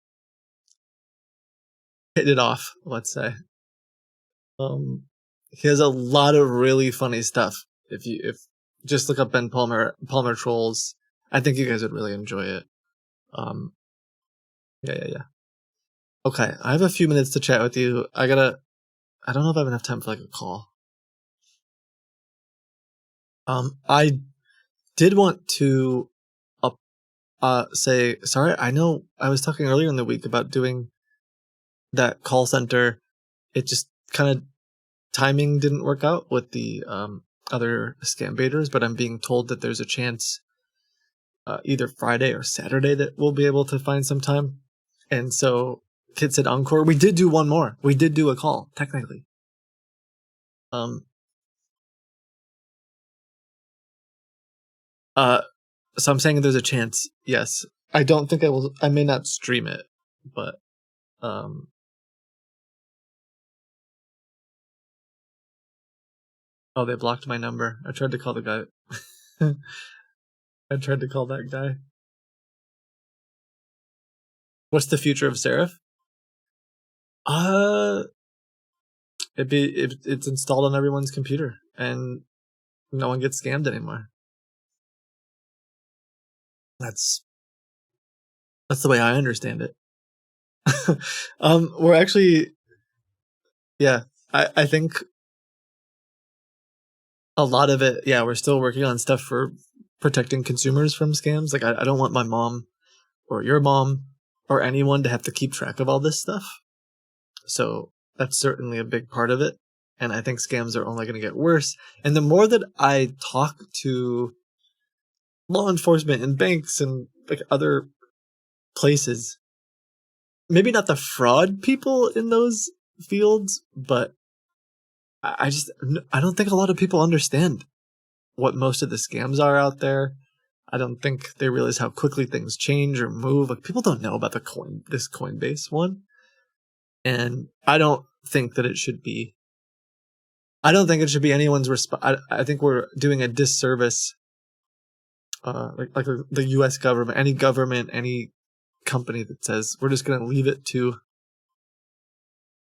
hit it off. Let's say. He has a lot of really funny stuff. If just look up Ben Palmer Trolls, I think you guys would really enjoy it. Yeah. Okay, I have a few minutes to chat with you. I don't know if I have enough time for like a call. I did want to say sorry. I know I was talking earlier in the week about doing that call center. It just kind of timing didn't work out with the other scam baiters, but I'm being told that there's a chance either Friday or Saturday that we'll be able to find some time. And so Kid said encore. We did do one more. We did do a call, technically. So I'm saying there's a chance. Yes. I don't think I will. I may not stream it, but oh, they blocked my number. I tried to call the guy. I tried to call that guy. What's the future of Seraph? It's installed on everyone's computer and no one gets scammed anymore. That's the way I understand it. We're actually, yeah, I think a lot of it, yeah, we're still working on stuff for protecting consumers from scams. Like I don't want my mom or your mom or anyone to have to keep track of all this stuff. So that's certainly a big part of it. and I think scams are only going to get worse. And the more that I talk to law enforcement and banks and like other places, maybe not the fraud people in those fields, but I don't think a lot of people understand what most of the scams are out there. I don't think they realize how quickly things change or move. Like, people don't know about this Coinbase one. And I don't think that it should be. I don't think it should be anyone's I think we're doing a disservice, like the U.S. government, any company that says we're just going to leave it to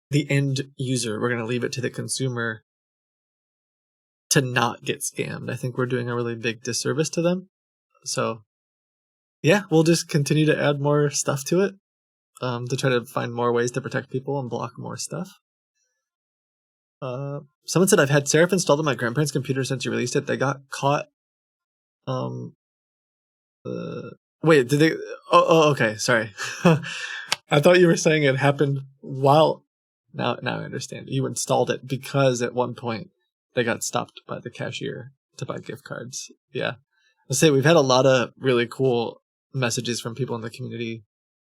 the end user. We're going to leave it to the consumer to not get scammed. I think we're doing a really big disservice to them. So, yeah, we'll just continue to add more stuff to it, to try to find more ways to protect people and block more stuff. Someone said, I've had Seraph installed on my grandparents' computer since you released it. They got caught. Wait, did they? Oh, okay. Sorry. I thought you were saying it happened while. Now I understand. You installed it because at one point they got stopped by the cashier to buy gift cards. Yeah. I'll say we've had a lot of really cool messages from people in the community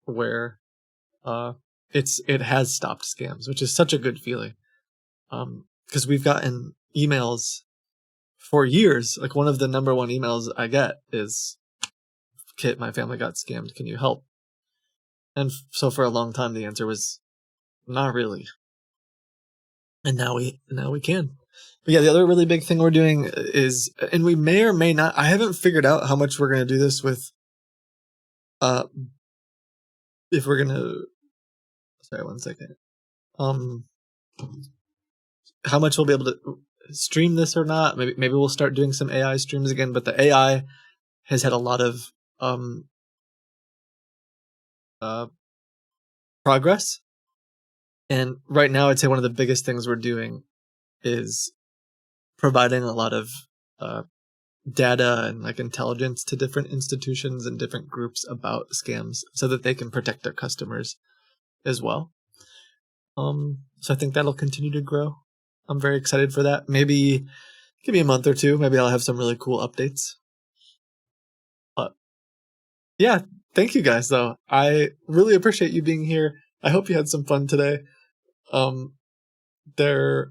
where it has stopped scams, which is such a good feeling. Because we've gotten emails for years. Like, one of the number one emails I get is, Kit, my family got scammed. Can you help? And so for a long time, the answer was not really. And now we can. But yeah, the other really big thing we're doing is, and we may or may not, I haven't figured out how much we're going to do this with, if we're going to, sorry, 1 second. How much we'll be able to stream this or not. Maybe we'll start doing some AI streams again, but the AI has had a lot of progress. And right now, I'd say one of the biggest things we're doing is providing a lot of data and like intelligence to different institutions and different groups about scams so that they can protect their customers as well. So I think that'll continue to grow. I'm very excited for that. Maybe give me a month or two. Maybe I'll have some really cool updates. But yeah, thank you guys, though. I really appreciate you being here. I hope you had some fun today. There's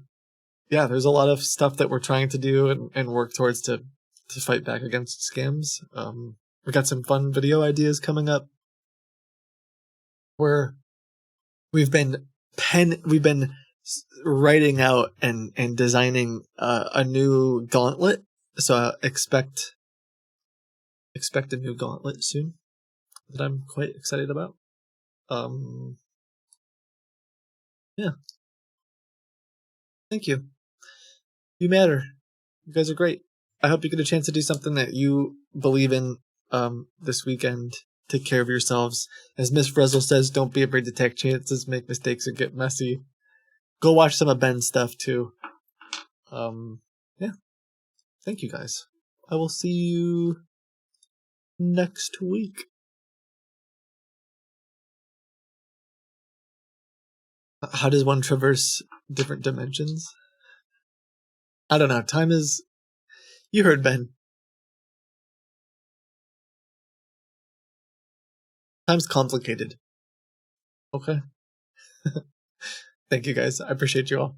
a lot of stuff that we're trying to do and work towards to fight back against scams. We got some fun video ideas coming up where we've been writing out and designing a new gauntlet. So expect a new gauntlet soon that I'm quite excited about. Yeah. Thank you. You matter. You guys are great. I hope you get a chance to do something that you believe in this weekend. Take care of yourselves. As Miss Frizzle says, don't be afraid to take chances, make mistakes, and get messy. Go watch some of Ben's stuff too. Yeah. Thank you guys. I will see you next week. How does one traverse different dimensions? I don't know. Time is... You heard Ben. Time's complicated. Okay. Thank you guys. I appreciate you all.